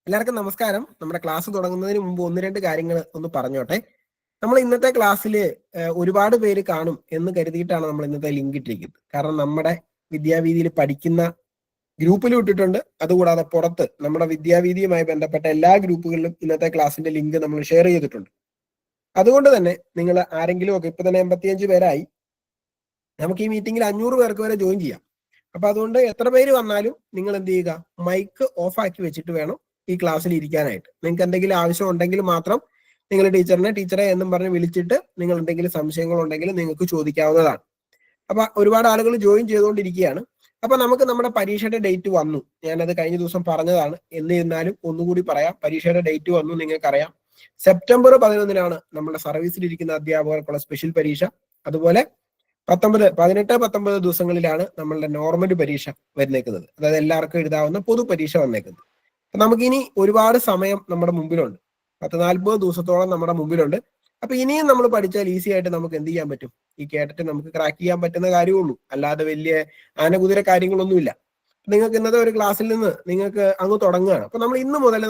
എല്ലാവർക്കും നമസ്കാരം. നമ്മുടെ ക്ലാസ് തുടങ്ങുന്നതിന് മുമ്പ് ഒന്ന് രണ്ട് കാര്യങ്ങൾ ഒന്ന് പറഞ്ഞോട്ടെ. നമ്മൾ ഇന്നത്തെ ക്ലാസ്സിൽ ഒരുപാട് പേര് കാണും എന്ന് കരുതിയിട്ടാണ് നമ്മൾ ഇന്നത്തെ ലിങ്ക് ഇട്ടിരിക്കുന്നത്. കാരണം നമ്മുടെ വിദ്യാവീതിയിൽ പഠിക്കുന്ന ഗ്രൂപ്പിലും ഇട്ടിട്ടുണ്ട്. അതുകൂടാതെ പുറത്ത് നമ്മുടെ വിദ്യാവീതിയുമായി ബന്ധപ്പെട്ട എല്ലാ ഗ്രൂപ്പുകളിലും ഇന്നത്തെ ക്ലാസ്സിന്റെ ലിങ്ക് നമ്മൾ ഷെയർ ചെയ്തിട്ടുണ്ട്. അതുകൊണ്ട് തന്നെ നിങ്ങൾ ആരെങ്കിലും ഒക്കെ, ഇപ്പൊ തന്നെ 85 പേരായി, നമുക്ക് ഈ മീറ്റിംഗിൽ 500 പേർക്ക് വരെ ജോയിൻ ചെയ്യാം. അപ്പൊ അതുകൊണ്ട് എത്ര പേര് വന്നാലും നിങ്ങൾ എന്ത് ചെയ്യുക, മൈക്ക് ഓഫ് ആക്കി വെച്ചിട്ട് വേണം ഈ ക്ലാസ്സിൽ ഇരിക്കാനായിട്ട്. നിങ്ങൾക്ക് എന്തെങ്കിലും ആവശ്യം ഉണ്ടെങ്കിൽ മാത്രം നിങ്ങൾ ടീച്ചറെ എന്നും പറഞ്ഞ് വിളിച്ചിട്ട് നിങ്ങൾ എന്തെങ്കിലും സംശയങ്ങൾ ഉണ്ടെങ്കിൽ നിങ്ങൾക്ക് ചോദിക്കാവുന്നതാണ്. അപ്പൊ ഒരുപാട് ആളുകൾ ജോയിൻ ചെയ്തുകൊണ്ടിരിക്കുകയാണ്. അപ്പൊ നമുക്ക് നമ്മുടെ പരീക്ഷയുടെ ഡേറ്റ് വന്നു. ഞാനത് കഴിഞ്ഞ ദിവസം പറഞ്ഞതാണ്. എന്നിരുന്നാലും ഒന്നുകൂടി പറയാം. പരീക്ഷയുടെ ഡേറ്റ് വന്നു. നിങ്ങൾക്കറിയാം, സെപ്റ്റംബർ 11-നാണ് നമ്മുടെ സർവീസിലിരിക്കുന്ന അധ്യാപകർക്കുള്ള സ്പെഷ്യൽ പരീക്ഷ. അതുപോലെ 18-19 ദിവസങ്ങളിലാണ് നമ്മളുടെ നോർമൽ പരീക്ഷ വരുന്നേക്കുന്നത്. അതായത് എല്ലാവർക്കും എഴുതാവുന്ന പൊതു പരീക്ഷ വന്നേക്കുന്നത്. അപ്പൊ നമുക്കിനി ഒരുപാട് സമയം നമ്മുടെ മുമ്പിലുണ്ട്. 40 ദിവസത്തോളം നമ്മുടെ മുമ്പിലുണ്ട്. അപ്പൊ ഇനിയും നമ്മൾ പഠിച്ചാൽ ഈസി ആയിട്ട് നമുക്ക് എന്ത് ചെയ്യാൻ പറ്റും, ഈ കേട്ടിട്ട് നമുക്ക് ക്രാക്ക് ചെയ്യാൻ പറ്റുന്ന കാര്യമുള്ളൂ. അല്ലാതെ വലിയ ആനകുതിര കാര്യങ്ങളൊന്നുമില്ല. നിങ്ങൾക്ക് ഇന്നത്തെ ഒരു ക്ലാസ്സിൽ നിന്ന് നിങ്ങൾക്ക് അങ്ങ് തുടങ്ങുകയാണ്. അപ്പൊ നമ്മൾ ഇന്ന് മുതൽ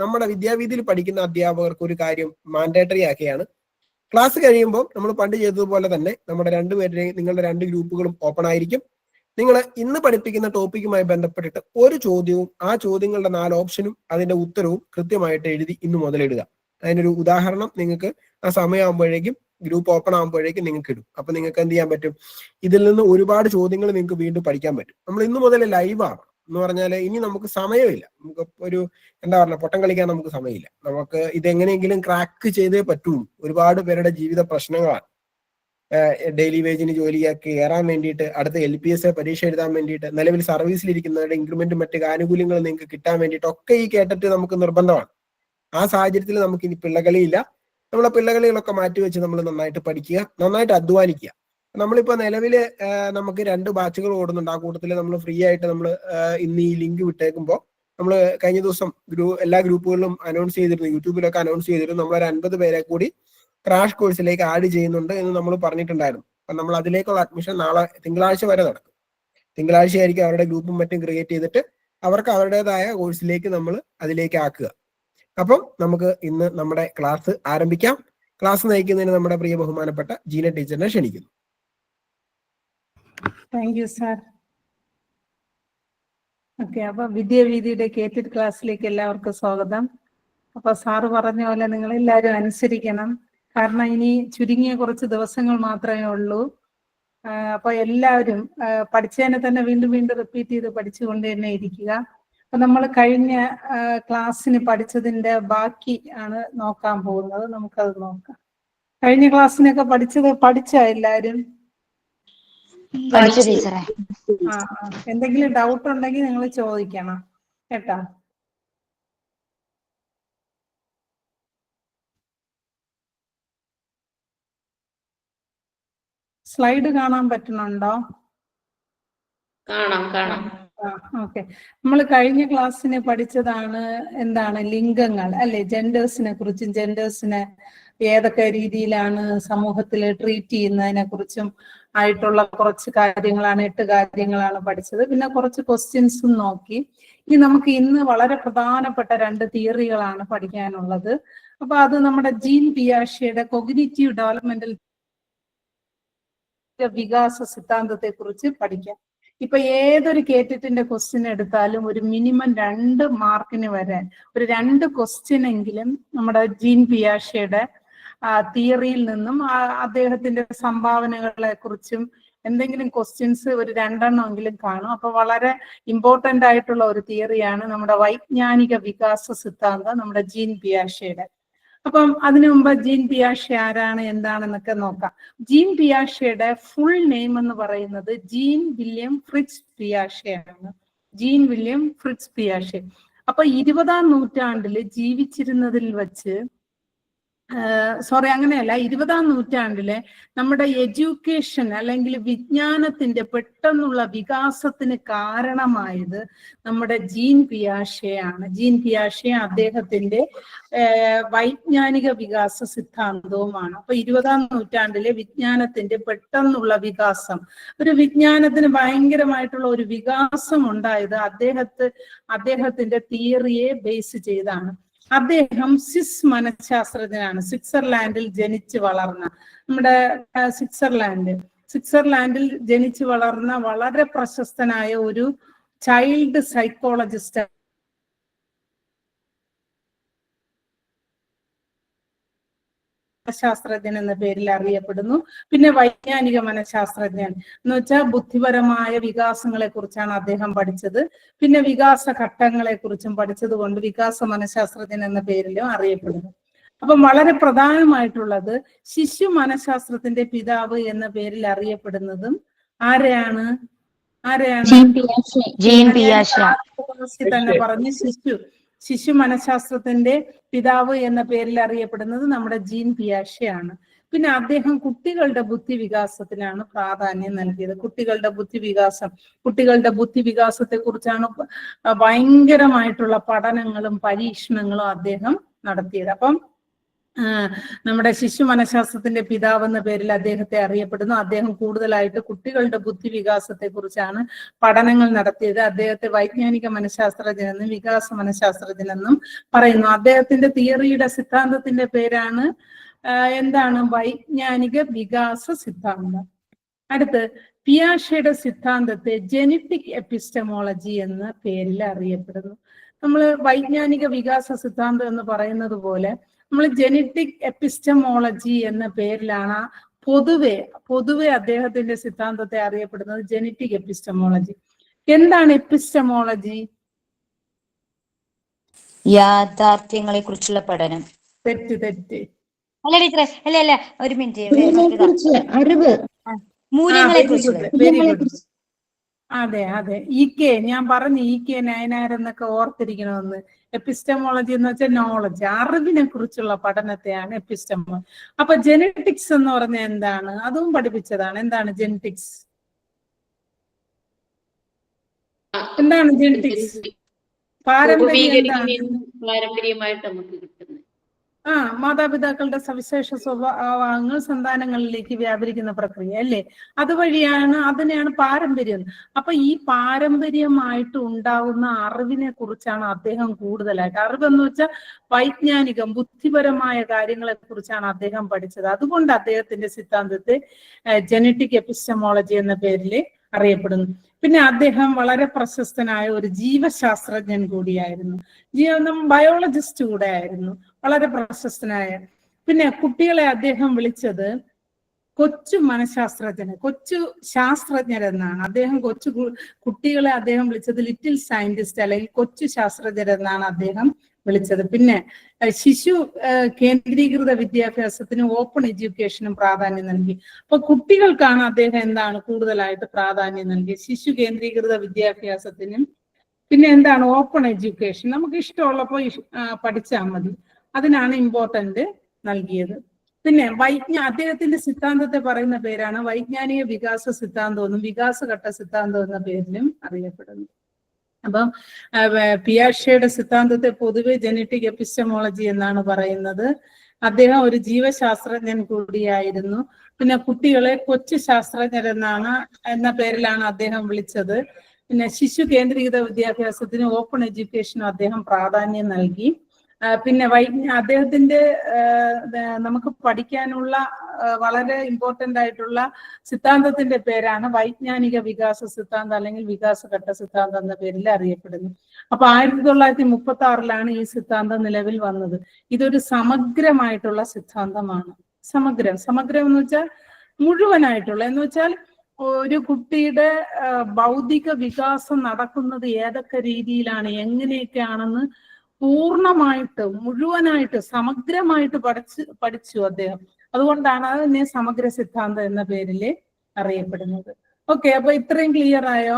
നമ്മുടെ വിദ്യാവീതിയിൽ പഠിക്കുന്ന അധ്യാപകർക്ക് ഒരു കാര്യം മാൻഡേറ്ററി ആക്കിയാണ്. ക്ലാസ് കഴിയുമ്പോൾ നമ്മൾ പണ്ട് ചെയ്തതുപോലെ തന്നെ നിങ്ങളുടെ 2 ഗ്രൂപ്പുകളും ഓപ്പൺ ആയിരിക്കും. നിങ്ങൾ ഇന്ന് പഠിപ്പിക്കുന്ന ടോപ്പിക്കുമായി ബന്ധപ്പെട്ടിട്ട് ഒരു ചോദ്യവും ആ ചോദ്യങ്ങളുടെ 4 ഓപ്ഷനും അതിന്റെ ഉത്തരവും കൃത്യമായിട്ട് എഴുതി ഇന്ന് മുതൽ ഇടുക. അതിനൊരു ഉദാഹരണം നിങ്ങൾക്ക് ആ സമയമാകുമ്പോഴേക്കും, ഗ്രൂപ്പ് ഓപ്പൺ ആകുമ്പോഴേക്കും നിങ്ങൾക്ക് ഇടും. അപ്പൊ നിങ്ങൾക്ക് എന്ത് ചെയ്യാൻ പറ്റും, ഇതിൽ നിന്ന് ഒരുപാട് ചോദ്യങ്ങൾ നിങ്ങൾക്ക് വീണ്ടും പഠിക്കാൻ പറ്റും. നമ്മൾ ഇന്ന് മുതൽ ലൈവാണ് എന്ന് പറഞ്ഞാൽ ഇനി നമുക്ക് സമയമില്ല. നമുക്ക് ഒരു എന്താ പറയുക, പൊട്ടം കളിക്കാൻ നമുക്ക് സമയമില്ല. നമുക്ക് ഇതെങ്ങനെയെങ്കിലും ക്രാക്ക് ചെയ്തേ പറ്റുള്ളൂ. ഒരുപാട് പേരുടെ ജീവിത പ്രശ്നങ്ങളാണ്. ഡെയിലി വേജിന് ജോലിയാക്കി കയറാൻ വേണ്ടിയിട്ട്, അടുത്ത LPS പരീക്ഷ എഴുതാൻ വേണ്ടിയിട്ട്, നിലവിൽ സർവീസിലിരിക്കുന്നവരുടെ ഇൻക്രിമെന്റും മറ്റു ആനുകൂല്യങ്ങളും നിങ്ങൾക്ക് കിട്ടാൻ വേണ്ടിയിട്ട് ഒക്കെ ഈ കേട്ടിട്ട് നമുക്ക് നിർബന്ധമാണ്. ആ സാഹചര്യത്തിൽ നമുക്ക് ഇനി പിള്ളകളിയില്ല. നമ്മളെ പിള്ളകളികളൊക്കെ മാറ്റിവെച്ച് നമ്മൾ നന്നായിട്ട് പഠിക്കുക, നന്നായിട്ട് അധ്വാനിക്കുക. നമ്മളിപ്പോ നിലവില് നമുക്ക് 2 ബാച്ചുകൾ ഓടുന്നുണ്ട്. ആ കൂട്ടത്തിൽ നമ്മൾ ഫ്രീ ആയിട്ട് നമ്മൾ ഇന്ന് ഈ ലിങ്ക് വിട്ടേക്കുമ്പോൾ നമ്മൾ കഴിഞ്ഞ ദിവസം എല്ലാ ഗ്രൂപ്പുകളിലും അനൗൺസ് ചെയ്തിരുന്നു, യൂട്യൂബിലൊക്കെ അനൗൺസ് ചെയ്തിരുന്നു. നമ്മളൊരു 50 പേരെ കൂടി ക്രാഷ് കോഴ്സിലേക്ക് ആഡ് ചെയ്യുന്നുണ്ട് എന്ന് നമ്മൾ പറഞ്ഞിട്ടുണ്ടായിരുന്നു. അപ്പൊ നമ്മൾ അതിലേക്കുള്ള അഡ്മിഷൻ നാളെ തിങ്കളാഴ്ച വരെ നടക്കും. തിങ്കളാഴ്ച ആയിരിക്കും അവരുടെ ഗ്രൂപ്പും മറ്റും ക്രിയേറ്റ് ചെയ്തിട്ട് അവർക്ക് അവരുടേതായ കോഴ്സിലേക്ക് നമ്മൾ അതിലേക്ക് ആക്കുക. അപ്പം നമുക്ക് ഇന്ന് നമ്മുടെ ക്ലാസ് ആരംഭിക്കാം. ക്ലാസ് നയിക്കുന്നതിന് നമ്മുടെ പ്രിയ ബഹുമാനപ്പെട്ട ജീന ടീച്ചറിനെ ക്ഷണിക്കുന്നു. Thank you sir. ഓക്കെ, അപ്പൊ വിദ്യാവീതിയുടെ കേറ്റഡ് ക്ലാസ്സിലേക്ക് എല്ലാവർക്കും സ്വാഗതം. അപ്പൊ സാറ് പറഞ്ഞ പോലെ നിങ്ങൾ എല്ലാവരും അനുസരിക്കണം. കാരണം ഇനി ചുരുങ്ങിയ കുറച്ച് ദിവസങ്ങൾ മാത്രമേ ഉള്ളൂ. അപ്പൊ എല്ലാവരും പഠിച്ചതിനെ തന്നെ വീണ്ടും വീണ്ടും റിപ്പീറ്റ് ചെയ്ത് പഠിച്ചുകൊണ്ട് തന്നെ ഇരിക്കുക. അപ്പൊ നമ്മൾ കഴിഞ്ഞ ക്ലാസ്സിന് പഠിച്ചതിന്റെ ബാക്കി ആണ് നോക്കാൻ പോകുന്നത്. നമുക്കത് നോക്കാം. കഴിഞ്ഞ ക്ലാസ്സിനൊക്കെ പഠിച്ച എല്ലാവരും എന്തെങ്കിലും ഡൗട്ട് ഉണ്ടെങ്കിൽ നിങ്ങൾ ചോദിക്കണം കേട്ടോ. സ്ലൈഡ് കാണാൻ പറ്റുന്നുണ്ടോ? ഓക്കെ, നമ്മൾ കഴിഞ്ഞ ക്ലാസ്സിന് പഠിച്ചതാണ് എന്താണ് ലിംഗങ്ങൾ അല്ലെ, ജെൻഡേഴ്സിനെ കുറിച്ചും ജെൻഡേഴ്സിനെ ഏതൊക്കെ രീതിയിലാണ് സമൂഹത്തിൽ ട്രീറ്റ് ചെയ്യുന്നതിനെ കുറിച്ചും ആയിട്ടുള്ള കുറച്ച് കാര്യങ്ങളാണ്, 8 കാര്യങ്ങളാണ് പഠിച്ചത്. പിന്നെ കുറച്ച് ക്വസ്റ്റ്യൻസും നോക്കി. ഇനി നമുക്ക് ഇന്ന് വളരെ പ്രധാനപ്പെട്ട 2 തിയറികളാണ് പഠിക്കാനുള്ളത്. അപ്പൊ അത് നമ്മുടെ ജീൻ പിയാഷെയുടെ കൊഗ്നിറ്റീവ് ഡെവലപ്മെന്റൽ വികാസ സിദ്ധാന്തത്തെ കുറിച്ച് പഠിക്കാം. ഇപ്പൊ ഏതൊരു കേറ്ററ്റിന്റെ ക്വസ്റ്റ്യൻ എടുത്താലും ഒരു മിനിമം 2 മാർക്കിന് വരെ ഒരു 2 ക്വസ്റ്റ്യൻ എങ്കിലും നമ്മുടെ ജീൻ പിയാഷെയുടെ തിയറിയിൽ നിന്നും അദ്ദേഹത്തിന്റെ സംഭാവനകളെ കുറിച്ചും എന്തെങ്കിലും ക്വസ്റ്റ്യൻസ് ഒരു 2 എണ്ണമെങ്കിലും കാണും. അപ്പൊ വളരെ ഇമ്പോർട്ടന്റ് ആയിട്ടുള്ള ഒരു തിയറിയാണ് നമ്മുടെ വൈജ്ഞാനിക വികാസ സിദ്ധാന്തം, നമ്മുടെ ജീൻ പിയാഷെയുടെ. അപ്പം അതിനു മുമ്പ് ജീൻ പിയാഷെ ആരാണ് എന്താണെന്നൊക്കെ നോക്കാം. ജീൻ പിയാഷെയുടെ ഫുൾ നെയിം എന്ന് പറയുന്നത് ജീൻ വില്യം ഫ്രിറ്റ്സ് പിയാഷെ ആണ്. ജീൻ വില്യം ഫ്രിറ്റ്സ് പിയാഷെ. അപ്പൊ 20-ആം നൂറ്റാണ്ടിൽ ജീവിച്ചിരുന്നതിൽ വെച്ച് സോറി, അങ്ങനെയല്ല, 20-ാം നൂറ്റാണ്ടിലെ നമ്മുടെ എഡ്യൂക്കേഷൻ അല്ലെങ്കിൽ വിജ്ഞാനത്തിന്റെ പെട്ടെന്നുള്ള വികാസത്തിന് കാരണമായത് നമ്മുടെ ജീൻ പിയാഷെയാണ്. ജീൻ പിയാഷെ അദ്ദേഹത്തിന്റെ വൈജ്ഞാനിക വികാസ സിദ്ധാന്തവുമാണ്. അപ്പൊ 20-ാം നൂറ്റാണ്ടിലെ വിജ്ഞാനത്തിന്റെ പെട്ടെന്നുള്ള വികാസം, ഒരു വിജ്ഞാനത്തിന് ഭയങ്കരമായിട്ടുള്ള ഒരു വികാസം ഉണ്ടായത് അദ്ദേഹത്തിന്റെ തിയറിയെ ബേസ് ചെയ്താണ്. അദ്ദേഹം സ്വിസ് മനഃശാസ്ത്രജ്ഞനാണ്. സ്വിറ്റ്സർലാൻഡിൽ ജനിച്ചു വളർന്ന, നമ്മുടെ സ്വിറ്റ്സർലാൻഡിൽ ജനിച്ചു വളർന്ന വളരെ പ്രശസ്തനായ ഒരു ചൈൽഡ് സൈക്കോളജിസ്റ്റ് മനഃശാസ്ത്രജ്ഞൻ എന്ന പേരിൽ അറിയപ്പെടുന്നു. പിന്നെ വൈജ്ഞാനിക മനഃശാസ്ത്രജ്ഞൻ എന്ന് വെച്ചാൽ ബുദ്ധിപരമായ വികാസങ്ങളെ കുറിച്ചാണ് അദ്ദേഹം പഠിച്ചത്. പിന്നെ വികാസ ഘട്ടങ്ങളെ കുറിച്ചും പഠിച്ചത് കൊണ്ട് വികാസ മനഃശാസ്ത്രജ്ഞൻ എന്ന പേരിലും അറിയപ്പെടുന്നു. അപ്പം വളരെ പ്രധാനമായിട്ടുള്ളത് ശിശു മനഃശാസ്ത്രത്തിന്റെ പിതാവ് എന്ന പേരിൽ അറിയപ്പെടുന്നതും ആരെയാണ് തന്നെ പറഞ്ഞ് ശിശു മനഃശാസ്ത്രത്തിന്റെ പിതാവ് എന്ന പേരിൽ അറിയപ്പെടുന്നത് നമ്മുടെ ജീൻ പിയാഷെയാണ്. പിന്നെ അദ്ദേഹം കുട്ടികളുടെ ബുദ്ധിവികാസത്തിനാണ് പ്രാധാന്യം നൽകിയത്. കുട്ടികളുടെ ബുദ്ധിവികാസത്തെ കുറിച്ചാണ് ഭയങ്കരമായിട്ടുള്ള പഠനങ്ങളും പരീക്ഷണങ്ങളും അദ്ദേഹം നടത്തിയത്. അപ്പം നമ്മുടെ ശിശു മനഃശാസ്ത്രത്തിന്റെ പിതാവ് എന്ന പേരിൽ അദ്ദേഹത്തെ അറിയപ്പെടുന്നു. അദ്ദേഹം കൂടുതലായിട്ട് കുട്ടികളുടെ ബുദ്ധിവികാസത്തെ കുറിച്ചാണ് പഠനങ്ങൾ നടത്തിയത്. അദ്ദേഹത്തെ വൈജ്ഞാനിക മനഃശാസ്ത്രജ്ഞനെന്നും വികാസ മനഃശാസ്ത്രജ്ഞനെന്നും പറയുന്നു. അദ്ദേഹത്തിന്റെ തിയറിയുടെ സിദ്ധാന്തത്തിന്റെ പേരാണ് എന്താണ്? വൈജ്ഞാനിക വികാസ സിദ്ധാന്തം. അടുത്ത് പിയാഷെയുടെ സിദ്ധാന്തത്തെ ജെനറ്റിക് എപ്പിസ്റ്റമോളജി എന്ന പേരിൽ അറിയപ്പെടുന്നു. നമ്മൾ വൈജ്ഞാനിക വികാസ സിദ്ധാന്തം എന്ന് പറയുന്നത് പോലെ നമ്മൾ ജെനറ്റിക് എപ്പിസ്റ്റമോളജി എന്ന പേരിലാണ് പൊതുവെ അദ്ദേഹത്തിന്റെ സിദ്ധാന്തത്തെ അറിയപ്പെടുന്നത്. Genetic epistemology. എന്താണ് എപ്പിസ്റ്റമോളജി? യാഥാർത്ഥ്യങ്ങളെ കുറിച്ചുള്ള പഠനം. തെറ്റ്. അല്ല, ഒരു മിനിറ്റ്. അറിവ്, മൂല്യങ്ങളെ കുറിച്ച്. അതെ. ഞാൻ പറഞ്ഞു EK നയനാർ എന്നൊക്കെ ഓർത്തിരിക്കണമെന്ന്. എപ്പിസ്റ്റമോളജി എന്ന് വെച്ചാൽ നോളജ്, അറിവിനെ കുറിച്ചുള്ള പഠനത്തെയാണ് എപ്പിസ്റ്റമോളജി. അപ്പൊ ജെനറ്റിക്സ് എന്ന് പറഞ്ഞാൽ എന്താണ്? അതും പഠിപ്പിച്ചതാണ്. എന്താണ് ജെനറ്റിക്സ്? പാരമ്പര്യമായിട്ട് നമുക്ക് കിട്ടുന്നത് മാതാപിതാക്കളുടെ സവിശേഷ സ്വഭാവങ്ങൾ സന്താനങ്ങളിലേക്ക് വ്യാപരിക്കുന്ന പ്രക്രിയ അല്ലേ? അതിനെയാണ് പാരമ്പര്യം. അപ്പൊ ഈ പാരമ്പര്യമായിട്ട് ഉണ്ടാകുന്ന അറിവിനെ കുറിച്ചാണ് അദ്ദേഹം കൂടുതലായിട്ട്, അറിവെന്ന് വെച്ചാൽ വൈജ്ഞാനികം ബുദ്ധിപരമായ കാര്യങ്ങളെ കുറിച്ചാണ് അദ്ദേഹം പഠിച്ചത്. അതുകൊണ്ട് അദ്ദേഹത്തിന്റെ സിദ്ധാന്തത്തെ ജെനറ്റിക് എപ്പിസ്റ്റമോളജി എന്ന പേരിൽ അറിയപ്പെടുന്നു. പിന്നെ അദ്ദേഹം വളരെ പ്രശസ്തനായ ഒരു ജീവശാസ്ത്രജ്ഞൻ കൂടിയായിരുന്നു. ബയോളജിസ്റ്റ് കൂടെ ആയിരുന്നു, വളരെ പ്രശസ്തനായ. പിന്നെ കുട്ടികളെ അദ്ദേഹം വിളിച്ചത് കൊച്ചു ശാസ്ത്രജ്ഞരെന്നാണ്. കുട്ടികളെ അദ്ദേഹം വിളിച്ചത് ലിറ്റിൽ സയന്റിസ്റ്റ് അല്ലെങ്കിൽ കൊച്ചു ശാസ്ത്രജ്ഞരെന്നാണ് അദ്ദേഹം വിളിച്ചത്. പിന്നെ ശിശു കേന്ദ്രീകൃത വിദ്യാഭ്യാസത്തിന് ഓപ്പൺ എഡ്യൂക്കേഷനും പ്രാധാന്യം നൽകി. അപ്പൊ കുട്ടികൾക്കാണ് അദ്ദേഹം എന്താണ് കൂടുതലായിട്ട് പ്രാധാന്യം നൽകിയത്? ശിശു കേന്ദ്രീകൃത വിദ്യാഭ്യാസത്തിനും പിന്നെ എന്താണ് ഓപ്പൺ എഡ്യൂക്കേഷൻ, നമുക്ക് ഇഷ്ടമുള്ളപ്പോൾ പഠിച്ചാൽ മതി, അതിനാണ് ഇമ്പോർട്ടന്റ് നൽകിയത്. പിന്നെ അദ്ദേഹത്തിന്റെ സിദ്ധാന്തത്തെ പറയുന്ന പേരാണ് വൈജ്ഞാനിക വികാസ സിദ്ധാന്തം എന്നും വികാസഘട്ട സിദ്ധാന്തം എന്ന പേരിലും അറിയപ്പെടുന്നു. അപ്പം പിയാഷെയുടെ സിദ്ധാന്തത്തെ പൊതുവെ ജെനറ്റിക് എപ്പിസ്റ്റമോളജി എന്നാണ് പറയുന്നത്. അദ്ദേഹം ഒരു ജീവശാസ്ത്രജ്ഞൻ കൂടിയായിരുന്നു. പിന്നെ കുട്ടികളെ കൊച്ചു എന്ന പേരിലാണ് അദ്ദേഹം വിളിച്ചത്. പിന്നെ ശിശു കേന്ദ്രീകൃത വിദ്യാഭ്യാസത്തിന് ഓപ്പൺ എഡ്യൂക്കേഷനും അദ്ദേഹം പ്രാധാന്യം നൽകി. പിന്നെ അദ്ദേഹത്തിന്റെ നമുക്ക് പഠിക്കാനുള്ള വളരെ ഇമ്പോർട്ടന്റ് ആയിട്ടുള്ള സിദ്ധാന്തത്തിന്റെ പേരാണ് വൈജ്ഞാനിക വികാസ സിദ്ധാന്തം അല്ലെങ്കിൽ വികാസഘട്ട സിദ്ധാന്തം എന്ന പേരിൽ അറിയപ്പെടുന്നു. അപ്പൊ 1936 ഈ സിദ്ധാന്തം നിലവിൽ വന്നത്. ഇതൊരു സമഗ്രമായിട്ടുള്ള സിദ്ധാന്തമാണ്. സമഗ്രം എന്ന് വെച്ചാൽ മുഴുവനായിട്ടുള്ള, എന്ന് വെച്ചാൽ ഒരു കുട്ടിയുടെ ബൗദ്ധിക വികാസം നടക്കുന്നത് ഏതൊക്കെ രീതിയിലാണ്, എങ്ങനെയൊക്കെയാണെന്ന് മുഴുവനായിട്ട് സമഗ്രമായിട്ട് പഠിച്ചു അദ്ദേഹം. അതുകൊണ്ടാണ് അതിനെ സമഗ്ര സിദ്ധാന്തം എന്ന പേരിൽ അറിയപ്പെടുന്നത്. ഓക്കെ, അപ്പൊ ഇത്രയും ക്ലിയർ ആയോ?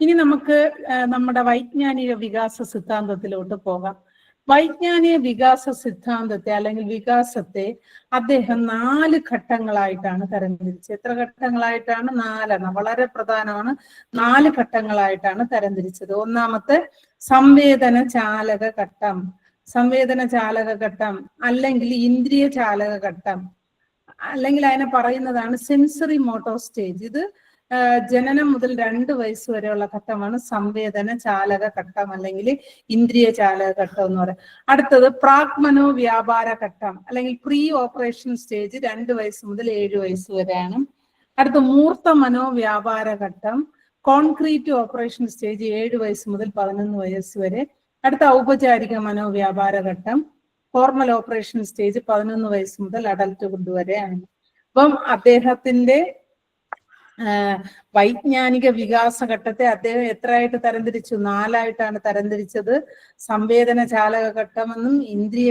ഇനി നമുക്ക് നമ്മുടെ വൈജ്ഞാനിക വികാസ സിദ്ധാന്തത്തിലോട്ട് പോകാം. വൈജ്ഞാനിക വികാസ സിദ്ധാന്തത്തെ അല്ലെങ്കിൽ വികാസത്തെ അദ്ദേഹം 4 ഘട്ടങ്ങളായിട്ടാണ് തരംതിരിച്ചത്. എത്ര ഘട്ടങ്ങളായിട്ടാണ്? 4. വളരെ പ്രധാനമാണ്. 4 ഘട്ടങ്ങളായിട്ടാണ് തരംതിരിച്ചത്. ഒന്നാമത്തെ സംവേദന ചാലക ഘട്ടം, സംവേദന ചാലക ഘട്ടം അല്ലെങ്കിൽ ഇന്ദ്രിയ ചാലക ഘട്ടം, അല്ലെങ്കിൽ അതിനെ പറയുന്നതാണ് സെൻസറി മോട്ടോർ സ്റ്റേജ്. ഇത് ജനനം മുതൽ 2 വയസ്സ് വരെയുള്ള ഘട്ടമാണ് സംവേദന ചാലക ഘട്ടം അല്ലെങ്കിൽ ഇന്ദ്രിയ ചാലക ഘട്ടം എന്ന് പറയുന്നത്. അടുത്തത് പ്രാഗ്മനോ വ്യാപാര ഘട്ടം അല്ലെങ്കിൽ പ്രീ ഓപ്പറേഷൻ സ്റ്റേജ് 2 വയസ്സ് മുതൽ 7 വയസ്സ് വരെയാണ്. അടുത്ത മൂർത്ത മനോവ്യാപാര ഘട്ടം, കോൺക്രീറ്റ് ഓപ്പറേഷൻ സ്റ്റേജ് 7 വയസ്സ് മുതൽ 11 വയസ്സ് വരെ. അടുത്ത ഔപചാരിക മനോവ്യാപാര ഘട്ടം, ഫോർമൽ ഓപ്പറേഷൻ സ്റ്റേജ് 11 വയസ്സ് മുതൽ അഡൽട്ട്ഹുഡ് വരെയാണ്. അപ്പം അദ്ദേഹത്തിന്റെ വൈജ്ഞാനിക വികാസ ഘട്ടത്തെ അദ്ദേഹം എത്രയായിട്ട് തരംതിരിച്ചു? 4ആയിട്ടാണ് തരംതിരിച്ചത്. സംവേദന ചാലക ഘട്ടമെന്നും ഇന്ദ്രിയ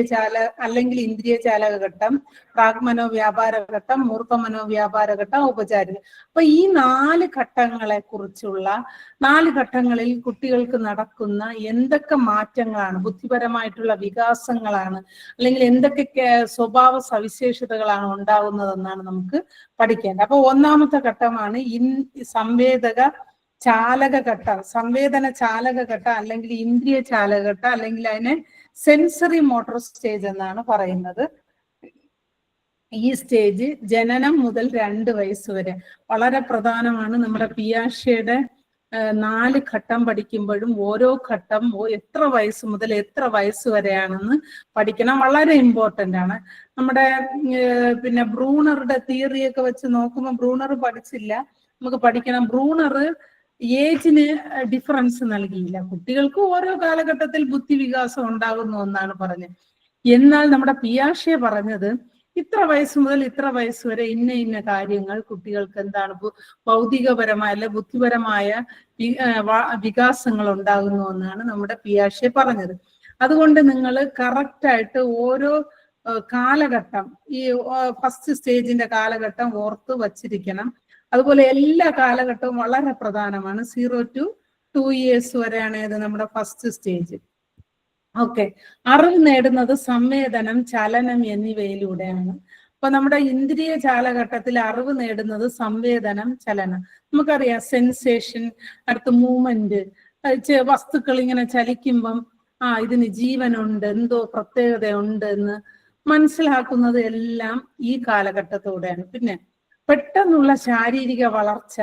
അല്ലെങ്കിൽ ഇന്ദ്രിയ ചാലക ഘട്ടം, പ്രാഗ്മനോ വ്യാപാര ഘട്ടം, മൂർത്ത മനോവ്യാപാര ഘട്ടം, ഔപചാരിക. അപ്പൊ ഈ 4 ഘട്ടങ്ങളെ കുറിച്ചുള്ള 4 ഘട്ടങ്ങളിൽ കുട്ടികൾക്ക് നടക്കുന്ന എന്തൊക്കെ മാറ്റങ്ങളാണ്, ബുദ്ധിപരമായിട്ടുള്ള വികാസങ്ങളാണ്, അല്ലെങ്കിൽ എന്തൊക്കെ സ്വഭാവ സവിശേഷതകളാണ് ഉണ്ടാകുന്നതെന്നാണ് നമുക്ക് പഠിക്കേണ്ടത്. അപ്പൊ ഒന്നാമത്തെ ഘട്ടമാണ് സംവേദക ചാലക ഘട്ടം, സംവേദന ചാലക ഘട്ടം അല്ലെങ്കിൽ ഇന്ദ്രിയ ചാലക ഘട്ടം, അല്ലെങ്കിൽ അതിനെ സെൻസറി മോട്ടോർ സ്റ്റേജ് എന്നാണ് പറയുന്നത്. ഈ സ്റ്റേജ് ജനനം മുതൽ 2 വയസ്സ് വരെ വളരെ പ്രധാനമാണ്. നമ്മുടെ പിയാഷയുടെ 4 ഘട്ടം പഠിക്കുമ്പോഴും ഓരോ ഘട്ടം എത്ര വയസ്സ് മുതൽ എത്ര വയസ്സ് വരെയാണെന്ന് പഠിക്കണം. വളരെ ഇമ്പോർട്ടന്റ് ആണ്. നമ്മുടെ പിന്നെ ബ്രൂണറുടെ തിയറിയൊക്കെ വെച്ച് നോക്കുമ്പോൾ ബ്രൂണർ പഠിച്ചില്ല, നമുക്ക് പഠിക്കണം. ബ്രൂണർ ഏജിന് ഡിഫറൻസ് നൽകിയില്ല. കുട്ടികൾക്ക് ഓരോ കാലഘട്ടത്തിൽ ബുദ്ധിവികാസം ഉണ്ടാകുന്നു എന്നാണ് പറഞ്ഞത്. എന്നാൽ നമ്മുടെ പിയാഷെ പറഞ്ഞത് ഇത്ര വയസ്സ് മുതൽ ഇത്ര വയസ്സ് വരെ ഇന്ന കാര്യങ്ങൾ കുട്ടികൾക്ക് എന്താണ് ഭൗതികപരമായ അല്ലെ ബുദ്ധിപരമായ വികാസങ്ങൾ ഉണ്ടാകുന്നു എന്നാണ് നമ്മുടെ പിയാഷെ പറഞ്ഞത്. അതുകൊണ്ട് നിങ്ങൾ കറക്റ്റായിട്ട് ഓരോ കാലഘട്ടം, ഈ ഫസ്റ്റ് സ്റ്റേജിന്റെ കാലഘട്ടം ഓർത്ത് വച്ചിരിക്കണം. അതുപോലെ എല്ലാ കാലഘട്ടവും വളരെ പ്രധാനമാണ്. 0 to 2 years വരെയാണ് ഇത് നമ്മുടെ ഫസ്റ്റ് സ്റ്റേജ്. ഓക്കെ, അറിവ് നേടുന്നത് സംവേദനം, ചലനം എന്നിവയിലൂടെയാണ്. അപ്പൊ നമ്മുടെ ഇന്ദ്രിയ ചാലഘട്ടത്തിൽ അറിവ് നേടുന്നത് സംവേദനം, ചലനം. നമുക്കറിയാം സെൻസേഷൻ, അടുത്ത മൂവ്മെന്റ്, വസ്തുക്കൾ ഇങ്ങനെ ചലിക്കുമ്പം ഇതിന് ജീവനുണ്ട്, എന്തോ പ്രത്യേകതയുണ്ട് എന്ന് മനസ്സിലാക്കുന്നത് എല്ലാം ഈ കാലഘട്ടത്തോടെയാണ്. പിന്നെ പെട്ടെന്നുള്ള ശാരീരിക വളർച്ച,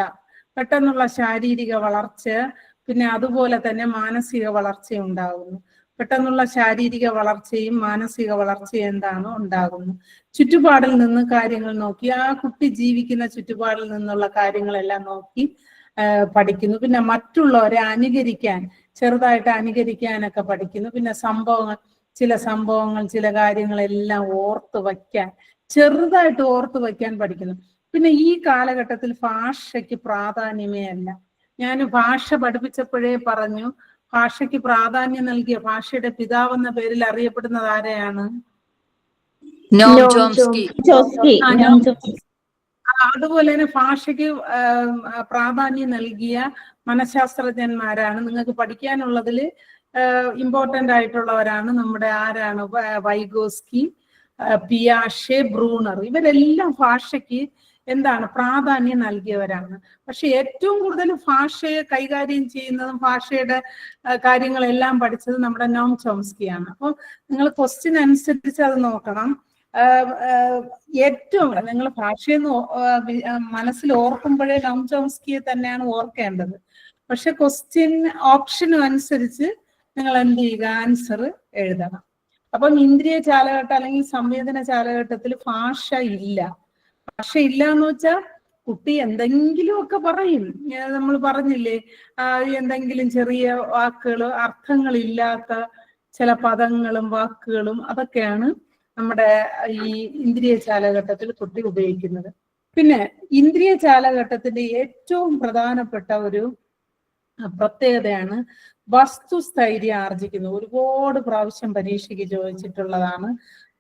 പിന്നെ അതുപോലെ തന്നെ മാനസിക വളർച്ച ഉണ്ടാകുന്നു. പെട്ടെന്നുള്ള ശാരീരിക വളർച്ചയും മാനസിക വളർച്ചയും എന്താണോ ഉണ്ടാകുന്നു. ചുറ്റുപാടിൽ നിന്ന് കാര്യങ്ങൾ നോക്കി, ആ കുട്ടി ജീവിക്കുന്ന ചുറ്റുപാടിൽ നിന്നുള്ള കാര്യങ്ങളെല്ലാം നോക്കി പഠിക്കുന്നു. പിന്നെ മറ്റുള്ളവരെ അനുകരിക്കാൻ, ചെറുതായിട്ട് അനുകരിക്കാനൊക്കെ പഠിക്കുന്നു. പിന്നെ ചില സംഭവങ്ങൾ ചില കാര്യങ്ങളെല്ലാം ഓർത്ത് വയ്ക്കാൻ, ചെറുതായിട്ട് ഓർത്ത് വയ്ക്കാൻ പഠിക്കുന്നു. പിന്നെ ഈ കാലഘട്ടത്തിൽ ഭാഷയ്ക്ക് പ്രാധാന്യമേ അല്ല. ഞാൻ ഭാഷ പഠിപ്പിച്ചപ്പോഴേ പറഞ്ഞു, ഭാഷയ്ക്ക് പ്രാധാന്യം നൽകിയ ഭാഷയുടെ പിതാവെന്ന പേരിൽ അറിയപ്പെടുന്നത് ആരെയാണ്? Noam Chomsky. അതുപോലെ തന്നെ ഭാഷയ്ക്ക് പ്രാധാന്യം നൽകിയ മനഃശാസ്ത്രജ്ഞന്മാരാണ് നിങ്ങൾക്ക് പഠിക്കാനുള്ളതിൽ ഇമ്പോർട്ടന്റ് ആയിട്ടുള്ളവരാണ്. നമ്മുടെ ആരാണ്? വൈഗോസ്കി, പിയാഷെ, ബ്രൂണർ. ഇവരെല്ലാം ഭാഷയ്ക്ക് എന്താണ് പ്രാധാന്യം നൽകിയവരാണ്. പക്ഷെ ഏറ്റവും കൂടുതൽ ഭാഷയെ കൈകാര്യം ചെയ്യുന്നതും ഭാഷയുടെ കാര്യങ്ങളെല്ലാം പഠിച്ചത് നമ്മുടെ നോം ചോംസ്കിയാണ്. അപ്പോൾ നിങ്ങൾ ക്വസ്റ്റ്യൻ അനുസരിച്ച് അത് നോക്കണം. ഏറ്റവും നിങ്ങൾ ഭാഷയെന്ന് മനസ്സിൽ ഓർക്കുമ്പോഴേ നോം ചോംസ്കിയെ തന്നെയാണ് ഓർക്കേണ്ടത്. പക്ഷെ ക്വസ്റ്റ്യൻ ഓപ്ഷനും അനുസരിച്ച് നിങ്ങൾ എന്ത് ചെയ്യുക? ആൻസർ എഴുതണം. അപ്പം ഇന്ദ്രിയ ചാലഘട്ടം അല്ലെങ്കിൽ സംവേദന ചാലഘട്ടത്തിൽ ഭാഷ ഇല്ല എന്ന് വെച്ചാൽ കുട്ടി എന്തെങ്കിലും ഒക്കെ പറയും. നമ്മൾ പറഞ്ഞില്ലേ, എന്തെങ്കിലും ചെറിയ വാക്കുകൾ, അർത്ഥങ്ങളില്ലാത്ത ചില പദങ്ങളും വാക്കുകളും, അതൊക്കെയാണ് നമ്മുടെ ഈ ഇന്ദ്രിയ ചാലഘട്ടത്തിൽ കുട്ടി ഉപയോഗിക്കുന്നത്. പിന്നെ ഇന്ദ്രിയ ചാലഘട്ടത്തിന്റെ ഏറ്റവും പ്രധാനപ്പെട്ട ഒരു പ്രത്യേകതയാണ് വസ്തുസ്ഥൈര്യം ആർജിക്കുന്നു. ഒരുപാട് പ്രാവശ്യം പരീക്ഷയ്ക്ക് ചോദിച്ചിട്ടുള്ളതാണ്.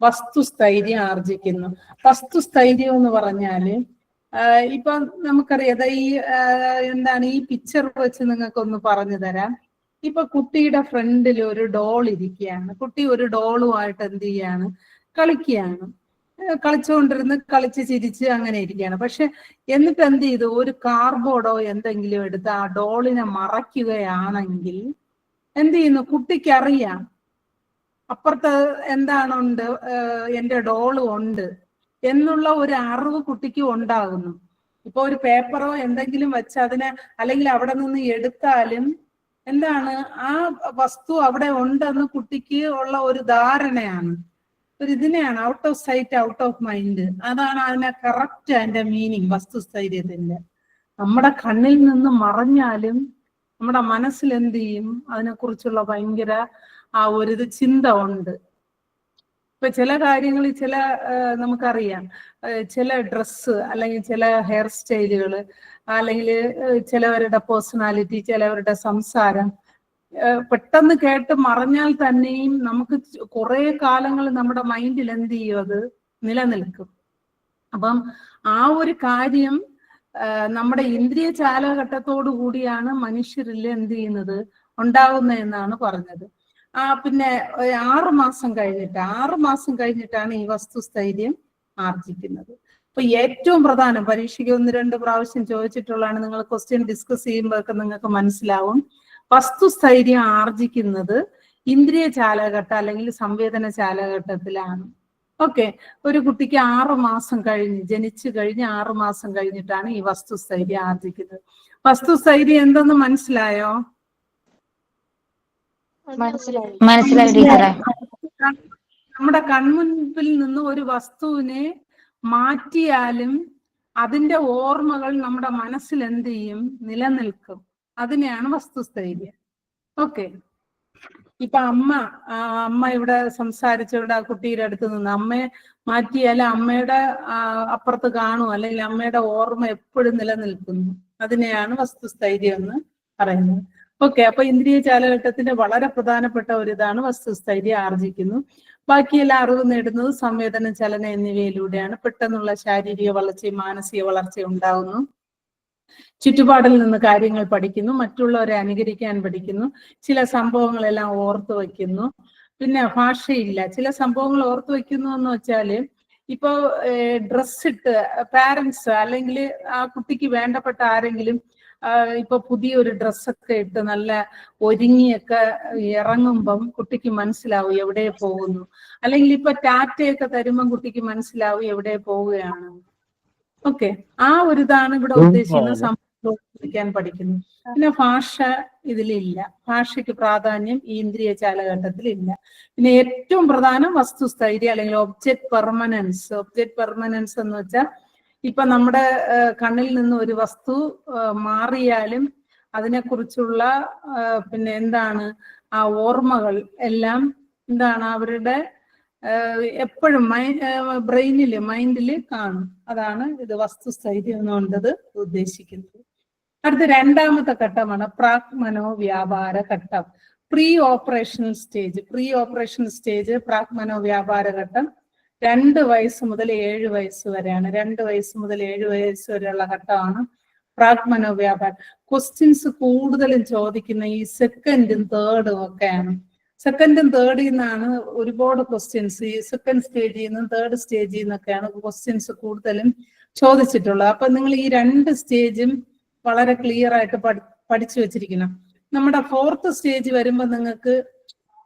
വസ്തുസ്ഥൈര്യം ആർജിക്കുന്നു. വസ്തുസ്ഥൈര്യം എന്ന് പറഞ്ഞാല് ഇപ്പൊ നമുക്കറിയാം ഈ എന്താണ് ഈ പിക്ചർ വെച്ച് നിങ്ങൾക്കൊന്ന് പറഞ്ഞു തരാം. ഇപ്പൊ കുട്ടിയുടെ ഫ്രണ്ടിൽ ഒരു ഡോൾ ഇരിക്കുകയാണ്. കുട്ടി ഒരു ഡോളുമായിട്ട് എന്ത് ചെയ്യാണ്, കളിക്കുകയാണ്. കളിച്ചുകൊണ്ടിരുന്ന് കളിച്ച് ചിരിച്ച് അങ്ങനെ ഇരിക്കുകയാണ്. പക്ഷെ എന്നിട്ട് എന്ത് ചെയ്തു, ഒരു കാർഡ്ബോർഡോ എന്തെങ്കിലും എടുത്ത് ആ ഡോളിനെ മറയ്ക്കുകയാണെങ്കിൽ എന്ത് ചെയ്യുന്നു, കുട്ടിക്കറിയാം അപ്പുറത്ത് എന്താണുണ്ട്, എന്റെ ഡോള് ഉണ്ട് എന്നുള്ള ഒരു അറിവ് കുട്ടിക്ക് ഉണ്ടാകുന്നു. ഇപ്പൊ ഒരു പേപ്പറോ എന്തെങ്കിലും വെച്ച് അതിനെ അല്ലെങ്കിൽ അവിടെ നിന്ന് എടുത്താലും എന്താണ് ആ വസ്തു അവിടെ ഉണ്ടെന്ന് കുട്ടിക്ക് ഉള്ള ഒരു ധാരണയാണ്, ഒരു ഇതിനെയാണ് out of site out of mind. അതാണ് അതിനെ കറക്റ്റ് അതിന്റെ മീനിങ് വസ്തുസ്ഥൈര്യത്തിന്റെ. നമ്മുടെ കണ്ണിൽ നിന്ന് മറഞ്ഞാലും നമ്മുടെ മനസ്സിൽ എന്ത് ചെയ്യും, അതിനെക്കുറിച്ചുള്ള ഭയങ്കര ആ ഒരു ചിന്ത ഉണ്ട്. ഇപ്പൊ ചില കാര്യങ്ങൾ നമുക്കറിയാം, ചില ഡ്രസ്സ് അല്ലെങ്കിൽ ചില ഹെയർ സ്റ്റൈലുകൾ അല്ലെങ്കിൽ ചിലവരുടെ പേഴ്സണാലിറ്റി, ചിലവരുടെ സംസാരം പെട്ടെന്ന് കേട്ട് മറഞ്ഞാൽ തന്നെയും നമുക്ക് കുറെ കാലങ്ങൾ നമ്മുടെ മൈൻഡിൽ എന്ത് ചെയ്യും, അത് നിലനിൽക്കും. അപ്പം ആ ഒരു കാര്യം നമ്മുടെ ഇന്ദ്രിയ ചാലഘട്ടത്തോടു കൂടിയാണ് മനുഷ്യരിൽ എന്ത് ചെയ്യുന്നത്, ഉണ്ടാകുന്നതെന്നാണ് പറഞ്ഞത്. പിന്നെ 6 മാസം കഴിഞ്ഞിട്ടാണ് ഈ വസ്തുസ്ഥൈര്യം ആർജിക്കുന്നത്. അപ്പൊ ഏറ്റവും പ്രധാനം, പരീക്ഷയ്ക്ക് 1-2 പ്രാവശ്യം ചോദിച്ചിട്ടുള്ളതാണ്, നിങ്ങൾ ക്വസ്റ്റ്യൻ ഡിസ്കസ് ചെയ്യുമ്പോഴൊക്കെ നിങ്ങൾക്ക് മനസ്സിലാവും. വസ്തുസ്ഥൈര്യം ആർജിക്കുന്നത് ഇന്ദ്രിയ ചാലഘട്ടം അല്ലെങ്കിൽ സംവേദന ചാലഘട്ടത്തിലാണ്. ഓക്കെ, ഒരു കുട്ടിക്ക് 6 മാസം കഴിഞ്ഞ്, ജനിച്ചു കഴിഞ്ഞ് 6 മാസം കഴിഞ്ഞിട്ടാണ് ഈ വസ്തുസ്ഥൈര്യം ആർജിക്കുന്നത്. വസ്തുസ്ഥൈര്യം എന്തെന്ന് മനസ്സിലായോ? മനസ്സിലായി ടീച്ചറെ. നമ്മുടെ കൺമുൻപിൽ നിന്ന് ഒരു വസ്തുവിനെ മാറ്റിയാലും അതിന്റെ ഓർമ്മകൾ നമ്മുടെ മനസ്സിൽ എന്ത് ചെയ്യും, നിലനിൽക്കും. അതിനെയാണ് വസ്തുസ്ഥൈര്യം. ഓക്കെ, ഇപ്പൊ അമ്മ ഇവിടെ സംസാരിച്ചവിടെ ആ കുട്ടിയുടെ അടുത്ത് നിന്ന് അമ്മയെ മാറ്റിയാലും അമ്മയുടെ അപ്പുറത്ത് കാണും, അല്ലെങ്കിൽ അമ്മയുടെ ഓർമ്മ എപ്പോഴും നിലനിൽക്കുന്നു. അതിനെയാണ് വസ്തുസ്ഥൈര്യം എന്ന് പറയുന്നത്. ഓക്കെ, അപ്പൊ ഇന്ദ്രിയ ചാലഘട്ടത്തിന്റെ വളരെ പ്രധാനപ്പെട്ട ഒരു ഇതാണ് വസ്തുസ്ഥൈര്യം ആർജിക്കുന്നു. ബാക്കിയെല്ലാം അറിവ് നേടുന്നത് സംവേദന, ചലനം എന്നിവയിലൂടെയാണ്. പെട്ടെന്നുള്ള ശാരീരിക വളർച്ചയും മാനസിക വളർച്ചയും ഉണ്ടാകുന്നു. ചുറ്റുപാടിൽ നിന്ന് കാര്യങ്ങൾ പഠിക്കുന്നു, മറ്റുള്ളവരെ അനുകരിക്കാൻ പഠിക്കുന്നു, ചില സംഭവങ്ങളെല്ലാം ഓർത്തു വയ്ക്കുന്നു. പിന്നെ ഭാഷയില്ല, ചില സംഭവങ്ങൾ ഓർത്തു വയ്ക്കുന്നു എന്ന് വെച്ചാല് ഇപ്പൊ ഡ്രസ് ഇട്ട് പാരന്റ്സ് അല്ലെങ്കിൽ ആ കുട്ടിക്ക് വേണ്ടപ്പെട്ട ആരെങ്കിലും ഇപ്പൊ പുതിയൊരു ഡ്രസ്സൊക്കെ ഇട്ട് നല്ല ഒരുങ്ങിയൊക്കെ ഇറങ്ങുമ്പം കുട്ടിക്ക് മനസ്സിലാവും എവിടെ പോകുന്നു. അല്ലെങ്കിൽ ഇപ്പൊ ടാറ്റയൊക്കെ തരുമ്പം കുട്ടിക്ക് മനസ്സിലാവും എവിടെ പോവുകയാണ്. ഓക്കെ, ആ ഒരു ഇതാണ് ഇവിടെ ഉദ്ദേശിക്കുന്നത്, സംഭവിക്കാൻ പഠിക്കുന്നു. പിന്നെ ഭാഷ ഇതിലില്ല, ഭാഷയ്ക്ക് പ്രാധാന്യം ഈ ഇന്ദ്രിയ ചാലഘട്ടത്തിൽ ഇല്ല. പിന്നെ ഏറ്റവും പ്രധാനം വസ്തുസ്ഥൈര്യം അല്ലെങ്കിൽ ഒബ്ജക്ട് പെർമനൻസ്. ഒബ്ജക്ട് പെർമനൻസ് എന്ന് വെച്ചാൽ ഇപ്പൊ നമ്മുടെ കണ്ണിൽ നിന്ന് ഒരു വസ്തു മാറിയാലും അതിനെക്കുറിച്ചുള്ള പിന്നെ എന്താണ് ആ ഓർമ്മകൾ എല്ലാം എന്താണ് അവരുടെ എപ്പോഴും ബ്രെയിനില് മൈൻഡില് കാണും. അതാണ് ഇത് വസ്തുസ്ഥൈര്യം എന്നുകൊണ്ടത് ഉദ്ദേശിക്കുന്നത്. അടുത്ത 2ാമത്തെ ഘട്ടമാണ് പ്രാഗ്മനോ വ്യാപാര ഘട്ടം, പ്രീ ഓപ്പറേഷണൽ സ്റ്റേജ്. പ്രാഗ്മനോ വ്യാപാര ഘട്ടം 2 വയസ്സ് മുതൽ 7 വയസ്സ് വരെയാണ്. 2 വയസ്സ് മുതൽ 7 വയസ്സ് വരെയുള്ള ഘട്ടമാണ് പ്രാഗ്മനോ വ്യാപാരം. ക്വസ്റ്റ്യൻസ് കൂടുതലും ചോദിക്കുന്ന ഈ 2nd 3rd ഒക്കെയാണ്. 2nd 3rd നിന്നാണ് ഒരുപാട് ക്വസ്റ്റ്യൻസ്, ഈ 2nd സ്റ്റേജിൽ നിന്നും 3rd സ്റ്റേജിൽ നിന്നൊക്കെയാണ് ക്വസ്റ്റ്യൻസ് കൂടുതലും ചോദിച്ചിട്ടുള്ളത്. അപ്പൊ നിങ്ങൾ ഈ 2 സ്റ്റേജും വളരെ ക്ലിയർ ആയിട്ട് പഠിച്ചു വെച്ചിരിക്കണം. നമ്മുടെ 4th സ്റ്റേജ് വരുമ്പോൾ നിങ്ങൾക്ക്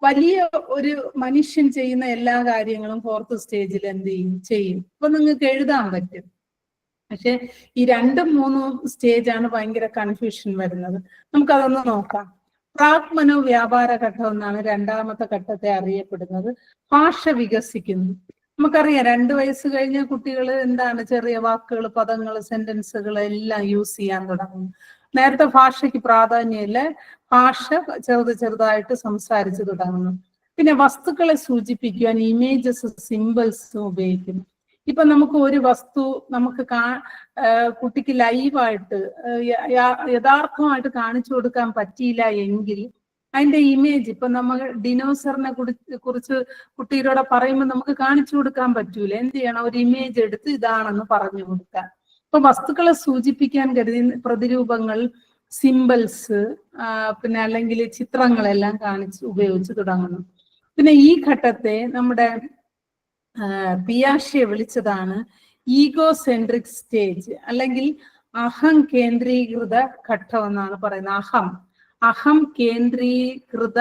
വലിയ ഒരു മനുഷ്യൻ ചെയ്യുന്ന എല്ലാ കാര്യങ്ങളും 4th സ്റ്റേജിൽ എന്ത് ചെയ്യും. അപ്പൊ നിങ്ങൾക്ക് എഴുതാൻ പറ്റും. പക്ഷെ ഈ 2ഉം 3ഉം സ്റ്റേജാണ് ഭയങ്കര കൺഫ്യൂഷൻ വരുന്നത്. നമുക്കതൊന്ന് നോക്കാം. പ്രാഗ്മനോ വ്യാപാര ഘട്ടം എന്നാണ് 2ാമത്തെ ഘട്ടത്തെ അറിയപ്പെടുന്നത്. ഭാഷ വികസിക്കുന്നു. നമുക്കറിയാം 2 വയസ്സ് കഴിഞ്ഞ കുട്ടികൾ എന്താണ് ചെറിയ വാക്കുകൾ, പദങ്ങൾ, സെന്റൻസുകൾ എല്ലാം യൂസ് ചെയ്യാൻ തുടങ്ങും. നേരത്തെ ഭാഷയ്ക്ക് പ്രാധാന്യമില്ല, ഭാഷ ചെറുതായിട്ട് സംസാരിച്ചു തുടങ്ങുന്നു. പിന്നെ വസ്തുക്കളെ സൂചിപ്പിക്കുവാൻ ഇമേജസ്, സിമ്പിൾസും ഉപയോഗിക്കുന്നു. ഇപ്പൊ നമുക്ക് ഒരു വസ്തു നമുക്ക് കുട്ടിക്ക് ലൈവായിട്ട് യഥാർത്ഥമായിട്ട് കാണിച്ചു കൊടുക്കാൻ പറ്റിയില്ല എങ്കിൽ അതിന്റെ ഇമേജ്, ഇപ്പൊ നമ്മൾ ഡിനോസറിനെ കുറിച്ച് കുട്ടിയോടെ പറയുമ്പോൾ നമുക്ക് കാണിച്ചു കൊടുക്കാൻ പറ്റൂല. എന്ത് ചെയ്യണം, ഒരു ഇമേജ് എടുത്ത് ഇതാണെന്ന് പറഞ്ഞു കൊടുക്കാൻ. ഇപ്പൊ വസ്തുക്കളെ സൂചിപ്പിക്കാൻ കരുതി പ്രതിരൂപങ്ങൾ, സിംബൽസ്, പിന്നെ അല്ലെങ്കിൽ ചിത്രങ്ങളെല്ലാം ഉപയോഗിച്ച് തുടങ്ങുന്നു. പിന്നെ ഈ ഘട്ടത്തെ നമ്മുടെ പിയാഷെ വിളിച്ചതാണ് ഈഗോസെൻട്രിക് സ്റ്റേജ്, അല്ലെങ്കിൽ അഹം കേന്ദ്രീകൃത ഘട്ടം എന്നാണ് പറയുന്നത്. അഹം കേന്ദ്രീകൃത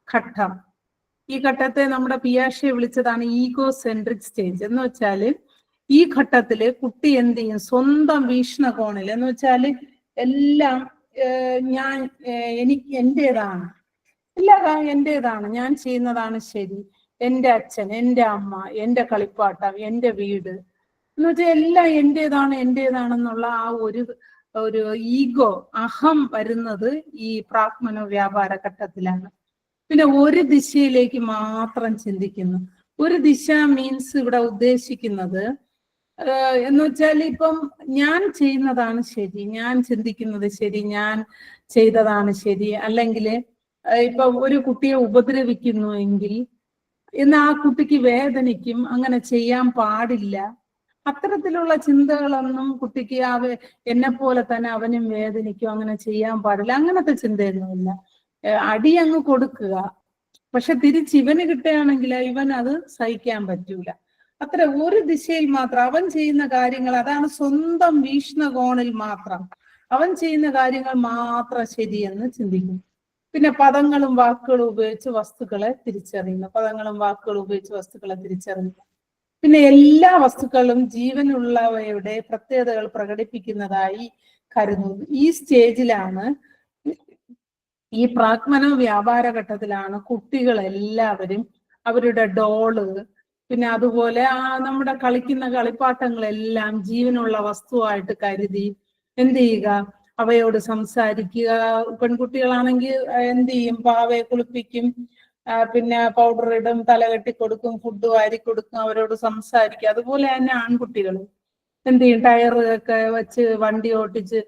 ഘട്ടം. ഈ ഘട്ടത്തെ നമ്മുടെ പിയാഷെ വിളിച്ചതാണ് ഈഗോസെൻട്രിക് സ്റ്റേജ്. എന്ന് വെച്ചാല് ഈ ഘട്ടത്തില് കുട്ടി എന്ത് ചെയ്യും? സ്വന്തം വീക്ഷണകോണിൽ, എന്ന് വെച്ചാല് എല്ലാം എനിക്ക് എന്റേതാണ്, എല്ലാം എന്റേതാണ്, ഞാൻ ചെയ്യുന്നതാണ് ശരി, എന്റെ അച്ഛൻ, എന്റെ അമ്മ, എന്റെ കളിപ്പാട്ടം, എന്റെ വീട്, എന്ന് വെച്ചാൽ എല്ലാം എന്റേതാണെന്നുള്ള ആ ഒരു ഈഗോ, അഹം വരുന്നത് ഈ പ്രാഗ്മനോ വ്യാപാര ഘട്ടത്തിലാണ്. പിന്നെ ഒരു ദിശയിലേക്ക് മാത്രം ചിന്തിക്കുന്നു. ഒരു ദിശ മീൻസ് ഇവിടെ ഉദ്ദേശിക്കുന്നത് എന്ന് വെച്ചാൽ ഇപ്പം ഞാൻ ചെയ്യുന്നതാണ് ശരി, ഞാൻ ചിന്തിക്കുന്നത് ശരി, ഞാൻ ചെയ്തതാണ് ശരി, അല്ലെങ്കിൽ ഇപ്പൊ ഒരു കുട്ടിയെ ഉപദ്രവിക്കുന്നു എങ്കിൽ ആ കുട്ടിക്ക് വേദനിക്കും, അങ്ങനെ ചെയ്യാൻ പാടില്ല. അത്തരത്തിലുള്ള ചിന്തകളൊന്നും കുട്ടിക്ക് എന്നെ പോലെ തന്നെ അവനും വേദനിക്കും, അങ്ങനെ ചെയ്യാൻ പാടില്ല, അങ്ങനത്തെ ചിന്തയൊന്നുമില്ല. അടി അങ്ങ് കൊടുക്കുക, പക്ഷെ തിരിച്ച് ഇവന് കിട്ടുകയാണെങ്കിൽ ഇവൻ അത് സഹിക്കാൻ പറ്റൂല. അത്ര ഒരു ദിശയിൽ മാത്രം അവൻ ചെയ്യുന്ന കാര്യങ്ങൾ, അതാണ് സ്വന്തം വീക്ഷണകോണിൽ മാത്രം അവൻ ചെയ്യുന്ന കാര്യങ്ങൾ മാത്രം ശരിയെന്ന് ചിന്തിക്കും. പിന്നെ പദങ്ങളും വാക്കുകളും ഉപയോഗിച്ച് വസ്തുക്കളെ തിരിച്ചറിയുന്നു. പിന്നെ എല്ലാ വസ്തുക്കളും ജീവനുള്ളവയുടെ പ്രത്യേകതകൾ പ്രകടിപ്പിക്കുന്നതായി കരുതുന്നു. ഈ സ്റ്റേജിലാണ്, ഈ പ്രാഗ്മനോ വ്യാപാര ഘട്ടത്തിലാണ് കുട്ടികൾ എല്ലാവരും അവരുടെ ഡോള്, പിന്നെ അതുപോലെ നമ്മുടെ കളിക്കുന്ന കളിപ്പാട്ടങ്ങളെല്ലാം ജീവനുള്ള വസ്തുവായിട്ട് കരുതി എന്ത് ചെയ്യുക? അവയോട് സംസാരിക്കുക. പെൺകുട്ടികളാണെങ്കിൽ എന്ത് ചെയ്യും? പാവയെ കുളിപ്പിക്കും, പിന്നെ പൗഡർ ഇടും, തലകെട്ടി കൊടുക്കും, ഫുഡ് വാരി കൊടുക്കും, അവരോട് സംസാരിക്കും. അതുപോലെ തന്നെ ആൺകുട്ടികൾ എന്ത് ചെയ്യും? ടയറൊക്കെ വെച്ച് വണ്ടി ഓട്ടിച്ച്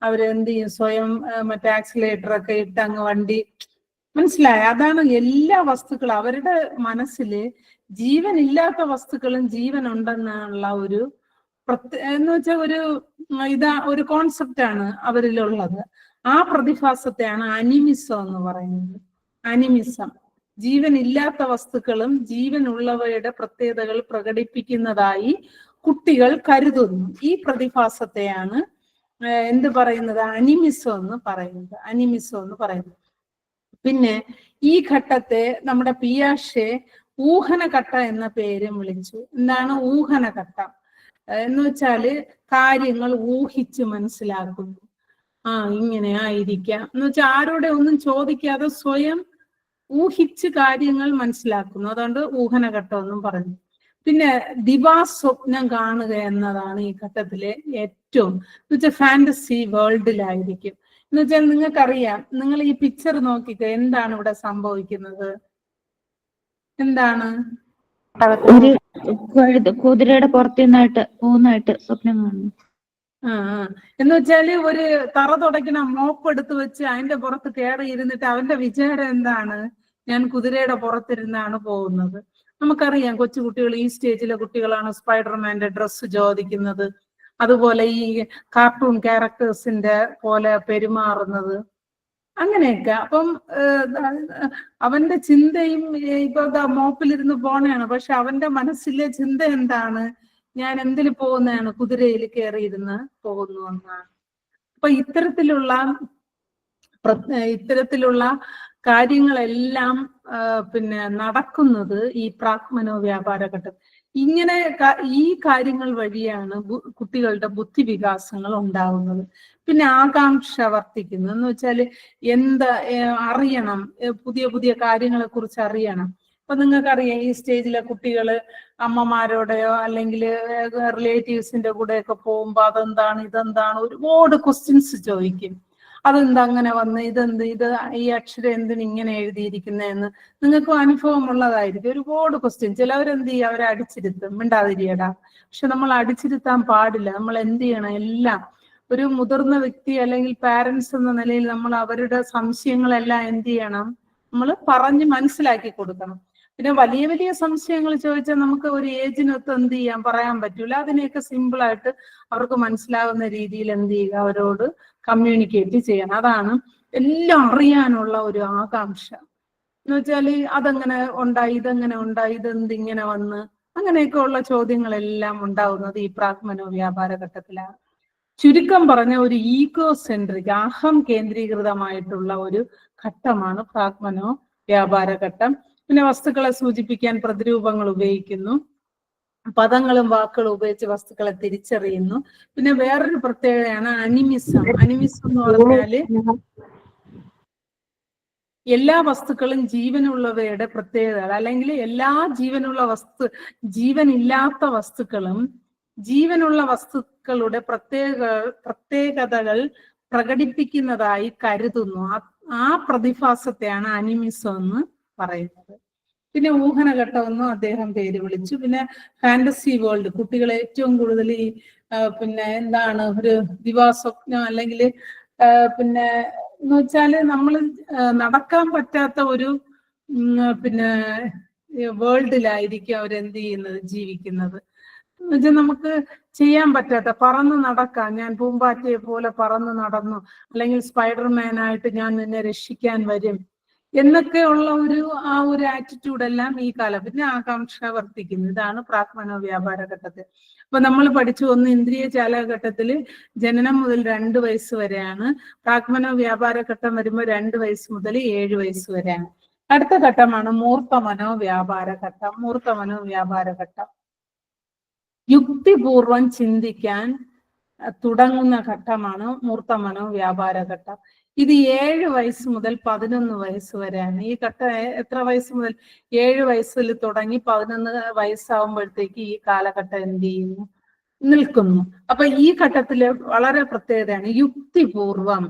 അവരെന്ത് ചെയ്യും? സ്വയം മറ്റേ ആക്സിലേറ്റർ ഒക്കെ ഇട്ട് അങ്ങ് വണ്ടി, മനസ്സിലായ? അതാണ് എല്ലാ വസ്തുക്കളും അവരുടെ മനസ്സില് ജീവനില്ലാത്ത വസ്തുക്കളും ജീവൻ ഉണ്ടെന്നുള്ള ഒരു എന്ന് വെച്ചാൽ ഒരു കോൺസെപ്റ്റ് ആണ് അവരിലുള്ളത്. ആ പ്രതിഭാസത്തെയാണ് അനിമിസം എന്ന് പറയുന്നത്. അനിമിസം, ജീവനില്ലാത്ത വസ്തുക്കളും ജീവനുള്ളവയുടെ പ്രത്യേകതകൾ പ്രകടിപ്പിക്കുന്നതായി കുട്ടികൾ കരുതുന്നു. ഈ പ്രതിഭാസത്തെയാണ് എന്ത് പറയുന്നത്? അനിമിസം എന്ന് പറയുന്നത്. പിന്നെ ഈ ഘട്ടത്തെ നമ്മുടെ പിയാഷെ ഊഹനഘട്ടം എന്ന പേരും വിളിച്ചു. എന്താണ് ഊഹനഘട്ടം എന്ന് വെച്ചാല് കാര്യങ്ങൾ ഊഹിച്ച് മനസ്സിലാക്കുന്നു. ഇങ്ങനെ ആയിരിക്കാം എന്ന് വെച്ചാൽ ആരോടെ ഒന്നും ചോദിക്കാതെ സ്വയം ഊഹിച്ച് കാര്യങ്ങൾ മനസ്സിലാക്കുന്നു. അതുകൊണ്ട് ഊഹനഘട്ടം എന്നും പറഞ്ഞു. പിന്നെ ദിവാസ്വപ്നം കാണുക എന്നതാണ് ഈ ഘട്ടത്തിലെ ഏറ്റവും, എന്ന് വെച്ചാൽ ഫാന്റസി വേൾഡിലായിരിക്കും. എന്ന് വെച്ചാൽ നിങ്ങൾക്കറിയാം, നിങ്ങൾ ഈ പിക്ചർ നോക്കിക്കോ, എന്താണ് ഇവിടെ സംഭവിക്കുന്നത്? എന്താണ്? ഒരു കുതിരയുടെ പുറത്തുനിന്നായിട്ട് പോകുന്നതായിട്ട് സ്വപ്നം കാണുന്നു. എന്ന് വെച്ചാല് ഒരു തറ തുടയ്ക്കണ മോപ്പ് എടുത്ത് വെച്ച് അതിന്റെ പുറത്ത് കയറി ഇരുന്നിട്ട് അവന്റെ വിചാരം എന്താണ്? ഞാൻ കുതിരയുടെ പുറത്തിരുന്നാണ് പോകുന്നത്. നമുക്കറിയാം കൊച്ചുകുട്ടികൾ, ഈ സ്റ്റേജിലെ കുട്ടികളാണ് സ്പൈഡർമാന്റെ ഡ്രസ്സ് ചോദിക്കുന്നത്, അതുപോലെ ഈ കാർട്ടൂൺ ക്യാരക്ടേഴ്സിന്റെ പോലെ പെരുമാറുന്നത്, അങ്ങനെയൊക്കെ. അപ്പം അവന്റെ ചിന്തയും ഇപ്പൊ മോപ്പിലിരുന്ന് പോണയാണ്, പക്ഷെ അവന്റെ മനസ്സിലെ ചിന്ത എന്താണ്? ഞാൻ എന്തിൽ പോകുന്നതാണ്? കുതിരയിൽ കയറിയിരുന്ന് പോകുന്നു എന്നാണ്. അപ്പൊ ഇത്തരത്തിലുള്ള കാര്യങ്ങളെല്ലാം പിന്നെ നടക്കുന്നത് ഈ പ്രാഗ്മനോ വ്യാപാര ഘട്ടം. ഇങ്ങനെ ഈ കാര്യങ്ങൾ വഴിയാണ് കുട്ടികളുടെ ബുദ്ധിവികാസങ്ങൾ ഉണ്ടാവുന്നത്. പിന്നെ ആകാംക്ഷ വർദ്ധിക്കുന്നു. എന്ന് വെച്ചാല് അറിയണം, പുതിയ പുതിയ കാര്യങ്ങളെ കുറിച്ച് അറിയണം. അപ്പൊ നിങ്ങൾക്കറിയാം, ഈ സ്റ്റേജിലെ കുട്ടികള് അമ്മമാരോടെയോ അല്ലെങ്കിൽ റിലേറ്റീവ്സിന്റെ കൂടെയൊക്കെ പോകുമ്പോ അതെന്താണ് ഇതെന്താണ് ഒരുപാട് ക്വസ്റ്റ്യൻസ് ചോദിക്കും. അതെന്താ അങ്ങനെ വന്ന്, ഇത് ഈ അക്ഷരം എന്തിന് ഇങ്ങനെ എഴുതിയിരിക്കുന്നതെന്ന് നിങ്ങൾക്കും അനുഭവം ഉള്ളതായിരിക്കും. ഒരുപാട് ക്വസ്റ്റ്യൻ. ചിലവരെന്ത് ചെയ്യും? അവരെ അടിച്ചിരുത്തും, മിണ്ടാതിരിയടാ. പക്ഷെ നമ്മൾ അടിച്ചിരുത്താൻ പാടില്ല. നമ്മൾ എന്ത് ചെയ്യണം? എല്ലാം ഒരു മുതിർന്ന വ്യക്തി അല്ലെങ്കിൽ പാരന്റ്സ് എന്ന നിലയിൽ നമ്മൾ അവരുടെ സംശയങ്ങളെല്ലാം എന്ത് ചെയ്യണം? നമ്മൾ പറഞ്ഞ് മനസ്സിലാക്കി കൊടുക്കണം. പിന്നെ വലിയ വലിയ സംശയങ്ങൾ ചോദിച്ചാൽ നമുക്ക് ഒരു ഏജിനൊത്ത് എന്ത് ചെയ്യാൻ പറയാൻ പറ്റൂല. അതിനെയൊക്കെ സിമ്പിളായിട്ട് അവർക്ക് മനസ്സിലാവുന്ന രീതിയിൽ എന്ത് ചെയ്യുക, അവരോട് കമ്മ്യൂണിക്കേറ്റ് ചെയ്യണം. അതാണ് എല്ലാം അറിയാനുള്ള ഒരു ആകാംക്ഷ. എന്ന് വെച്ചാല് അതെങ്ങനെ ഉണ്ടായി, ഇതെങ്ങനെ ഉണ്ടായി, ഇതെന്തിങ്ങനെ വന്ന്, അങ്ങനെയൊക്കെ ഉള്ള ചോദ്യങ്ങളെല്ലാം ഉണ്ടാവുന്നത് ഈ പ്രാഗ്മനോ വ്യാപാര ഘട്ടത്തിലാണ്. ചുരുക്കം പറഞ്ഞ ഒരു ഈഗോ സെൻട്രിക്, അഹം കേന്ദ്രീകൃതമായിട്ടുള്ള ഒരു ഘട്ടമാണ് പ്രാഗ്മനോ വ്യാപാര ഘട്ടം. പിന്നെ വസ്തുക്കളെ സൂചിപ്പിക്കാൻ പ്രതിരൂപങ്ങൾ ഉപയോഗിക്കുന്നു, പദങ്ങളും വാക്കുകളും ഉപയോഗിച്ച് വസ്തുക്കളെ തിരിച്ചറിയുന്നു. പിന്നെ വേറൊരു പ്രത്യേകതയാണ് അനിമിസം. അനിമിസം എന്ന് പറഞ്ഞാല് എല്ലാ വസ്തുക്കളും ജീവനുള്ളവയുടെ പ്രത്യേകതകൾ, അല്ലെങ്കിൽ എല്ലാ ജീവനില്ലാത്ത വസ്തുക്കളും ജീവനുള്ള വസ്തുക്കളുടെ പ്രത്യേകതകൾ പ്രകടിപ്പിക്കുന്നതായി കരുതുന്നു. ആ പ്രതിഭാസത്തെയാണ് അനിമിസം എന്ന് പറയുന്നത്. പിന്നെ ഊഹനഘട്ടമെന്നും അദ്ദേഹം പേര് വിളിച്ചു. പിന്നെ ഫാന്റസി വേൾഡ്, കുട്ടികൾ ഏറ്റവും കൂടുതൽ ഈ പിന്നെ എന്താണ് ഒരു ദിവാസ്വപ്നം, അല്ലെങ്കിൽ പിന്നെ എന്ന് വെച്ചാല് നമ്മൾ നടക്കാൻ പറ്റാത്ത ഒരു പിന്നെ വേൾഡിലായിരിക്കും അവരെന്ത് ചെയ്യുന്നത്, ജീവിക്കുന്നത്. എന്നുവെച്ചാൽ നമുക്ക് ചെയ്യാൻ പറ്റാത്ത, പറന്ന് നടക്കാം, ഞാൻ പൂമ്പാറ്റയെ പോലെ പറന്ന് നടന്നു, അല്ലെങ്കിൽ സ്പൈഡർമാനായിട്ട് ഞാൻ നിന്നെ രക്ഷിക്കാൻ വരും എന്നൊക്കെയുള്ള ആ ഒരു ആറ്റിറ്റ്യൂഡെല്ലാം ഈ കാലം. പിന്നെ ആകാംക്ഷ വർദ്ധിക്കുന്നു. ഇതാണ് പ്രാഗ്മനോ വ്യാപാര ഘട്ടത്തിൽ. അപ്പൊ നമ്മൾ പഠിച്ചു, ഒന്ന് ഇന്ദ്രിയ ചാലകഘട്ടത്തിൽ ജനനം മുതൽ 2 വയസ്സ് വരെയാണ്. പ്രാഗ്മനോ വ്യാപാര ഘട്ടം വരുമ്പോൾ 2 വയസ്സ് മുതൽ 7 വയസ്സ് വരെയാണ്. അടുത്ത ഘട്ടമാണ് മൂർത്തമനോ വ്യാപാര ഘട്ടം. മൂർത്തമനോ വ്യാപാര ഘട്ടം യുക്തിപൂർവം ചിന്തിക്കാൻ തുടങ്ങുന്ന ഘട്ടമാണ് മൂർത്തമനോ വ്യാപാര ഘട്ടം. ഇത് 7 വയസ്സ് മുതൽ 11 വയസ്സ് വരെയാണ്. ഈ ഘട്ടം എത്ര വയസ്സ് മുതൽ? 7 വയസ്സിൽ തുടങ്ങി 11 വയസ്സാവുമ്പോഴത്തേക്ക് ഈ കാലഘട്ടം എന്ത് ചെയ്യുന്നു, നിൽക്കുന്നു. അപ്പൊ ഈ ഘട്ടത്തില് വളരെ പ്രത്യേകതയാണ് യുക്തിപൂർവം.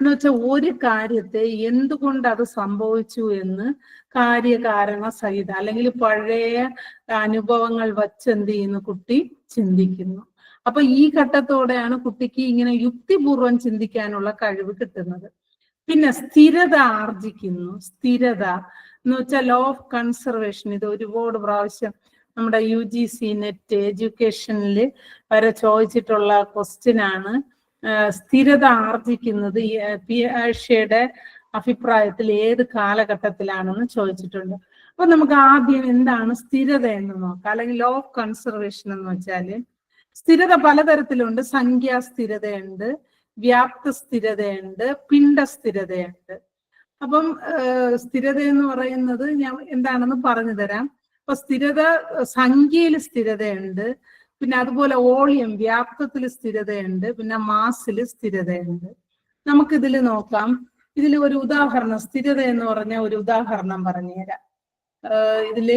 എന്ന് വെച്ചാൽ ഒരു കാര്യത്തെ എന്തുകൊണ്ട് അത് സംഭവിച്ചു എന്ന് കാര്യകാരണ സഹിതം, അല്ലെങ്കിൽ പഴയ അനുഭവങ്ങൾ വച്ച് എന്ത് ചെയ്യുന്നു, കുട്ടി ചിന്തിക്കുന്നു. അപ്പൊ ഈ ഘട്ടത്തോടെയാണ് കുട്ടിക്ക് ഇങ്ങനെ യുക്തിപൂർവം ചിന്തിക്കാനുള്ള കഴിവ് കിട്ടുന്നത്. പിന്നെ സ്ഥിരത ആർജിക്കുന്നു. സ്ഥിരത എന്ന് വെച്ചാൽ ലോ ഓഫ് കൺസർവേഷൻ. ഇത് ഒരുപാട് പ്രാവശ്യം നമ്മുടെ UGC നെറ്റ് എഡ്യൂക്കേഷനിൽ വരെ ചോദിച്ചിട്ടുള്ള ക്വസ്റ്റ്യൻ ആണ്. സ്ഥിരത ആർജിക്കുന്നത് പിയാഷെയുടെ അഭിപ്രായത്തിൽ ഏത് കാലഘട്ടത്തിലാണെന്ന് ചോദിച്ചിട്ടുണ്ട്. അപ്പൊ നമുക്ക് ആദ്യം എന്താണ് സ്ഥിരത എന്ന് നോക്കാം. അല്ലെങ്കിൽ ലോ ഓഫ് കൺസർവേഷൻ എന്ന് വെച്ചാല് സ്ഥിരത പലതരത്തിലുണ്ട്. സംഖ്യാസ്ഥിരതയുണ്ട്, വ്യാപ്ത സ്ഥിരതയുണ്ട്, പിണ്ഡ സ്ഥിരതയുണ്ട്. അപ്പം സ്ഥിരത എന്ന് പറയുന്നത് ഞാൻ എന്താണെന്ന് പറഞ്ഞു തരാം. അപ്പൊ സ്ഥിരത സംഖ്യയിൽ സ്ഥിരതയുണ്ട്, പിന്നെ അതുപോലെ വോളിയം വ്യാപ്തത്തിൽ സ്ഥിരതയുണ്ട്, പിന്നെ മാസിൽ സ്ഥിരതയുണ്ട്. നമുക്കിതിൽ നോക്കാം. ഇതിൽ ഒരു ഉദാഹരണം, സ്ഥിരത എന്ന് പറഞ്ഞ ഒരു ഉദാഹരണം പറഞ്ഞുതരാം. ഇതില്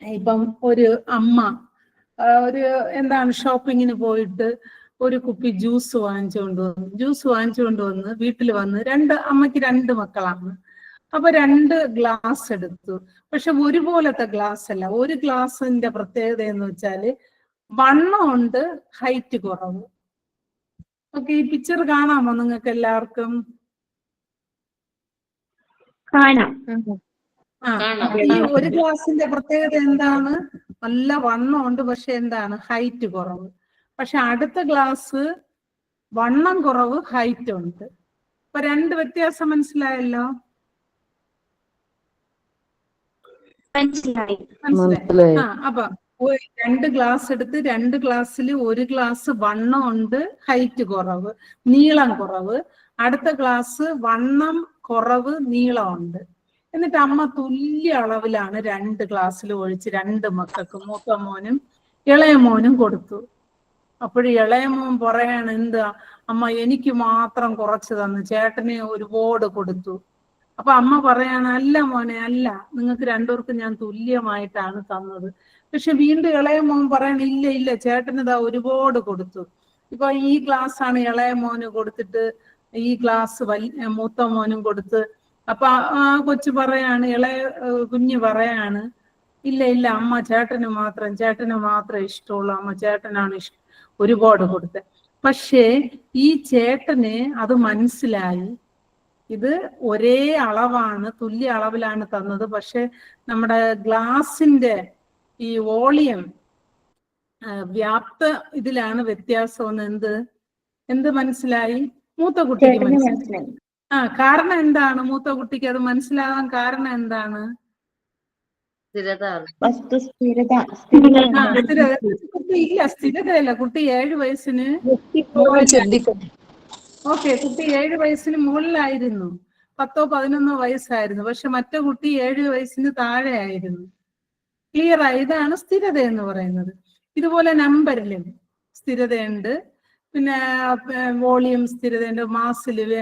ഇപ്പം ഒരു അമ്മ എന്താണ് ഷോപ്പിങ്ങിന് പോയിട്ട് ഒരു കുപ്പി ജ്യൂസ് വാങ്ങിച്ചുകൊണ്ട് വന്ന് വീട്ടിൽ വന്ന് അമ്മയ്ക്ക് 2 മക്കളാണ്. അപ്പൊ 2 ഗ്ലാസ് എടുത്തു. പക്ഷെ ഒരുപോലത്തെ ഗ്ലാസ് അല്ല. ഒരു ഗ്ലാസിന്റെ പ്രത്യേകത എന്ന് വെച്ചാല് വണ്ണമുണ്ട്, ഹൈറ്റ് കുറവ്. ഓക്കെ, ഈ പിക്ചർ കാണാമോ നിങ്ങൾക്ക് എല്ലാവർക്കും? കാണാം. ഈ ഒരു ഗ്ലാസിന്റെ പ്രത്യേകത എന്താണ്? നല്ല വണ്ണമുണ്ട്, പക്ഷെ എന്താണ്, ഹൈറ്റ് കുറവ്. പക്ഷെ അടുത്ത ഗ്ലാസ് വണ്ണം കുറവ്, ഹൈറ്റ് ഉണ്ട്. അപ്പൊ 2 വ്യത്യാസം മനസ്സിലായല്ലോ? മനസ്സിലായി. അപ്പൊ 2 ഗ്ലാസ് എടുത്ത് 2 ഗ്ലാസ്സിൽ ഒരു ഗ്ലാസ് വണ്ണം ഉണ്ട്, ഹൈറ്റ് കുറവ്, നീളം കുറവ്. അടുത്ത ഗ്ലാസ് വണ്ണം കുറവ്, നീളമുണ്ട്. എന്നിട്ട് അമ്മ തുല്യ അളവിലാണ് 2 ഗ്ലാസ്സിൽ ഒഴിച്ച് 2 മക്കൾക്ക്, മൂത്ത മോനും ഇളയ മോനും കൊടുത്തു. അപ്പോഴും ഇളയ മോൻ പറയാണ്, എന്താ അമ്മ എനിക്ക് മാത്രം കുറച്ച് തന്നു, ചേട്ടനെ ഒരുപാട് കൊടുത്തു. അപ്പൊ അമ്മ പറയാണ്, അല്ല മോനെ അല്ല, നിങ്ങൾക്ക് 2 പേർക്കും ഞാൻ തുല്യമായിട്ടാണ് തന്നത്. പക്ഷെ വീണ്ടും ഇളയ മോൻ പറയണ, ഇല്ല ചേട്ടന് ഇതാ ഒരുപാട് കൊടുത്തു. ഇപ്പൊ ഈ ഗ്ലാസ് ആണ് ഇളയ മോന് കൊടുത്തിട്ട് ഈ ഗ്ലാസ് മൂത്ത മോനും കൊടുത്ത്. അപ്പൊ ആ കൊച്ചു പറയാണ്, കുഞ്ഞ് പറയാണ്, ഇല്ല അമ്മ ചേട്ടന് മാത്രം ഇഷ്ടമുള്ളൂ, അമ്മ ചേട്ടനാണ് ഒരുപാട് കൊടുത്തത്. പക്ഷേ ഈ ചേട്ടന് അത് മനസ്സിലായി. ഇത് ഒരേ അളവാണ്, തുല്യ അളവിലാണ് തന്നത്. പക്ഷെ നമ്മുടെ ഗ്ലാസിന്റെ ഈ വോളിയം വ്യാപ്ത ഇതിലാണ് വ്യത്യാസം. എന്ത് മനസ്സിലായി? മൂത്ത കുട്ടിക്ക് മനസ്സിലായി. കാരണം എന്താണ്? മൂത്ത കുട്ടിക്ക് അത് മനസ്സിലാകാൻ കാരണം എന്താണ്? സ്ഥിരതയല്ല. കുട്ടി 7 വയസ്സിന് കുട്ടി 7 വയസ്സിന് മുകളിലായിരുന്നു, 10 11 വയസ്സായിരുന്നു. പക്ഷെ മറ്റേ കുട്ടി 7 വയസ്സിന് താഴെ ആയിരുന്നു. ക്ലിയർ ആയി? ഇതാണ് സ്ഥിരത എന്ന് പറയുന്നത്. ഇതുപോലെ നമ്പറിലും സ്ഥിരതയുണ്ട്, പിന്നെ വോളിയം സ്ഥിരതയുണ്ട്, മാസില്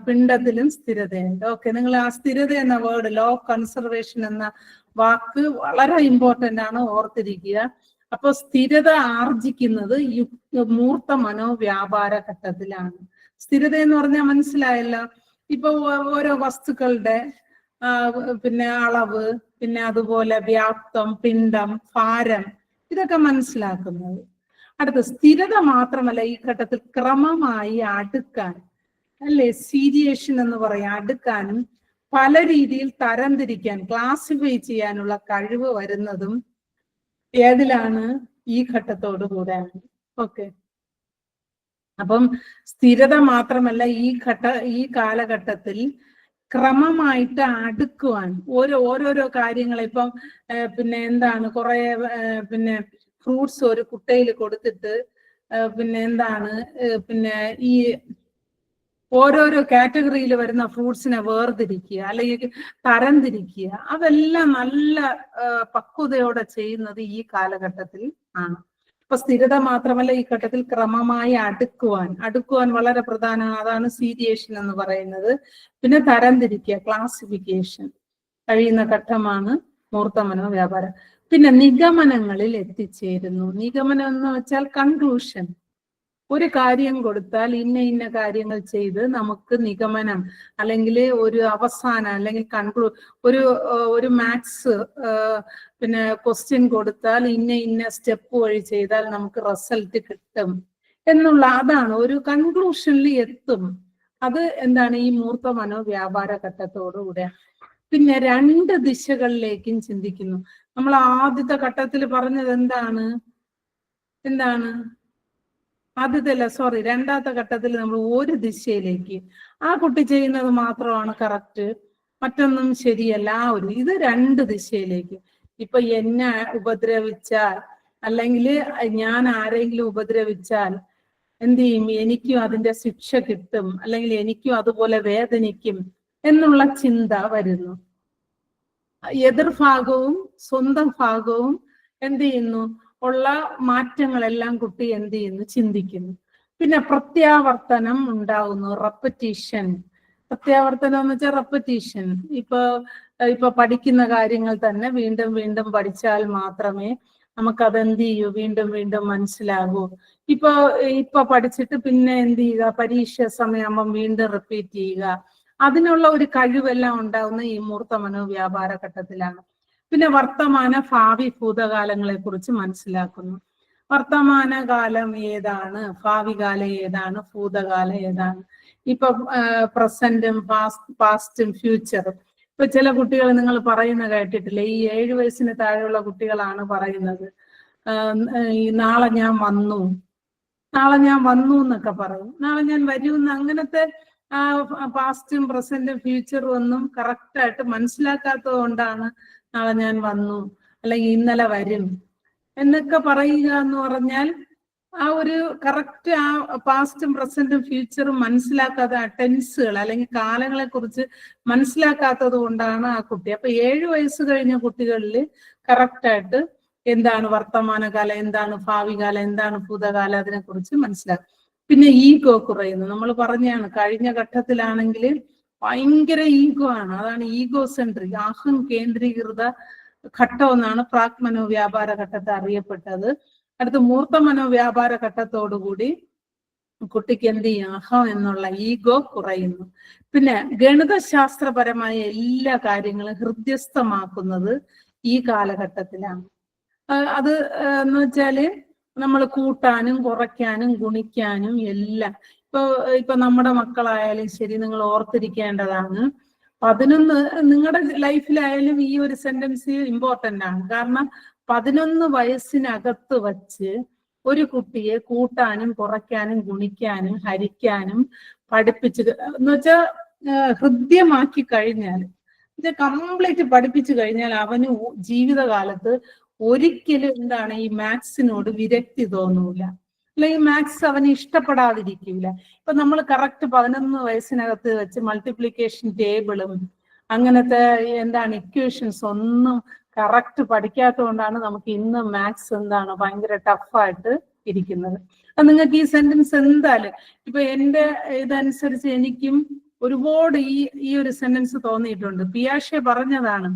പിണ്ടത്തിലും സ്ഥിരതയുണ്ട്. ഓക്കെ, നിങ്ങൾ ആ സ്ഥിരത എന്ന വേർഡ്, ലോ ഓഫ് കൺസർവേഷൻ എന്ന വാക്ക് വളരെ ഇമ്പോർട്ടന്റ് ആണ്, ഓർത്തിരിക്കുക. അപ്പൊ സ്ഥിരത ആർജിക്കുന്നത് മൂർത്ത മനോവ്യാപാര ഘട്ടത്തിലാണ്. സ്ഥിരത എന്ന് പറഞ്ഞാൽ മനസ്സിലായല്ലോ. ഇപ്പൊ ഓരോ വസ്തുക്കളുടെ പിന്നെ അളവ്, പിന്നെ അതുപോലെ വ്യാപ്തം, പിണ്ഡം, ഭാരം, ഇതൊക്കെ മനസ്സിലാക്കുന്നത്. അടുത്ത സ്ഥിരത മാത്രമല്ല, ഈ ഘട്ടത്തിൽ ക്രമമായി അടുക്കാൻ, അല്ലെ, സീരിയേഷൻ എന്ന് പറയാം, അടുക്കാനും പല രീതിയിൽ തരംതിരിക്കാൻ, ക്ലാസിഫൈ ചെയ്യാനുള്ള കഴിവ് വരുന്നതും ഏതിലാണ്? ഈ ഘട്ടത്തോടു കൂടെയാണ്. ഓക്കെ, അപ്പം സ്ഥിരത മാത്രമല്ല, ഈ കാലഘട്ടത്തിൽ ക്രമമായിട്ട് അടുക്കുവാൻ ഓരോരോ കാര്യങ്ങൾ. ഇപ്പം പിന്നെ എന്താണ്, കുറെ പിന്നെ ഫ്രൂട്ട്സ് ഒരു കുട്ടയിൽ കൊടുത്തിട്ട് പിന്നെ എന്താണ്, പിന്നെ ഈ ഓരോരോ കാറ്റഗറിയിൽ വരുന്ന ഫ്രൂട്ട്സിനെ വേർതിരിക്കുക, അല്ലെങ്കിൽ തരംതിരിക്കുക, അതെല്ലാം നല്ല പക്വതയോടെ ചെയ്യുന്നത് ഈ കാലഘട്ടത്തിൽ ആണ്. അപ്പൊ സ്ഥിരത മാത്രമല്ല, ഈ ഘട്ടത്തിൽ ക്രമമായി അടുക്കുവാൻ വളരെ പ്രധാനമാണ്. അതാണ് സീരിയേഷൻ എന്ന് പറയുന്നത്. പിന്നെ തരംതിരിക്കുക, ക്ലാസിഫിക്കേഷൻ കഴിയുന്ന ഘട്ടമാണ് മൂർത്ത മനോവ്യാപാരം. പിന്നെ നിഗമനങ്ങളിൽ എത്തിച്ചേരുന്നു. നിഗമനം എന്ന് വെച്ചാൽ കൺക്ലൂഷൻ. ഒരു കാര്യം കൊടുത്താൽ ഇന്ന കാര്യങ്ങൾ ചെയ്ത് നമുക്ക് നിഗമനം, അല്ലെങ്കിൽ ഒരു അവസാനം, അല്ലെങ്കിൽ ഒരു മാത്സ് പിന്നെ ക്വസ്റ്റ്യൻ കൊടുത്താൽ ഇന്ന സ്റ്റെപ്പ് വഴി ചെയ്താൽ നമുക്ക് റിസൾട്ട് കിട്ടും എന്നുള്ള, അതാണ് ഒരു കൺക്ലൂഷനിൽ എത്തും. അത് എന്താണ്? ഈ മൂർത്ത മനോവ്യാപാര ഘട്ടത്തോടുകൂടെ. പിന്നെ 2 ദിശകളിലേക്കും ചിന്തിക്കുന്നു. നമ്മൾ ആദ്യത്തെ ഘട്ടത്തിൽ പറഞ്ഞത് എന്താണ്? രണ്ടാമത്തെ ഘട്ടത്തിൽ നമ്മൾ ഒരു ദിശയിലേക്ക്, ആ കുട്ടി ചെയ്യുന്നത് മാത്രമാണ് കറക്റ്റ്, മറ്റൊന്നും ശരിയല്ല. ഇത് 2 ദിശയിലേക്ക്. ഇപ്പൊ എന്നെ ഉപദ്രവിച്ചാൽ, അല്ലെങ്കിൽ ഞാൻ ആരെങ്കിലും ഉപദ്രവിച്ചാൽ എന്ത് ചെയ്യും? എനിക്കും അതിന്റെ ശിക്ഷ കിട്ടും, അല്ലെങ്കിൽ എനിക്കും അതുപോലെ വേദനിക്കും എന്നുള്ള ചിന്ത വരുന്നു. എതിർഭാഗവും സ്വന്തം ഭാഗവും എന്ത് ചെയ്യുന്നു? ഉള്ള മാറ്റങ്ങളെല്ലാം കുട്ടി എന്ത് ചെയ്യുന്നു? ചിന്തിക്കുന്നു. പിന്നെ പ്രത്യാവർത്തനം ഉണ്ടാകുന്നു, റെപ്പറ്റീഷൻ. പ്രത്യാവർത്തനം എന്ന് വെച്ചാൽ റെപ്പറ്റീഷൻ. ഇപ്പൊ പഠിക്കുന്ന കാര്യങ്ങൾ തന്നെ വീണ്ടും വീണ്ടും പഠിച്ചാൽ മാത്രമേ നമുക്കതെന്ത് ചെയ്യൂ? വീണ്ടും വീണ്ടും മനസ്സിലാകൂ. ഇപ്പൊ പഠിച്ചിട്ട് പിന്നെ എന്ത് ചെയ്യുക? പരീക്ഷ സമയമാകുമ്പം വീണ്ടും റിപ്പീറ്റ് ചെയ്യുക. അതിനുള്ള ഒരു കഴിവെല്ലാം ഉണ്ടാകുന്ന ഈ മൂർത്ത മനോവ്യാപാര ഘട്ടത്തിലാണ്. പിന്നെ വർത്തമാന, ഭാവി, ഭൂതകാലങ്ങളെ കുറിച്ച് മനസ്സിലാക്കുന്നു. വർത്തമാനകാലം ഏതാണ്, ഭാവി കാലം ഏതാണ്, ഭൂതകാലം ഏതാണ്? ഇപ്പൊ പ്രസന്റും പാസ്റ്റും ഫ്യൂച്ചറും. ഇപ്പൊ ചില കുട്ടികൾ നിങ്ങൾ പറയുന്ന കേട്ടിട്ടില്ലേ? ഈ 7 വയസ്സിന് താഴെയുള്ള കുട്ടികളാണ് പറയുന്നത്, നാളെ ഞാൻ വന്നു എന്നൊക്കെ പറയും. നാളെ ഞാൻ വരുമെന്ന്. അങ്ങനത്തെ പാസ്റ്റും പ്രസന്റും ഫ്യൂച്ചറും ഒന്നും കറക്റ്റായിട്ട് മനസ്സിലാക്കാത്തത് കൊണ്ടാണ് നാളെ ഞാൻ വന്നു, അല്ലെങ്കിൽ ഇന്നലെ വരും എന്നൊക്കെ പറയുക എന്ന് പറഞ്ഞാൽ ആ ഒരു കറക്റ്റ് ആ പാസ്റ്റും പ്രസന്റും ഫ്യൂച്ചറും മനസ്സിലാക്കാത്ത ടെൻസുകൾ അല്ലെങ്കിൽ കാലങ്ങളെ കുറിച്ച് മനസ്സിലാക്കാത്തത് കൊണ്ടാണ് ആ കുട്ടി. അപ്പൊ 7 വയസ്സ് കഴിഞ്ഞ കുട്ടികളിൽ കറക്റ്റായിട്ട് എന്താണ് വർത്തമാനകാലം, എന്താണ് ഭാവി കാലം, എന്താണ് ഭൂതകാലം, അതിനെ കുറിച്ച് മനസ്സിലാക്കും. പിന്നെ ഈഗോ കുറയുന്നു. നമ്മൾ പറഞ്ഞാണ് കഴിഞ്ഞ ഘട്ടത്തിലാണെങ്കിൽ ഭയങ്കര ഈഗോ ആണ്. അതാണ് ഈഗോ സെൻട്രിക്, അഹം കേന്ദ്രീകൃത ഘട്ടം എന്നാണ് പ്രാക് മനോവ്യാപാര ഘട്ടത്തെ അറിയപ്പെട്ടത്. അടുത്ത് മൂർത്ത മനോവ്യാപാര ഘട്ടത്തോടുകൂടി കുട്ടിക്ക് എന്ത് ചെയ്യും? അഹം എന്നുള്ള ഈഗോ കുറയുന്നു. പിന്നെ ഗണിതശാസ്ത്രപരമായ എല്ലാ കാര്യങ്ങളും ഹൃദ്യസ്ഥമാക്കുന്നത് ഈ കാലഘട്ടത്തിലാണ്. അത് എന്ന് വെച്ചാല് നമ്മൾ കൂട്ടാനും കുറയ്ക്കാനും ഗുണിക്കാനും എല്ലാം. ഇപ്പൊ നമ്മുടെ മക്കളായാലും ശരി, നിങ്ങൾ ഓർത്തിരിക്കേണ്ടതാണ് 11. നിങ്ങളുടെ ലൈഫിലായാലും ഈ ഒരു സെന്റൻസ് ഇമ്പോർട്ടന്റ് ആണ്. കാരണം 11 വയസ്സിനകത്ത് വച്ച് ഒരു കുട്ടിയെ കൂട്ടാനും കുറയ്ക്കാനും ഗുണിക്കാനും ഹരിക്കാനും പഠിപ്പിച്ച് എന്ന് വെച്ചാൽ ഹൃദ്യമാക്കി കഴിഞ്ഞാൽ, കംപ്ലീറ്റ് പഠിപ്പിച്ചു കഴിഞ്ഞാൽ അവന് ജീവിതകാലത്ത് ഒരിക്കലും എന്താണ് ഈ മാത്സിനോട് വിരക്തി തോന്നൂല, അല്ലെങ്കിൽ മാത്സ് അവന് ഇഷ്ടപ്പെടാതിരിക്കില്ല. ഇപ്പൊ നമ്മൾ കറക്റ്റ് 11 വയസ്സിനകത്ത് വെച്ച് മൾട്ടിപ്ലിക്കേഷൻ ടേബിളും അങ്ങനത്തെ എന്താണ് ഇക്വേഷൻസ് ഒന്നും കറക്റ്റ് പഠിക്കാത്തത് കൊണ്ടാണ് നമുക്ക് ഇന്ന് മാത്സ് എന്താണ് ഭയങ്കര ടഫായിട്ട് ഇരിക്കുന്നത്. അത് നിങ്ങൾക്ക് ഈ സെന്റൻസ് എന്തായാലും ഇപ്പൊ എന്റെ ഇതനുസരിച്ച് എനിക്കും ഒരുപാട് ഈ ഒരു സെന്റൻസ് തോന്നിയിട്ടുണ്ട്. പിയാഷെ പറഞ്ഞതാണ്,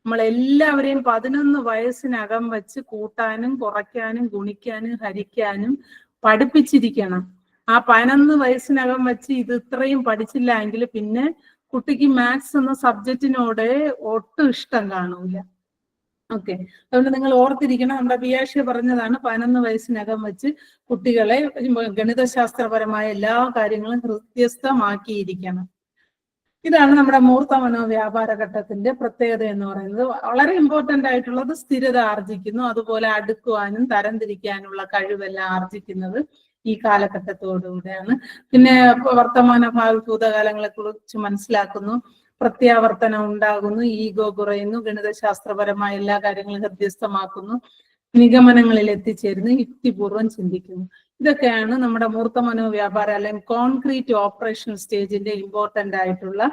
നമ്മളെല്ലാവരെയും 11 വയസ്സിനകം വെച്ച് കൂട്ടാനും കുറയ്ക്കാനും ഗുണിക്കാനും ഹരിക്കാനും പഠിപ്പിച്ചിരിക്കണം. ആ 11 വയസ്സിനകം വെച്ച് ഇത് ഇത്രയും പഠിച്ചില്ല എങ്കിൽ പിന്നെ കുട്ടിക്ക് മാത്സ് എന്ന സബ്ജക്റ്റിനോട് ഒട്ടും ഇഷ്ടം കാണൂല. ഓക്കെ, അതുകൊണ്ട് നിങ്ങൾ ഓർത്തിരിക്കണം, നമ്മുടെ പിയാഷെ പറഞ്ഞതാണ് 11 വയസ്സിനകം വെച്ച് കുട്ടികളെ ഗണിതശാസ്ത്രപരമായ എല്ലാ കാര്യങ്ങളും ഹൃദ്യസ്ഥമാക്കിയിരിക്കണം. ഇതാണ് നമ്മുടെ മൂർത്ത മനോവ്യാപാര ഘട്ടത്തിന്റെ പ്രത്യേകത എന്ന് പറയുന്നത്. വളരെ ഇമ്പോർട്ടന്റ് ആയിട്ടുള്ളത് സ്ഥിരത ആർജിക്കുന്നു, അതുപോലെ അടുക്കുവാനും തരംതിരിക്കാനുള്ള കഴിവെല്ലാം ആർജിക്കുന്നത് ഈ കാലഘട്ടത്തോടുകൂടെയാണ്. പിന്നെ വർത്തമാന ഭാവി ഭൂതകാലങ്ങളെ കുറിച്ച് മനസ്സിലാക്കുന്നു, പ്രത്യാവർത്തനം ഉണ്ടാകുന്നു, ഈഗോ കുറയുന്നു, ഗണിതശാസ്ത്രപരമായ എല്ലാ കാര്യങ്ങളും ഹൃദ്യസ്ഥമാക്കുന്നു, നിഗമനങ്ങളിൽ എത്തിച്ചേരുന്നു, യുക്തിപൂർവ്വം ചിന്തിക്കുന്നു. ഇതൊക്കെയാണ് നമ്മുടെ മൂർത്ത മനോവ്യാപാര അല്ലെങ്കിൽ കോൺക്രീറ്റ് ഓപ്പറേഷൻ സ്റ്റേജിന്റെ ഇമ്പോർട്ടന്റ് ആയിട്ടുള്ള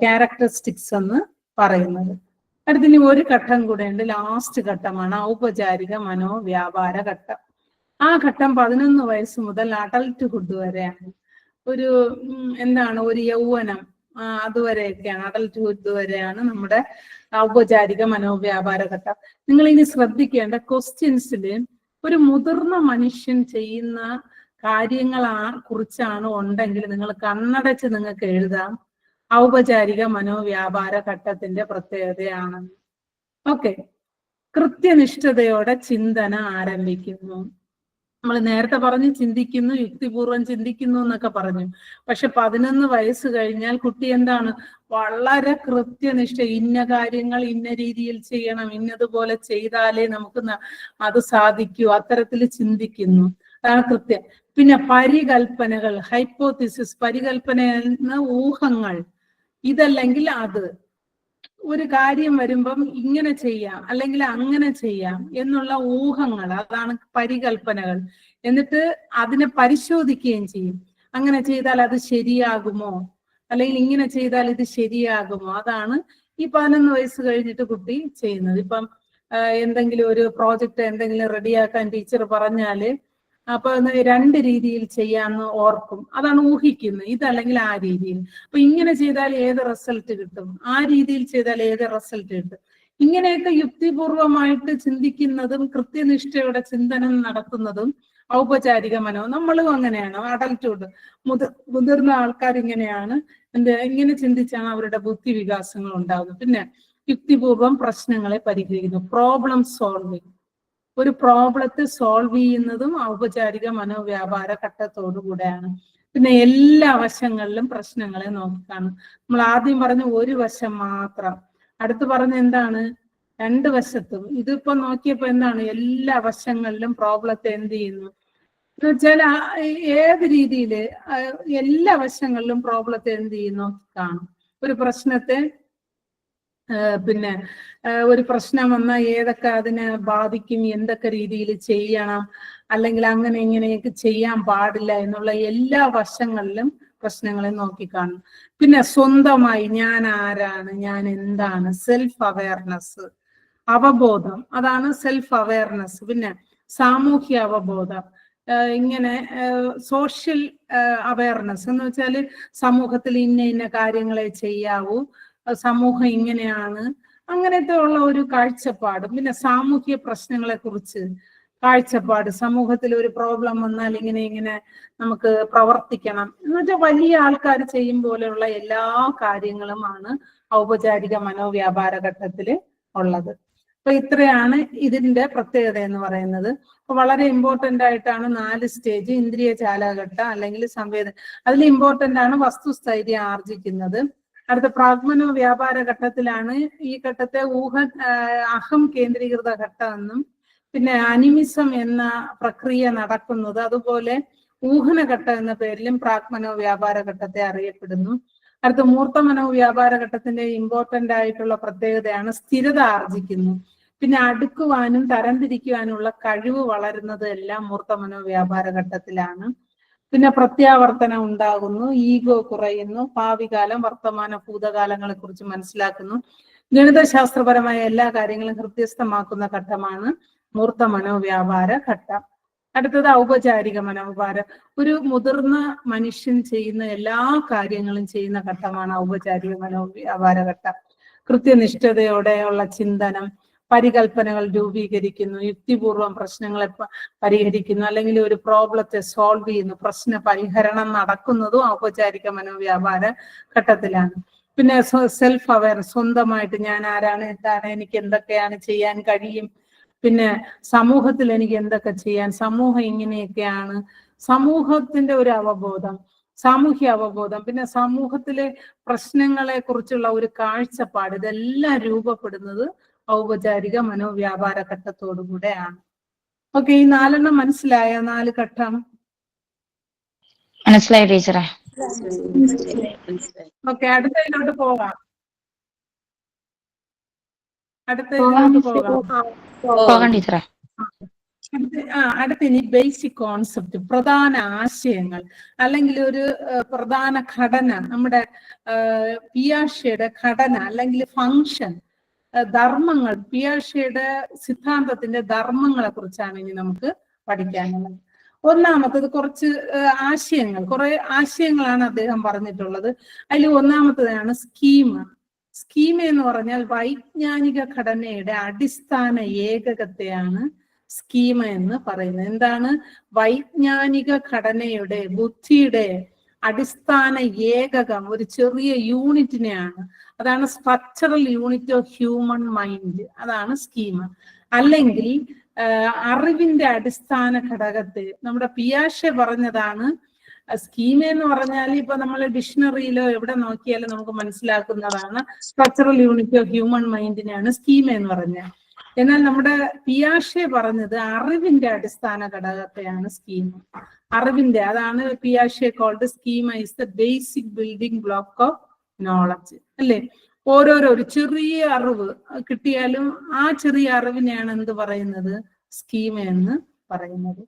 ക്യാരക്ടറിസ്റ്റിക്സ് എന്ന് പറയുന്നത്. അടുത്തിന് ഒരു ഘട്ടം കൂടെ ഉണ്ട്, ലാസ്റ്റ് ഘട്ടമാണ് ഔപചാരിക മനോവ്യാപാര ഘട്ടം. ആ ഘട്ടം 11 വയസ്സ് മുതൽ അഡൽട്ട്ഹുഡ് വരെയാണ്. ഒരു എന്താണ് ഒരു യൗവനം അതുവരെയൊക്കെയാണ്, അഡൽട്ട്ഹുഡ് വരെയാണ് നമ്മുടെ ഔപചാരിക മനോവ്യാപാര ഘട്ടം. നിങ്ങൾ ഇനി ശ്രദ്ധിക്കേണ്ട ക്വസ്റ്റ്യൻസിൽ ഒരു മുതിർന്ന മനുഷ്യൻ ചെയ്യുന്ന കുറിച്ചാണ് ഉണ്ടെങ്കിൽ നിങ്ങൾ കണ്ണടച്ച് നിങ്ങൾക്ക് എഴുതാം ഔപചാരിക മനോവ്യാപാര ഘട്ടത്തിന്റെ പ്രത്യേകതയാണ്. ഓക്കെ, കൃത്യനിഷ്ഠതയോടെ ചിന്തന ആരംഭിക്കുന്നു. നമ്മൾ നേരത്തെ പറഞ്ഞു ചിന്തിക്കുന്നു, യുക്തിപൂർവ്വം ചിന്തിക്കുന്നു എന്നൊക്കെ പറഞ്ഞു. പക്ഷെ 11 വയസ്സ് കഴിഞ്ഞാൽ കുട്ടി എന്താണ് വളരെ കൃത്യനിഷ്ഠ, ഇന്ന കാര്യങ്ങൾ ഇന്ന രീതിയിൽ ചെയ്യണം, ഇന്നതുപോലെ ചെയ്താലേ നമുക്ക് അത് സാധിക്കൂ, അത്തരത്തിൽ ചിന്തിക്കുന്നു. അതാണ് കൃത്യം. പിന്നെ പരികൽപ്പനകൾ, ഹൈപ്പോത്തിസിസ്, പരികൽപ്പന എന്ന ഊഹങ്ങൾ, ഇതല്ലെങ്കിൽ അത്, ഒരു കാര്യം വരുമ്പം ഇങ്ങനെ ചെയ്യാം അല്ലെങ്കിൽ അങ്ങനെ ചെയ്യാം എന്നുള്ള ഊഹങ്ങൾ, അതാണ് പരികൽപ്പനകൾ. എന്നിട്ട് അതിനെ പരിശോധിക്കുകയും ചെയ്യും. അങ്ങനെ ചെയ്താൽ അത് ശരിയാകുമോ, അല്ലെങ്കിൽ ഇങ്ങനെ ചെയ്താൽ ഇത് ശരിയാകുമോ. അതാണ് ഈ 11 വയസ്സ് കഴിഞ്ഞിട്ട് കുട്ടി ചെയ്യുന്നത്. ഇപ്പം എന്തെങ്കിലും ഒരു പ്രോജക്റ്റ് എന്തെങ്കിലും റെഡിയാക്കാൻ ടീച്ചർ പറഞ്ഞാല് അപ്പൊ 2 രീതിയിൽ ചെയ്യാന്ന് ഓർക്കും, അതാണ് ഊഹിക്കുന്നത്. ഇതല്ലെങ്കിൽ ആ രീതിയിൽ, അപ്പൊ ഇങ്ങനെ ചെയ്താൽ ഏത് റിസൾട്ട് കിട്ടും, ആ രീതിയിൽ ചെയ്താൽ ഏത് റിസൾട്ട് കിട്ടും. ഇങ്ങനെയൊക്കെ യുക്തിപൂർവമായിട്ട് ചിന്തിക്കുന്നതും കൃത്യനിഷ്ഠയുടെ ചിന്തനം നടത്തുന്നതും ഔപചാരിക നമ്മളും അങ്ങനെയാണ്. അഡൽട്ട്ഹുഡ് മുതിർന്ന ആൾക്കാർ ഇങ്ങനെയാണ്, ഇങ്ങനെ ചിന്തിച്ചാണ് അവരുടെ ബുദ്ധി വികാസങ്ങൾ ഉണ്ടാകുന്നത്. പിന്നെ യുക്തിപൂർവം പ്രശ്നങ്ങളെ പരിഹരിക്കുന്നു, പ്രോബ്ലം സോൾവിങ്. ഒരു പ്രോബ്ലത്തെ സോൾവ് ചെയ്യുന്നതും ഔപചാരിക മനോവ്യാപാര ഘട്ടത്തോടു കൂടെയാണ്. പിന്നെ എല്ലാ വശങ്ങളിലും പ്രശ്നങ്ങളെ നോക്കിക്കാണും. നമ്മൾ ആദ്യം പറഞ്ഞ ഒരു വശം മാത്രം, അടുത്ത് പറഞ്ഞ എന്താണ് 2 വശത്തും. ഇതിപ്പോ നോക്കിയപ്പോ എന്താണ് എല്ലാ വശങ്ങളിലും പ്രോബ്ലത്തെ എന്ത് ചെയ്യുന്നു എന്ന് വെച്ചാൽ ഏത് രീതിയില് എല്ലാ വശങ്ങളിലും പ്രോബ്ലത്തെ എന്ത് ചെയ്യുന്നു കാണും. ഒരു പ്രശ്നത്തെ പിന്നെ ഒരു പ്രശ്നം വന്നാൽ ഏതൊക്കെ അതിനെ ബാധിക്കും, എന്തൊക്കെ രീതിയിൽ ചെയ്യണം, അല്ലെങ്കിൽ അങ്ങനെ ഇങ്ങനെയൊക്കെ ചെയ്യാൻ പാടില്ല എന്നുള്ള എല്ലാ വശങ്ങളിലും പ്രശ്നങ്ങളെ നോക്കിക്കാണും. പിന്നെ സ്വന്തമായി ഞാൻ ആരാണ്, ഞാൻ എന്താണ്, സെൽഫ് അവയർനെസ്, അവബോധം, അതാണ് സെൽഫ് അവയർനെസ്. പിന്നെ സാമൂഹ്യ അവബോധം, ഇങ്ങനെ സോഷ്യൽ അവയർനെസ് എന്ന് വെച്ചാൽ സമൂഹത്തിൽ ഇന്ന കാര്യങ്ങളെ ചെയ്യാവൂ, സമൂഹം ഇങ്ങനെയാണ്, അങ്ങനത്തെ ഉള്ള ഒരു കാഴ്ചപ്പാടും. പിന്നെ സാമൂഹ്യ പ്രശ്നങ്ങളെ കുറിച്ച് കാഴ്ചപ്പാട്, സമൂഹത്തിൽ ഒരു പ്രോബ്ലം വന്നാൽ ഇങ്ങനെ നമുക്ക് പ്രവർത്തിക്കണം എന്ന് വെച്ചാൽ വലിയ ആൾക്കാർ ചെയ്യും പോലെയുള്ള എല്ലാ കാര്യങ്ങളുമാണ് ഔപചാരിക മനോവ്യാപാര ഘട്ടത്തിൽ ഉള്ളത്. അപ്പൊ ഇത്രയാണ് ഇതിന്റെ പ്രത്യേകത എന്ന് പറയുന്നത്. അപ്പൊ വളരെ ഇമ്പോർട്ടന്റ് ആയിട്ടാണ് 4 സ്റ്റേജ്. ഇന്ദ്രിയ ചാലഘട്ട അല്ലെങ്കിൽ സംവേദന, അതിൽ ഇമ്പോർട്ടന്റ് ആണ് വസ്തുസ്ഥൈര്യം ആർജിക്കുന്നത്. അടുത്ത പ്രാഗ്മനോ വ്യാപാര ഘട്ടത്തിലാണ് ഈ ഘട്ടത്തെ അഹം കേന്ദ്രീകൃത ഘട്ടം എന്നും പിന്നെ അനിമിസം എന്ന പ്രക്രിയ നടക്കുന്നത്. അതുപോലെ ഊഹനഘട്ടം എന്ന പേരിലും പ്രാഗ്മനോ വ്യാപാര ഘട്ടത്തെ അറിയപ്പെടുന്നു. അടുത്ത മൂർത്ത മനോവ്യാപാര ഘട്ടത്തിന്റെ ഇമ്പോർട്ടന്റ് ആയിട്ടുള്ള പ്രത്യേകതയാണ് സ്ഥിരത ആർജിക്കുന്നു. പിന്നെ അടുക്കുവാനും തരംതിരിക്കുവാനുള്ള കഴിവ് വളരുന്നത് എല്ലാം മൂർത്ത മനോവ്യാപാര ഘട്ടത്തിലാണ്. പിന്നെ പ്രത്യാവർത്തനം ഉണ്ടാകുന്നു, ഈഗോ കുറയുന്നു, ഭാവി കാലം വർത്തമാന ഭൂതകാലങ്ങളെ കുറിച്ച് മനസ്സിലാക്കുന്നു. ഗണിതശാസ്ത്രപരമായ എല്ലാ കാര്യങ്ങളും ഹൃദ്യസ്ഥമാക്കുന്ന ഘട്ടമാണ് മൂർത്ത മനോവ്യാപാര ഘട്ടം. അടുത്തത് ഔപചാരിക മനോവ്യാപാരം. ഒരു മുതിർന്ന മനുഷ്യൻ ചെയ്യുന്ന എല്ലാ കാര്യങ്ങളും ചെയ്യുന്ന ഘട്ടമാണ് ഔപചാരിക മനോവ്യാപാര ഘട്ടം. കൃത്യനിഷ്ഠതയോടെയുള്ള ചിന്തനം, പരികൽപ്പനകൾ രൂപീകരിക്കുന്നു, യുക്തിപൂർവം പ്രശ്നങ്ങളെ പരിഹരിക്കുന്നു, അല്ലെങ്കിൽ ഒരു പ്രോബ്ലത്തെ സോൾവ് ചെയ്യുന്നു, പ്രശ്ന പരിഹരണം നടക്കുന്നതും ഔപചാരിക മനോവ്യാപാര ഘട്ടത്തിലാണ്. പിന്നെ സെൽഫ് അവയർ, സ്വന്തമായിട്ട് ഞാൻ ആരാണ്, എന്താണ്, എനിക്ക് എന്തൊക്കെയാണ് ചെയ്യാൻ കഴിയും, പിന്നെ സമൂഹത്തിൽ എനിക്ക് എന്തൊക്കെ ചെയ്യാൻ, സമൂഹം ഇങ്ങനെയൊക്കെയാണ്, സമൂഹത്തിന്റെ ഒരു അവബോധം, സാമൂഹ്യ അവബോധം, പിന്നെ സമൂഹത്തിലെ പ്രശ്നങ്ങളെ കുറിച്ചുള്ള ഒരു കാഴ്ചപ്പാട്, ഇതെല്ലാം രൂപപ്പെടുന്നത് ഔപചാരിക മനോവ്യാപാര ഘട്ടത്തോടുകൂടെയാണ്. ഓക്കെ, ഈ 4 മനസ്സിലായ? 4 ഘട്ടം മനസ്സിലായി ടീച്ചറെ. ഓക്കെ, അടുത്തതിലോട്ട് പോകാം. അടുത്തതിലോട്ട് പോകാം ടീച്ചറെ. അടുത്ത ഇനി ബേസിക് കോൺസെപ്റ്റ്, പ്രധാന ആശയങ്ങൾ അല്ലെങ്കിൽ ഒരു പ്രധാന ഘടന, നമ്മുടെ പിയാഷയുടെ ഘടന അല്ലെങ്കിൽ ഫങ്ഷൻ, ധർമ്മങ്ങൾ, പിയാഷയുടെ സിദ്ധാന്തത്തിന്റെ ധർമ്മങ്ങളെ കുറിച്ചാണ് ഇനി നമുക്ക് പഠിക്കാനുള്ളത്. ഒന്നാമത്തത് കുറച്ച് ആശയങ്ങൾ, കുറെ ആശയങ്ങളാണ് അദ്ദേഹം പറഞ്ഞിട്ടുള്ളത്. അതിൽ ഒന്നാമത്തതാണ് സ്കീമ. സ്കീമ എന്ന് പറഞ്ഞാൽ വൈജ്ഞാനിക ഘടനയുടെ അടിസ്ഥാന ഏകകത്തെയാണ് സ്കീമ എന്ന് പറയുന്നത്. എന്താണ്? വൈജ്ഞാനിക ഘടനയുടെ, ബുദ്ധിയുടെ അടിസ്ഥാന ഏകകം, ഒരു ചെറിയ യൂണിറ്റിനെയാണ്. അതാണ് structural unit of human mind, അതാണ് സ്കീമ. അല്ലെങ്കിൽ അറിവിന്റെ അടിസ്ഥാന ഘടകത്തെ നമ്മുടെ പിയാഷെ പറഞ്ഞതാണ് സ്കീമ എന്ന് പറഞ്ഞാൽ. ഇപ്പൊ നമ്മൾ ഡിക്ഷണറിയിലോ എവിടെ നോക്കിയാലും നമുക്ക് മനസ്സിലാക്കുന്നതാണ് സ്ട്രക്ചറൽ യൂണിറ്റ് ഓഫ് ഹ്യൂമൻ മൈൻഡിനെയാണ് സ്കീമ എന്ന് പറഞ്ഞാൽ. എന്നാൽ നമ്മുടെ പിയാഷെ പറഞ്ഞത് അറിവിന്റെ അടിസ്ഥാന ഘടകത്തെയാണ് സ്കീമ. അറിവിന്റെ, അതാണ് പിയാഷെ called schema is the basic building block of knowledge, അല്ലേ? ഓരോരോ ഒരു ചെറിയ അറിവ് കിട്ടിയാലും ആ ചെറിയ അറിവിനെയാണ് എന്ത് പറയുന്നത്? സ്കീമ എന്ന് പറയുന്നത്.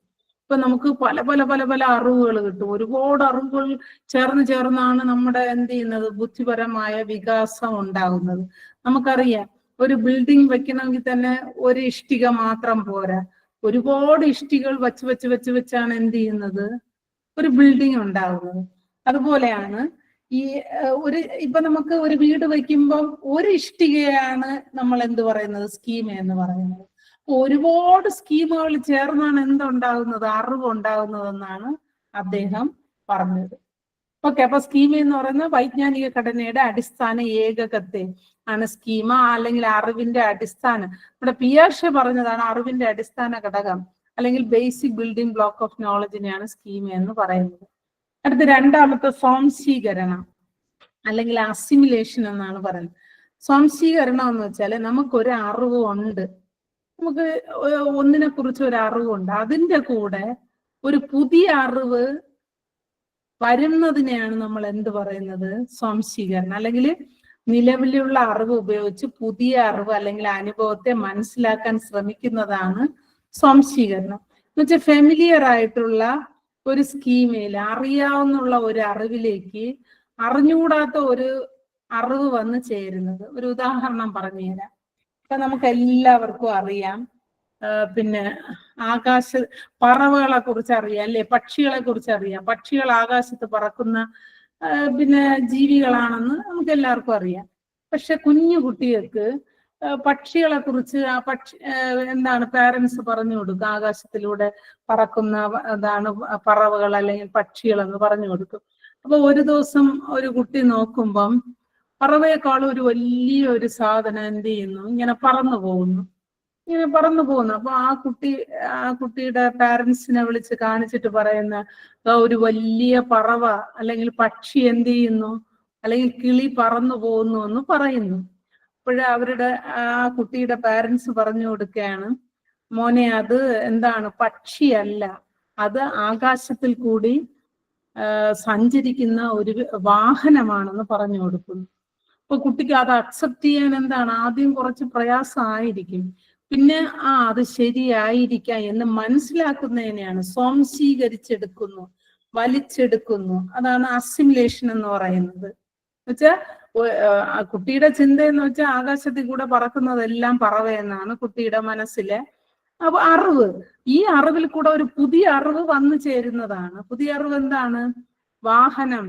ഇപ്പൊ നമുക്ക് പല പല പല പല അറിവുകൾ കിട്ടും. ഒരുപാട് അറിവുകൾ ചേർന്നാണ് നമ്മുടെ എന്ത് ചെയ്യുന്നത്? ബുദ്ധിപരമായ വികാസം ഉണ്ടാകുന്നത്. നമുക്കറിയാം, ഒരു ബിൽഡിംഗ് വെക്കണമെങ്കിൽ തന്നെ ഒരു ഇഷ്ടിക മാത്രം പോരാ, ഒരുപാട് ഇഷ്ടികൾ വെച്ചാണ് എന്ത് ചെയ്യുന്നത്? ഒരു ബിൽഡിംഗ് ഉണ്ടാകുന്നത്. അതുപോലെയാണ് ഈ ഇപ്പൊ നമുക്ക് ഒരു വീട് വയ്ക്കുമ്പോൾ ഒരു ഇഷ്ടികയാണ് നമ്മൾ എന്ത് പറയുന്നത്? സ്കീമ എന്ന് പറയുന്നത്. ഒരുപാട് സ്കീമുകൾ ചേർന്നാണ് എന്തുണ്ടാകുന്നത്? അറിവ് ഉണ്ടാകുന്നതെന്നാണ് അദ്ദേഹം പറഞ്ഞത്. ഓക്കെ, അപ്പൊ സ്കീമ എന്ന് പറയുന്നത് വൈജ്ഞാനിക ഘടനയുടെ അടിസ്ഥാന ഏകകത്തെ ആണ് സ്കീമ, അല്ലെങ്കിൽ അറിവിന്റെ അടിസ്ഥാനം. ഇവിടെ പിയാഷെ പറഞ്ഞതാണ് അറിവിന്റെ അടിസ്ഥാന ഘടകം അല്ലെങ്കിൽ ബേസിക് ബിൽഡിംഗ് ബ്ലോക്ക് ഓഫ് നോളജിനെയാണ് സ്കീമ എന്ന് പറയുന്നത്. അടുത്ത രണ്ടാമത്തെ സ്വാംശീകരണം അല്ലെങ്കിൽ അസിമിലേഷൻ എന്നാണ് പറയുന്നത്. സ്വാംശീകരണം എന്ന് വെച്ചാൽ നമുക്കൊരു അറിവ് ഉണ്ട്, നമുക്ക് ഒന്നിനെ കുറിച്ച് ഒരു അറിവുണ്ട്, അതിൻ്റെ കൂടെ ഒരു പുതിയ അറിവ് വരുന്നതിനെയാണ് നമ്മൾ എന്ത് പറയുന്നത്? സ്വാംശീകരണം. അല്ലെങ്കിൽ നിലവിലുള്ള അറിവ് ഉപയോഗിച്ച് പുതിയ അറിവ് അല്ലെങ്കിൽ അനുഭവത്തെ മനസ്സിലാക്കാൻ ശ്രമിക്കുന്നതാണ് സ്വാംശീകരണം. എന്നുവെച്ചാൽ ഫെമിലിയർ ആയിട്ടുള്ള ഒരു സ്കീമയിൽ, അറിയാവുന്നുള്ള ഒരു അറിവിലേക്ക് അറിഞ്ഞുകൂടാത്ത ഒരു അറിവ് വന്ന് ചേരുന്നത്. ഒരു ഉദാഹരണം പറഞ്ഞുതരാം. ഇപ്പൊ നമുക്ക് എല്ലാവർക്കും അറിയാം, പിന്നെ പറവകളെ കുറിച്ച് അറിയാം, അല്ലെ? പക്ഷികളെ കുറിച്ച് അറിയാം. പക്ഷികൾ ആകാശത്ത് പറക്കുന്ന പിന്നെ ജീവികളാണെന്ന് നമുക്ക് എല്ലാവർക്കും അറിയാം. പക്ഷെ കുഞ്ഞു കുട്ടികൾക്ക് പക്ഷികളെ കുറിച്ച് എന്താണ് പാരന്റ്സ് പറഞ്ഞു കൊടുക്കും? ആകാശത്തിലൂടെ പറക്കുന്ന അതാണ് പറവകൾ അല്ലെങ്കിൽ പക്ഷികൾ എന്ന് പറഞ്ഞു കൊടുക്കും. അപ്പൊ ഒരു ദിവസം ഒരു കുട്ടി നോക്കുമ്പം പറവയെക്കാളും ഒരു വലിയൊരു സാധനം എന്ത് ചെയ്യുന്നു? ഇങ്ങനെ പറന്നു പോകുന്നു. ഇങ്ങനെ പറന്നു പോകുന്നു. അപ്പൊ ആ കുട്ടിയുടെ പാരന്റ്സിനെ വിളിച്ച് കാണിച്ചിട്ട് പറയുന്ന ഒരു വലിയ പറവ അല്ലെങ്കിൽ പക്ഷി എന്ത് ചെയ്യുന്നു, അല്ലെങ്കിൽ കിളി പറന്നു പോകുന്നു എന്ന് പറയുന്നു. അപ്പോഴേ അവരുടെ ആ കുട്ടിയുടെ പാരന്റ്സ് പറഞ്ഞു കൊടുക്കുകയാണ്, മോനെ അത് എന്താണ്, പക്ഷിയല്ല, അത് ആകാശത്തിൽ കൂടി സഞ്ചരിക്കുന്ന ഒരു വാഹനമാണെന്ന് പറഞ്ഞു കൊടുക്കുന്നു. അപ്പൊ കുട്ടിക്ക് അത് അക്സെപ്റ്റ് ചെയ്യാൻ എന്താണ്, ആദ്യം കുറച്ച് പ്രയാസമായിരിക്കും. പിന്നെ അത് ശരിയായിരിക്കാം എന്ന് മനസ്സിലാക്കുന്നതിനെയാണ് സ്വാംശീകരിച്ചെടുക്കുന്നു, വലിച്ചെടുക്കുന്നു. അതാണ് അസിമുലേഷൻ എന്ന് പറയുന്നത്. എന്നുവെച്ചാൽ കുട്ടിയുടെ ചിന്ത എന്ന് വെച്ചാൽ ആകാശത്തിൽ കൂടെ പറക്കുന്നതെല്ലാം പറവയെന്നാണ് കുട്ടിയുടെ മനസ്സിലെ അപ്പൊ അറിവ്. ഈ അറിവിൽ കൂടെ ഒരു പുതിയ അറിവ് വന്നു ചേരുന്നതാണ്. പുതിയ അറിവ് എന്താണ്? വാഹനം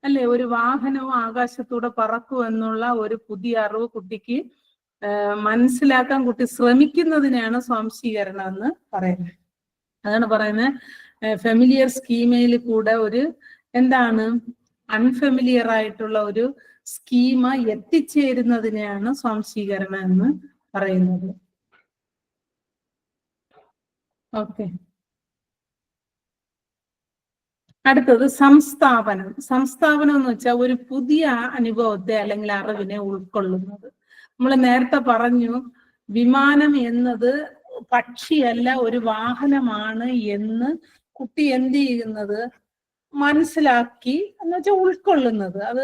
അല്ലെ, ഒരു വാഹനവും ആകാശത്തൂടെ പറക്കും എന്നുള്ള ഒരു പുതിയ അറിവ് കുട്ടിക്ക് മനസ്സിലാക്കാൻ കുട്ടി ശ്രമിക്കുന്നതിനെയാണ് സ്വാംശീകരണം എന്ന് പറയുന്നത്. അതാണ് പറയുന്നത് ഫെമിലിയർ സ്കീമയിൽ കൂടെ ഒരു എന്താണ് അൺഫെമിലിയർ ആയിട്ടുള്ള ഒരു സ്കീമ എത്തിച്ചേരുന്നതിനെയാണ് സ്വാംശീകരണം എന്ന് പറയുന്നത്. ഓക്കെ, അടുത്തത് സംസ്ഥാപനം. സംസ്ഥാപനം എന്ന് വെച്ചാൽ ഒരു പുതിയ അനുഭവത്തെ അല്ലെങ്കിൽ അറിവിനെ ഉൾക്കൊള്ളുന്നത്. നമ്മൾ നേരത്തെ പറഞ്ഞു വിമാനം എന്നത് പക്ഷിയല്ല, ഒരു വാഹനമാണ് എന്ന് കുട്ടി എന്ത് ചെയ്യുന്നത്, മനസ്സിലാക്കി എന്ന് വെച്ചാൽ ഉൾക്കൊള്ളുന്നത്. അത്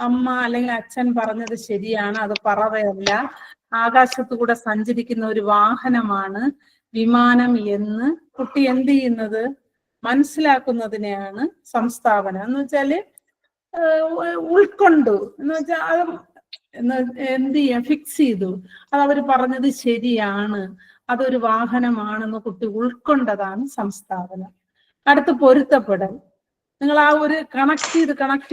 അമ്മ അല്ലെങ്കിൽ അച്ഛൻ പറഞ്ഞത് ശരിയാണ്, അത് പറവയല്ല, ആകാശത്തു കൂടെ സഞ്ചരിക്കുന്ന ഒരു വാഹനമാണ് വിമാനം എന്ന് കുട്ടി എന്ത് ചെയ്യുന്നത്, മനസ്സിലാക്കുന്നതിനെയാണ് സംസ്ഥാപനം എന്ന് വെച്ചാല് ഉൾക്കൊണ്ടു എന്ന് വെച്ചാൽ അത് എന്ത് ചെയ്യാം, ഫിക്സ് ചെയ്തു, അത് അവർ പറഞ്ഞത് ശരിയാണ്, അതൊരു വാഹനമാണെന്ന് കുട്ടി ഉൾക്കൊണ്ടതാണ് സംസ്ഥാപനം. അടുത്ത് പൊരുത്തപ്പെടൽ. നിങ്ങൾ ആ ഒരു കണക്ട്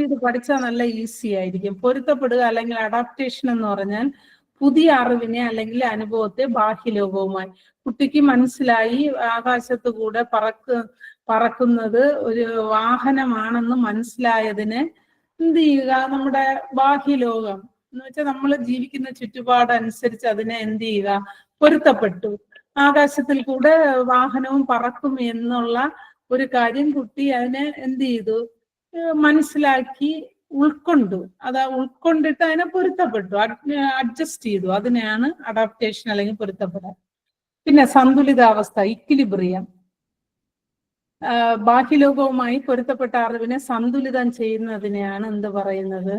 ചെയ്ത് പഠിച്ചാൽ നല്ല ഈസി ആയിരിക്കും. പൊരുത്തപ്പെടുക അല്ലെങ്കിൽ അഡാപ്റ്റേഷൻ എന്ന് പറഞ്ഞാൽ പുതിയ അറിവിനെ അല്ലെങ്കിൽ അനുഭവത്തെ ബാഹ്യലോകവുമായി കുട്ടിക്ക് മനസ്സിലായി, ആകാശത്ത് കൂടെ പറക്കുന്നത് ഒരു വാഹനമാണെന്ന് മനസ്സിലായതിനെ എന്ത് ചെയ്യുക, നമ്മുടെ ബാഹ്യലോകം എന്ന് വെച്ചാൽ നമ്മൾ ജീവിക്കുന്ന ചുറ്റുപാടനുസരിച്ച് അതിനെ എന്ത് ചെയ്യുക, പൊരുത്തപ്പെട്ടു. ആകാശത്തിൽ കൂടെ വാഹനവും പറക്കും എന്നുള്ള ഒരു കാര്യം കുട്ടി അതിനെ എന്ത് ചെയ്തു, മനസ്സിലാക്കി, ഉൾക്കൊണ്ടു. ഉൾക്കൊണ്ടിട്ട് അതിനെ പൊരുത്തപ്പെട്ടു, അഡ്ജസ്റ്റ് ചെയ്തു. അതിനെയാണ് അഡാപ്റ്റേഷൻ അല്ലെങ്കിൽ പൊരുത്തപ്പെടൽ. പിന്നെ സന്തുലിതാവസ്ഥ, ഇക്വിലിബ്രിയം. ബാഹ്യലോകവുമായി പൊരുത്തപ്പെട്ട അറിവിനെ സന്തുലിതം ചെയ്യുന്നതിനെയാണ് എന്ത് പറയുന്നത്,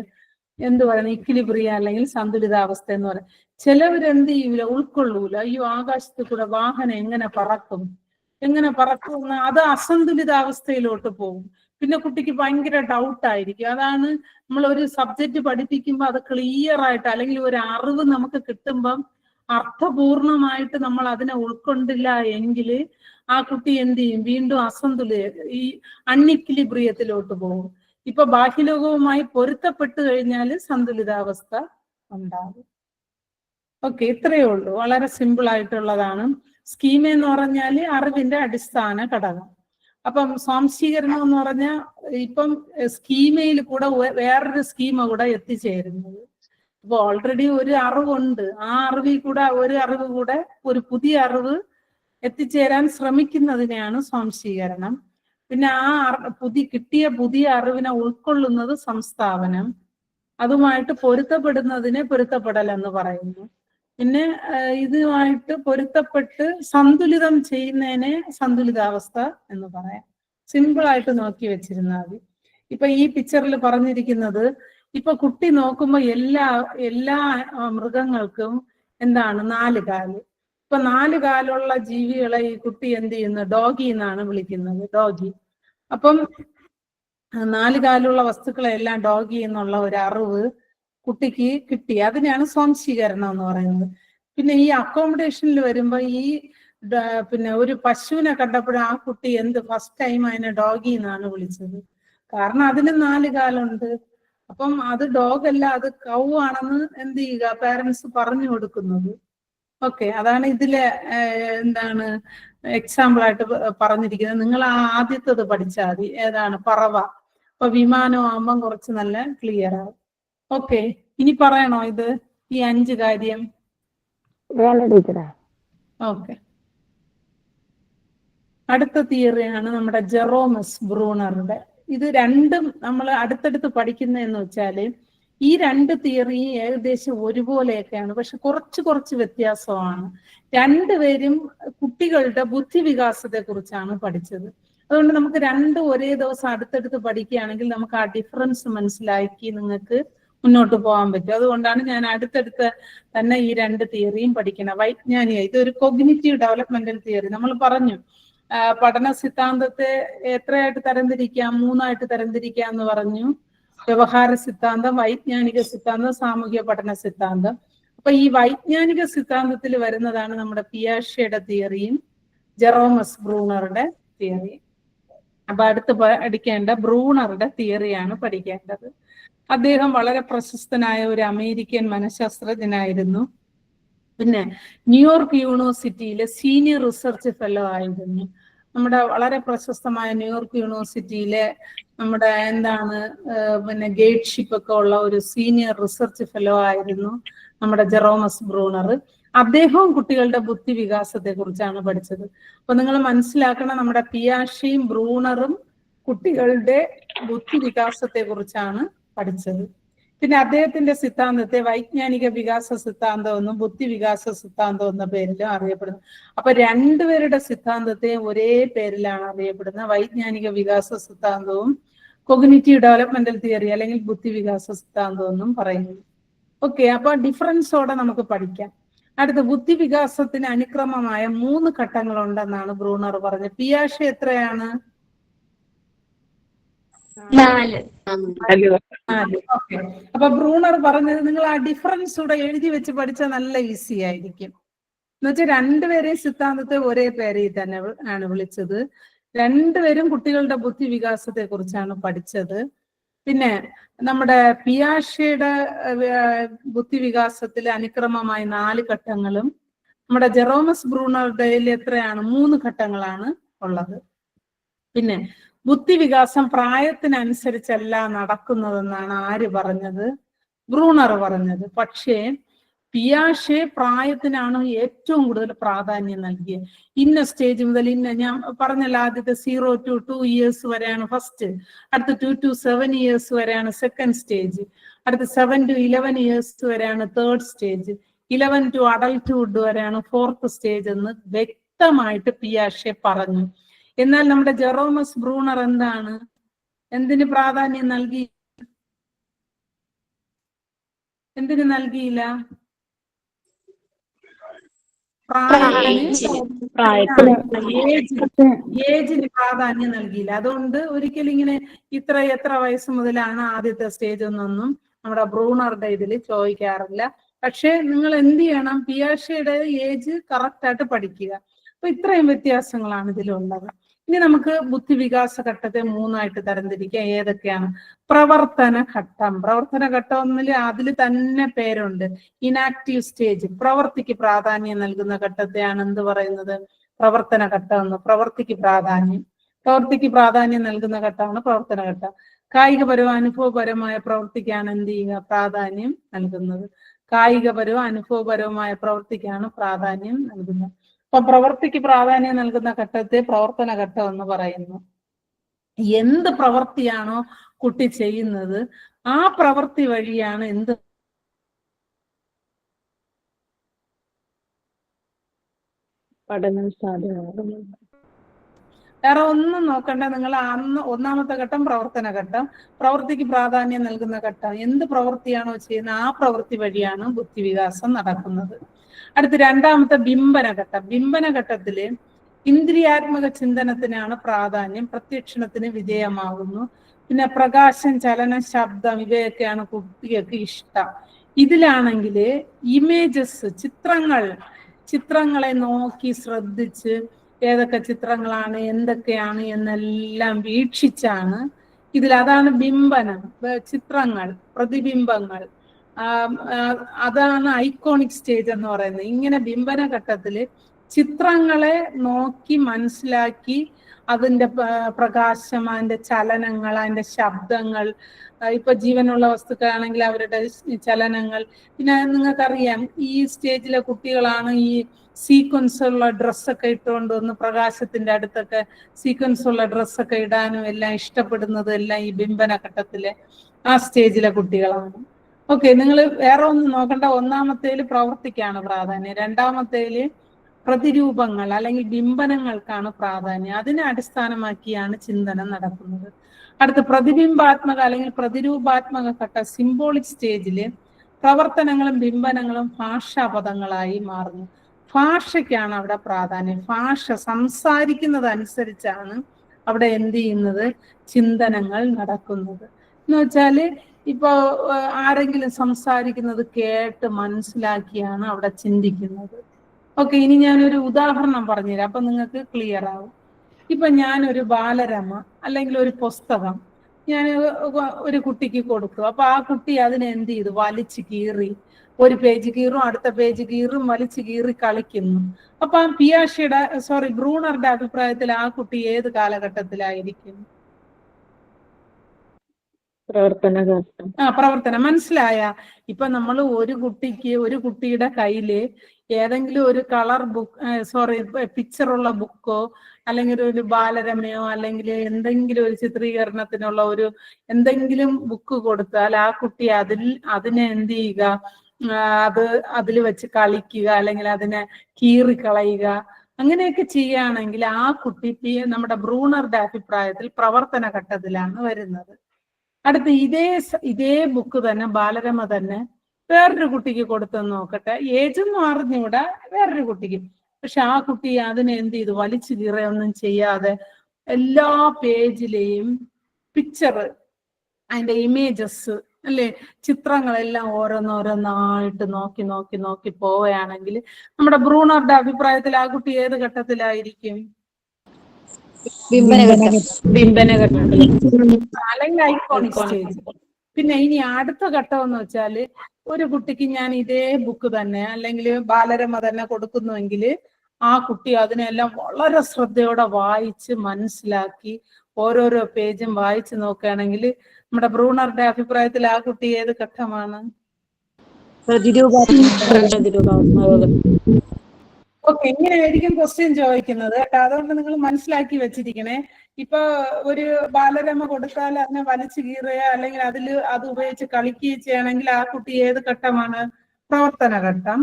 ഇക്വിലിബ്രിയം അല്ലെങ്കിൽ സന്തുലിതാവസ്ഥ എന്ന് പറയും. ചിലവരെന്ത് ചെയ്യൂല, ഉൾക്കൊള്ളൂല. അയ്യോ, ആകാശത്തിൽ കൂടെ വാഹനം എങ്ങനെ പറക്കും അത് അസന്തുലിതാവസ്ഥയിലോട്ട് പോകും. പിന്നെ കുട്ടിക്ക് ഭയങ്കര ഡൗട്ടായിരിക്കും. അതാണ് നമ്മൾ ഒരു സബ്ജക്റ്റ് പഠിപ്പിക്കുമ്പോൾ അത് ക്ലിയർ ആയിട്ട് അല്ലെങ്കിൽ ഒരു അറിവ് നമുക്ക് കിട്ടുമ്പം അർത്ഥപൂർണമായിട്ട് നമ്മൾ അതിനെ ഉൾക്കൊണ്ടില്ല എങ്കിൽ ആ കുട്ടി എന്ത് ചെയ്യും, വീണ്ടും ഈ അൺഇക്വിലിബ്രിയത്തിലോട്ട് പോകും. ഇപ്പൊ ബാഹ്യലോകവുമായി പൊരുത്തപ്പെട്ട് കഴിഞ്ഞാൽ സന്തുലിതാവസ്ഥ ഉണ്ടാകും. ഓക്കെ, ഇത്രയേ ഉള്ളൂ. വളരെ സിമ്പിൾ ആയിട്ടുള്ളതാണ്. സ്കീമ എന്ന് പറഞ്ഞാൽ അറിവിന്റെ അടിസ്ഥാന ഘടകം. അപ്പം സ്വാംശീകരണം എന്ന് പറഞ്ഞാൽ ഇപ്പം സ്കീമയിൽ കൂടെ വേറൊരു സ്കീമ കൂടെ എത്തിച്ചേരുന്നത്. ഇപ്പൊ ഓൾറെഡി ഒരു അറിവുണ്ട്, ആ അറിവിൽ കൂടെ ഒരു പുതിയ അറിവ് എത്തിച്ചേരാൻ ശ്രമിക്കുന്നതിനെയാണ് സ്വാംശീകരണം. പിന്നെ കിട്ടിയ പുതിയ അറിവിനെ ഉൾക്കൊള്ളുന്നത് സംസ്ഥാപനം. അതുമായിട്ട് പൊരുത്തപ്പെടുന്നതിനെ പൊരുത്തപ്പെടൽ എന്ന് പറയുന്നു. പിന്നെ ഇതുമായിട്ട് പൊരുത്തപ്പെട്ട് സന്തുലിതം ചെയ്യുന്നതിനെ സന്തുലിതാവസ്ഥ എന്ന് പറയാം. സിമ്പിൾ ആയിട്ട് നോക്കി വെച്ചിരുന്നാൽ മതി. ഇപ്പൊ ഈ പിക്ചറിൽ പറഞ്ഞിരിക്കുന്നത്, ഇപ്പൊ കുട്ടി നോക്കുമ്പോ എല്ലാ മൃഗങ്ങൾക്കും എന്താണ് 4 കാല്. ഇപ്പൊ 4 കാലുള്ള ജീവികളെ ഈ കുട്ടി എന്ത് ചെയ്യുന്നു, ഡോഗി എന്നാണ് വിളിക്കുന്നത്, ഡോഗി. അപ്പം 4 കാലുള്ള വസ്തുക്കളെ എല്ലാം ഡോഗി എന്നുള്ള ഒരു അറിവ് കുട്ടിക്ക് കിട്ടി. അതിനെയാണ് സ്വാംശീകരണം എന്ന് പറയുന്നത്. പിന്നെ ഈ അക്കോമഡേഷനിൽ വരുമ്പോ പിന്നെ ഒരു പശുവിനെ കണ്ടപ്പോഴും ആ കുട്ടി ഫസ്റ്റ് ടൈം അതിനെ ഡോഗി എന്നാണ് വിളിച്ചത്. കാരണം അതിന് 4 കാലുണ്ട്. അപ്പം അത് ഡോഗ് അല്ല, അത് കൗ ആണെന്ന് എന്ത് ചെയ്യുക, പാരന്റ്സ് പറഞ്ഞു കൊടുക്കുന്നത്. ഓക്കെ, അതാണ് ഇതിലെ എക്സാമ്പിൾ ആയിട്ട് പറഞ്ഞിരിക്കുന്നത്. നിങ്ങൾ ആദ്യത്തത് പഠിച്ചാൽ മതി, ഏതാണ്, പറവ. അപ്പൊ വിമാനം ആകുമ്പം കുറച്ച് നല്ല ക്ലിയർ ആവും. ഓക്കെ, ഇനി പറയണോ ഈ 5 കാര്യം? വേണ്ട ടീച്ചറെ. ഓക്കെ, അടുത്ത തിയറിയാണ് നമ്മുടെ ജെറോമസ് ബ്രൂണറുടെ. ഇത് രണ്ടും നമ്മൾ അടുത്തടുത്ത് പഠിക്കുന്നതെന്ന് വെച്ചാല് ഈ രണ്ട് തിയറി ഏകദേശം ഒരുപോലെയൊക്കെയാണ്, പക്ഷെ കുറച്ച് വ്യത്യാസമാണ്. രണ്ടുപേരും കുട്ടികളുടെ ബുദ്ധിവികാസത്തെ കുറിച്ചാണ് പഠിച്ചത്. അതുകൊണ്ട് നമുക്ക് രണ്ടും ഒരേ ദിവസം അടുത്തടുത്ത് പഠിക്കുകയാണെങ്കിൽ നമുക്ക് ആ ഡിഫറൻസ് മനസ്സിലാക്കി നിങ്ങൾക്ക് മുന്നോട്ട് പോകാൻ പറ്റും. അതുകൊണ്ടാണ് ഞാൻ അടുത്തടുത്ത് തന്നെ ഈ രണ്ട് തിയറിയും പഠിക്കണം. വൈജ്ഞാനിക, ഇതൊരു കൊഗ്നിറ്റീവ് ഡെവലപ്മെന്റൽ തിയറി. നമ്മൾ പറഞ്ഞു പഠന സിദ്ധാന്തത്തെ എത്രയായിട്ട് തരംതിരിക്കാം, 3ആയിട്ട് തരംതിരിക്കാം എന്ന് പറഞ്ഞു. വ്യവഹാര സിദ്ധാന്തം, വൈജ്ഞാനിക സിദ്ധാന്തം, സാമൂഹ്യ പഠന സിദ്ധാന്തം. അപ്പൊ ഈ വൈജ്ഞാനിക സിദ്ധാന്തത്തിൽ വരുന്നതാണ് നമ്മുടെ പിയാഷെയുടെ തിയറിയും ജെറോമസ് ബ്രൂണറുടെ തിയറിയും. അപ്പൊ അടുത്ത് പഠിക്കേണ്ട ബ്രൂണറുടെ തിയറിയാണ് പഠിക്കേണ്ടത്. അദ്ദേഹം വളരെ പ്രശസ്തനായ ഒരു അമേരിക്കൻ മനഃശാസ്ത്രജ്ഞനായിരുന്നു. പിന്നെ ന്യൂയോർക്ക് യൂണിവേഴ്സിറ്റിയിലെ സീനിയർ റിസർച്ച് ഫെല്ലോ ആയിരുന്നു. നമ്മുടെ വളരെ പ്രശസ്തമായ ന്യൂയോർക്ക് യൂണിവേഴ്സിറ്റിയിലെ നമ്മുടെ പിന്നെ ഗൈഡ്ഷിപ്പ് ഒക്കെ ഉള്ള ഒരു സീനിയർ റിസർച്ച് ഫെല്ലോ ആയിരുന്നു നമ്മുടെ ജെറോമസ് ബ്രൂണർ. അദ്ദേഹവും കുട്ടികളുടെ ബുദ്ധി വികാസത്തെ കുറിച്ചാണ് പഠിച്ചത്. അപ്പൊ നിങ്ങൾ മനസ്സിലാക്കണം, നമ്മുടെ പിയാഷെയും ബ്രൂണറും കുട്ടികളുടെ ബുദ്ധി വികാസത്തെ കുറിച്ചാണ് പഠിച്ചത്. പിന്നെ അദ്ദേഹത്തിന്റെ സിദ്ധാന്തത്തെ വൈജ്ഞാനിക വികാസ സിദ്ധാന്തം എന്നും ബുദ്ധി വികാസ സിദ്ധാന്തം എന്ന പേരിലും അറിയപ്പെടുന്നു. അപ്പൊ രണ്ടുപേരുടെ സിദ്ധാന്തത്തെ ഒരേ പേരിലാണ് അറിയപ്പെടുന്നത്, വൈജ്ഞാനിക വികാസ സിദ്ധാന്തവും കൊഗ്നിറ്റീവ് ഡെവലപ്മെന്റൽ തിയറി അല്ലെങ്കിൽ ബുദ്ധി വികാസ സിദ്ധാന്തം എന്നും പറയുന്നു. ഓക്കെ, അപ്പൊ ഡിഫറൻസോടെ നമുക്ക് പഠിക്കാം. അടുത്ത, ബുദ്ധി വികാസത്തിന് അനുക്രമമായ 3 ഘട്ടങ്ങളുണ്ടെന്നാണ് ബ്രൂണർ പറഞ്ഞത്. പിയാഷെ എത്രയാണ്? 4. ഓക്കെ, അപ്പൊ ബ്രൂണർ പറഞ്ഞത് നിങ്ങൾ ആ ഡിഫറൻസ് കൂടെ എഴുതി വെച്ച് പഠിച്ചാൽ നല്ല ഈസി ആയിരിക്കും. എന്നുവെച്ചാൽ രണ്ടുപേരെയും സിദ്ധാന്തത്തെ ഒരേ പേരിൽ തന്നെ ആണ് വിളിച്ചത്. രണ്ടുപേരും കുട്ടികളുടെ ബുദ്ധി വികാസത്തെ കുറിച്ചാണ് പഠിച്ചത്. പിന്നെ നമ്മുടെ പിയാഷെയുടെ ബുദ്ധി വികാസത്തിൽ അനുക്രമമായി 4 ഘട്ടങ്ങളും നമ്മുടെ ജെറോമസ് ബ്രൂണറുടെ എത്രയാണ്? 3 ഘട്ടങ്ങളാണ് ഉള്ളത്. പിന്നെ ബുദ്ധിവികാസം പ്രായത്തിനനുസരിച്ചല്ല നടക്കുന്നതെന്നാണ് ആര് പറഞ്ഞത്? ബ്രൂണർ പറഞ്ഞത്. പക്ഷേ പിയാഷെ പ്രായത്തിനാണ് ഏറ്റവും കൂടുതൽ പ്രാധാന്യം നൽകിയത്. ഇന്ന സ്റ്റേജ് മുതൽ ഞാൻ പറഞ്ഞല്ലോ, ആദ്യത്തെ 0 to 2 years വരെയാണ് ഫസ്റ്റ്, അടുത്ത 2 to 7 years വരെയാണ് സെക്കൻഡ് സ്റ്റേജ്, അടുത്ത 7 to 11 years വരെയാണ് തേർഡ് സ്റ്റേജ്, 11 to adulthood വരെയാണ് ഫോർത്ത് സ്റ്റേജ് എന്ന് വ്യക്തമായിട്ട് പിയാഷെ പറഞ്ഞു. എന്നാൽ നമ്മുടെ ജെറോമസ് ബ്രൂണർ എന്തിന് പ്രാധാന്യം നൽകി? എന്തിന് നൽകിയില്ല? ഏജിന് പ്രാധാന്യം നൽകിയില്ല. അതുകൊണ്ട് ഒരിക്കലും ഇങ്ങനെ എത്ര വയസ്സ് മുതലാണ് ആദ്യത്തെ സ്റ്റേജ് എന്നൊന്നും നമ്മുടെ ബ്രൂണറുടെ ഇതിൽ ചോദിക്കാറില്ല. പക്ഷെ നിങ്ങൾ എന്ത് ചെയ്യണം? പിയാഷെയുടെ ഏജ് കറക്റ്റ് ആയിട്ട് പഠിക്കുക. അപ്പൊ ഇത്രയും വ്യത്യാസങ്ങളാണ് ഇതിലുള്ളത്. ഇനി നമുക്ക് ബുദ്ധിവികാസ ഘട്ടത്തെ 3ആയിട്ട് തരംതിരിക്കാം. ഏതൊക്കെയാണ്? പ്രവർത്തന ഘട്ടം. പ്രവർത്തന ഘട്ടം അതിൽ തന്നെ പേരുണ്ട്, ഇനാക്റ്റീവ് സ്റ്റേജ്. പ്രവൃത്തിക്ക് പ്രാധാന്യം നൽകുന്ന ഘട്ടത്തെയാണ് എന്ത് പറയുന്നത്? പ്രവർത്തന ഘട്ടം എന്ന്. പ്രവൃത്തിക്ക് പ്രാധാന്യം നൽകുന്ന ഘട്ടമാണ് പ്രവർത്തന ഘട്ടം. കായികപരവും അനുഭവപരമായ പ്രവൃത്തിക്കാണ് എന്ത് ചെയ്യുക? പ്രാധാന്യം നൽകുന്നത്. കായികപരവും അനുഭവപരവുമായ പ്രവൃത്തിക്കാണ് പ്രാധാന്യം നൽകുന്നത്. അപ്പൊ പ്രവൃത്തിക്ക് പ്രാധാന്യം നൽകുന്ന ഘട്ടത്തെ പ്രവർത്തന ഘട്ടം എന്ന് പറയുന്നു. എന്ത് പ്രവൃത്തിയാണോ കുട്ടി ചെയ്യുന്നത് ആ പ്രവൃത്തി വഴിയാണ് എന്ത് പഠനം സാധ്യമാകുന്നത്. വേറെ ഒന്നും നോക്കണ്ട. നിങ്ങൾ ഒന്നാമത്തെ ഘട്ടം പ്രവർത്തന ഘട്ടം, പ്രവൃത്തിക്ക് പ്രാധാന്യം നൽകുന്ന ഘട്ടം. എന്ത് പ്രവൃത്തിയാണോ ചെയ്യുന്നത് ആ പ്രവൃത്തി വഴിയാണ് ബുദ്ധിവികാസം നടക്കുന്നത്. അടുത്ത് രണ്ടാമത്തെ ബിംബന ഘട്ടം. ബിംബന ഘട്ടത്തില് ഇന്ദ്രിയാത്മക ചിന്തനത്തിനാണ് പ്രാധാന്യം, പ്രത്യക്ഷണത്തിന് വിധേയമാകുന്നു. പിന്നെ പ്രകാശം, ചലനം, ശബ്ദം ഇവയൊക്കെയാണ് കുട്ടികൾക്ക് ഇഷ്ടം. ഇതിലാണെങ്കിൽ ഇമേജസ്, ചിത്രങ്ങളെ നോക്കി ശ്രദ്ധിച്ച് ഏതൊക്കെ ചിത്രങ്ങളാണ് എന്തൊക്കെയാണ് എന്നെല്ലാം വീക്ഷിച്ചാണ് അതാണ് ബിംബനം. ചിത്രങ്ങൾ, പ്രതിബിംബങ്ങൾ, അതാണ് ഐക്കോണിക് സ്റ്റേജ് എന്ന് പറയുന്നത്. ഇങ്ങനെ ബിംബന ഘട്ടത്തില് ചിത്രങ്ങളെ നോക്കി മനസ്സിലാക്കി അതിന്റെ പ്രകാശം, അതിന്റെ ചലനങ്ങൾ, അതിന്റെ ശബ്ദങ്ങൾ, ഇപ്പൊ ജീവനുള്ള വസ്തുക്കളാണെങ്കിൽ അവരുടെ ചലനങ്ങൾ. പിന്നെ നിങ്ങൾക്കറിയാം ഈ സ്റ്റേജിലെ കുട്ടികളാണ് ഈ സീക്വൻസ് ഉള്ള ഡ്രസ്സൊക്കെ ഇട്ടുകൊണ്ട് വന്ന് പ്രകാശത്തിന്റെ അടുത്തൊക്കെ സീക്വൻസ് ഉള്ള ഡ്രസ്സൊക്കെ ഇടാനും എല്ലാം ഇഷ്ടപ്പെടുന്നത് എല്ലാം ഈ ബിംബന ഘട്ടത്തിലെ ആ സ്റ്റേജിലെ കുട്ടികളാണ്. ഓക്കെ, നിങ്ങൾ വേറെ ഒന്നും നോക്കണ്ട. ഒന്നാമത്തേല് പ്രവൃത്തിക്കാണ് പ്രാധാന്യം, രണ്ടാമത്തേല് പ്രതിരൂപങ്ങൾ അല്ലെങ്കിൽ ബിംബനങ്ങൾക്കാണ് പ്രാധാന്യം. അതിനെ അടിസ്ഥാനമാക്കിയാണ് ചിന്തനം നടക്കുന്നത്. അടുത്ത പ്രതിബിംബാത്മക അല്ലെങ്കിൽ പ്രതിരൂപാത്മക ഘട്ട സിംബോളിക് സ്റ്റേജില് പ്രവർത്തനങ്ങളും ബിംബനങ്ങളും ഭാഷാപദങ്ങളായി മാറുന്നു. ഭാഷയ്ക്കാണ് അവിടെ പ്രാധാന്യം. ഭാഷ സംസാരിക്കുന്നതനുസരിച്ചാണ് അവിടെ എന്ത് ചെയ്യുന്നത്, ചിന്തനങ്ങൾ നടക്കുന്നത്. എന്ന് വെച്ചാല് ഇപ്പൊ ആരെങ്കിലും സംസാരിക്കുന്നത് കേട്ട് മനസ്സിലാക്കിയാണ് അവിടെ ചിന്തിക്കുന്നത്. ഓക്കെ, ഇനി ഞാനൊരു ഉദാഹരണം പറഞ്ഞുതരാം, അപ്പൊ നിങ്ങൾക്ക് ക്ലിയർ ആവും. ഇപ്പൊ ഞാനൊരു ബാലരമ അല്ലെങ്കിൽ ഒരു പുസ്തകം ഞാൻ ഒരു കുട്ടിക്ക് കൊടുത്തു. അപ്പൊ ആ കുട്ടി അതിനെ എന്ത് ചെയ്തു, വലിച്ചു കീറി, ഒരു പേജ് കീറും, അടുത്ത പേജ് കീറും, വലിച്ചു കീറി കളിക്കുന്നു. അപ്പൊ ബ്രൂണറുടെ അഭിപ്രായത്തിൽ ആ കുട്ടി ഏത് കാലഘട്ടത്തിലായിരിക്കും? പ്രവർത്തനം. മനസ്സിലായ? ഇപ്പൊ നമ്മൾ ഒരു കുട്ടിയുടെ കയ്യില് ഏതെങ്കിലും ഒരു കളർ പിക്ചറുള്ള ബുക്കോ അല്ലെങ്കിൽ ഒരു ബാലരമയോ അല്ലെങ്കിൽ എന്തെങ്കിലും ഒരു ചിത്രീകരണത്തിനുള്ള ഒരു എന്തെങ്കിലും ബുക്ക് കൊടുത്താൽ ആ കുട്ടി അതിനെ എന്ത് ചെയ്യുക, അതിൽ വെച്ച് കളിക്കുക അല്ലെങ്കിൽ അതിനെ കീറിക്കളയുക, അങ്ങനെയൊക്കെ ചെയ്യുകയാണെങ്കിൽ ആ കുട്ടി നമ്മുടെ ബ്രൂണറുടെ അഭിപ്രായത്തിൽ പ്രവർത്തന ഘട്ടത്തിലാണ് വരുന്നത്. അടുത്ത് ഇതേ ബുക്ക് തന്നെ, ബാലരമ തന്നെ വേറൊരു കുട്ടിക്ക് കൊടുത്തെന്ന് നോക്കട്ടെ, ഏജൊന്നും അറിഞ്ഞൂടാ, വേറൊരു കുട്ടിക്ക്. പക്ഷെ ആ കുട്ടി അതിനെ എന്ത് ചെയ്തു, വലിച്ചു കീറയൊന്നും ചെയ്യാതെ എല്ലാ പേജിലെയും പിക്ചർ, അതിന്റെ ഇമേജസ് അല്ലെ, ചിത്രങ്ങളെല്ലാം ഓരോന്നോരോന്നായിട്ട് നോക്കി നോക്കി നോക്കി പോവുകയാണെങ്കിൽ നമ്മുടെ ബ്രൂണറുടെ അഭിപ്രായത്തിൽ ആ കുട്ടി ഏത് ഘട്ടത്തിലായിരിക്കും? ബിംബനഘട്ടത്തിൽ അല്ലെങ്കിൽ ഐക്കോണിക് സ്റ്റേജ്. പിന്നെ ഇനി അടുത്ത ഘട്ടം എന്ന് വെച്ചാല് ഒരു കുട്ടിക്ക് ഞാൻ ഇതേ ബുക്ക് തന്നെ അല്ലെങ്കിൽ ബാലരമ തന്നെ കൊടുക്കുന്നുവെങ്കിൽ ആ കുട്ടി അതിനെല്ലാം വളരെ ശ്രദ്ധയോടെ വായിച്ച് മനസ്സിലാക്കി ഓരോരോ പേജും വായിച്ചു നോക്കുകയാണെങ്കിൽ നമ്മുടെ ബ്രൂണറുടെ അഭിപ്രായത്തിൽ ആ കുട്ടി ഏത് ഘട്ടമാണ്? ഓക്കെ, എങ്ങനെയായിരിക്കും ക്വസ്റ്റ്യൻ ചോദിക്കുന്നത് കേട്ടോ, അതുകൊണ്ട് നിങ്ങൾ മനസ്സിലാക്കി വെച്ചിരിക്കണേ. ഇപ്പൊ ഒരു ബാലരമ കൊടുത്താൽ അതിനെ വലിച്ചു കീറുകയോ അല്ലെങ്കിൽ അത് ഉപയോഗിച്ച് കളിക്കുകയോ ചെയ്യണമെങ്കിൽ ആ കുട്ടി ഏത് ഘട്ടമാണ്? പ്രവർത്തന ഘട്ടം.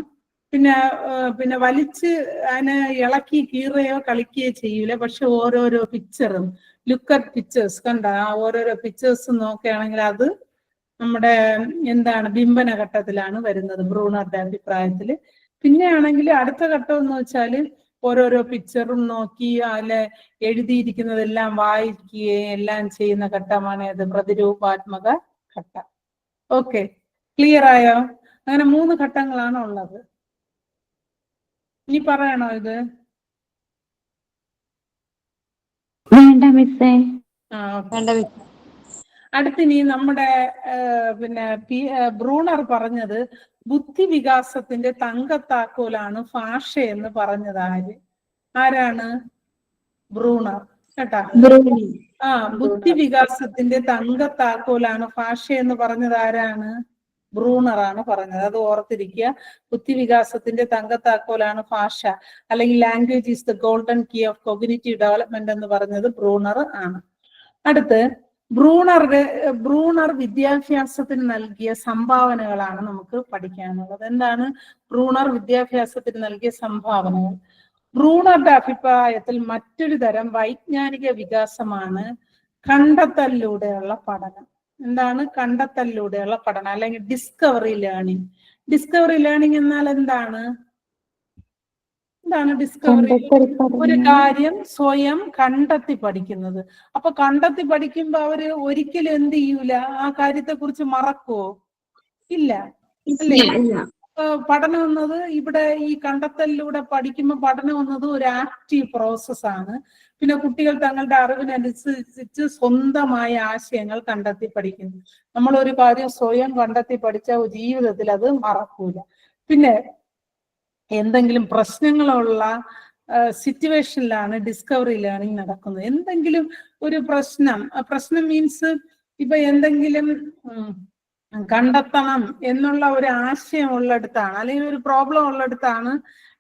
പിന്നെ വലിച്ച് അതിനെ ഇളക്കി കീറുകയോ കളിക്കുകയോ ചെയ്യൂല. പക്ഷെ ഓരോരോ പിക്ചറും ലുക്ക് അറ്റ് പിക്ചേഴ്സ് കണ്ട, ആ ഓരോരോ പിക്ചേഴ്സ് നോക്കുകയാണെങ്കിൽ അത് നമ്മുടെ എന്താണ്, ബിംബന ഘട്ടത്തിലാണ് വരുന്നത് ബ്രൂണറുടെ അഭിപ്രായത്തിൽ. പിന്നെ ആണെങ്കിൽ അടുത്ത ഘട്ടം എന്ന് വെച്ചാല് ഓരോരോ പിക്ചറും നോക്കി അല്ലെ എഴുതിയിരിക്കുന്നതെല്ലാം വായിക്കുകയും എല്ലാം ചെയ്യുന്ന ഘട്ടമാണ് ഏത്? പ്രതിരൂപാത്മക ഘട്ടം. ഓക്കെ, ക്ലിയർ ആയോ? അങ്ങനെ 3 ഘട്ടങ്ങളാണ് ഉള്ളത്. ഇനി പറയണോ ഇത്? അടുത്തിനി നമ്മുടെ ബ്രൂണർ പറഞ്ഞത് ബുദ്ധി വികാസത്തിന്റെ തങ്കത്താക്കോലാണ് ഭാഷ എന്ന് പറഞ്ഞത് ആരാണ്? ബ്രൂണർ കേട്ടാ. ബുദ്ധി വികാസത്തിന്റെ തങ്കത്താക്കോലാണ് ഭാഷ എന്ന് പറഞ്ഞത് ആരാണ്? ബ്രൂണറാണ് പറഞ്ഞത്. അത് ഓർത്തിരിക്കുക. ബുദ്ധി വികാസത്തിന്റെ തങ്കത്താക്കോലാണ് ഭാഷ, അല്ലെങ്കിൽ language is the golden key of cognitive development എന്ന് പറഞ്ഞത് ബ്രൂണർ ആണ്. അടുത്ത് ബ്രൂണർ വിദ്യാഭ്യാസത്തിന് നൽകിയ സംഭാവനകളാണ് നമുക്ക് പഠിക്കാനുള്ളത്. എന്താണ് ബ്രൂണർ വിദ്യാഭ്യാസത്തിന് നൽകിയ സംഭാവനകൾ? ബ്രൂണറുടെ അഭിപ്രായത്തിൽ മറ്റൊരു തരം വൈജ്ഞാനിക വികാസമാണ് കണ്ടെത്തലിലൂടെയുള്ള പഠനം. എന്താണ് കണ്ടെത്തലിലൂടെയുള്ള പഠനം അല്ലെങ്കിൽ ഡിസ്കവറി ലേണിംഗ്? ഡിസ്കവറി ലേണിംഗ് എന്നാൽ എന്താണ് ഡിസ്കവറി? ഒരു കാര്യം സ്വയം കണ്ടെത്തി പഠിക്കുന്നത്. അപ്പൊ കണ്ടെത്തി പഠിക്കുമ്പോ അവര് ഒരിക്കലും എന്ത് ചെയ്യൂല, ആ കാര്യത്തെ കുറിച്ച് മറക്കുവോ? ഇല്ല, അല്ലേ? പഠനം എന്നത് ഇവിടെ ഈ കണ്ടെത്തലിലൂടെ പഠിക്കുമ്പോൾ പഠനം എന്നത് ഒരു ആക്റ്റീവ് പ്രോസസ്സാണ്. പിന്നെ കുട്ടികൾ തങ്ങളുടെ അറിവിനനുസരിച്ച് സ്വന്തമായ ആശയങ്ങൾ കണ്ടെത്തി പഠിക്കുന്നു. നമ്മൾ ഒരു കാര്യം സ്വയം കണ്ടെത്തി പഠിച്ച ജീവിതത്തിൽ അത് മറക്കൂല. പിന്നെ എന്തെങ്കിലും പ്രശ്നങ്ങളുള്ള സിറ്റുവേഷനിലാണ് ഡിസ്കവറി ലേണിംഗ് നടക്കുന്നത്. എന്തെങ്കിലും ഒരു പ്രശ്നം മീൻസ് ഇപ്പൊ എന്തെങ്കിലും കണ്ടെത്തണം എന്നുള്ള ഒരു ആശയം ഉള്ളിടത്താണ്, അല്ലെങ്കിൽ ഒരു പ്രോബ്ലം ഉള്ളിടത്താണ്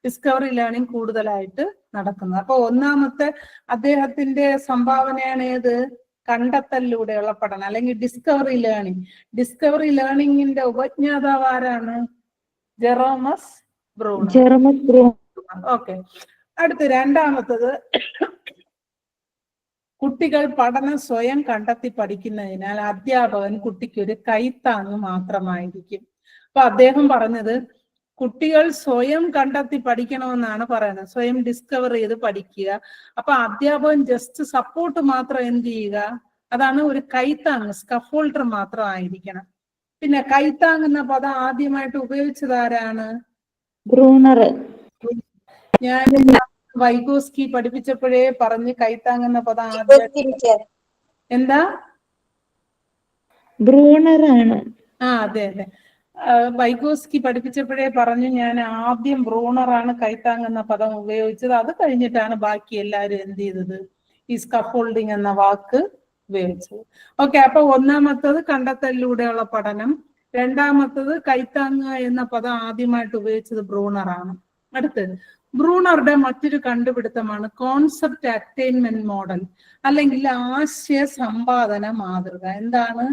ഡിസ്കവറി ലേണിംഗ് കൂടുതലായിട്ട് നടക്കുന്നത്. അപ്പൊ ഒന്നാമത്തെ അദ്ദേഹത്തിന്റെ സംഭാവനയാണ് ഏത്? കണ്ടെത്തലിലൂടെയുള്ള പഠനം അല്ലെങ്കിൽ ഡിസ്കവറി ലേണിംഗ്. ഡിസ്കവറി ലേണിംഗിന്റെ ഉപജ്ഞാതാവ് ആരാണ്? ജെറോമസ് ബ്രൂണർ. ഓക്കെ. അടുത്ത് രണ്ടാമത്തത്, കുട്ടികൾ പഠനം സ്വയം കണ്ടെത്തി പഠിക്കുന്നതിനാൽ അധ്യാപകൻ കുട്ടിക്ക് ഒരു കൈത്താങ്ങ് മാത്രമായിരിക്കും. അപ്പൊ അദ്ദേഹം പറഞ്ഞത് കുട്ടികൾ സ്വയം കണ്ടെത്തി പഠിക്കണമെന്നാണ് പറയുന്നത്, സ്വയം ഡിസ്കവർ ചെയ്ത് പഠിക്കുക. അപ്പൊ അധ്യാപകൻ ജസ്റ്റ് സപ്പോർട്ട് മാത്രം എന്ത് ചെയ്യുക, അതാണ് ഒരു കൈത്താങ്, സ്കഫോൾഡർ മാത്രം ആയിരിക്കണം. പിന്നെ കൈത്താങ് എന്ന പദം ആദ്യമായിട്ട് ഉപയോഗിച്ചത് ആരാണ്? ബ്രൂണർ. ഞാൻ വൈഗോസ്കി പഠിപ്പിച്ചപ്പോഴേ പറഞ്ഞ് കൈത്താങ് എന്ന പദം ആദ്യം എന്താ? ബ്രൂണർ ആണ്. അതെ അതെ, വൈഗോസ്കി പഠിപ്പിച്ചപ്പോഴേ പറഞ്ഞു ഞാൻ ആദ്യം ബ്രൂണറാണ് കൈത്താങ് എന്ന പദം ഉപയോഗിച്ചത്. അത് കഴിഞ്ഞിട്ടാണ് ബാക്കി എല്ലാവരും എന്ത് ചെയ്തത്, ഈ സ്കഫോൾഡിങ് എന്ന വാക്ക് ഉപയോഗിച്ചത്. ഓക്കെ. അപ്പൊ ഒന്നാമത്തത് കണ്ടെത്തലിലൂടെയുള്ള പഠനം, രണ്ടാമത്തത് കൈത്താങ് എന്ന പദം ആദ്യമായിട്ട് ഉപയോഗിച്ചത് ബ്രൂണറാണ്. അടുത്തത് ബ്രൂണറുടെ മറ്റൊരു കണ്ടുപിടുത്തമാണ് കോൺസെപ്റ്റ് അറ്റൈൻമെന്റ് മോഡൽ അല്ലെങ്കിൽ ആശയ സമ്പാദന മാതൃക. എന്താണ്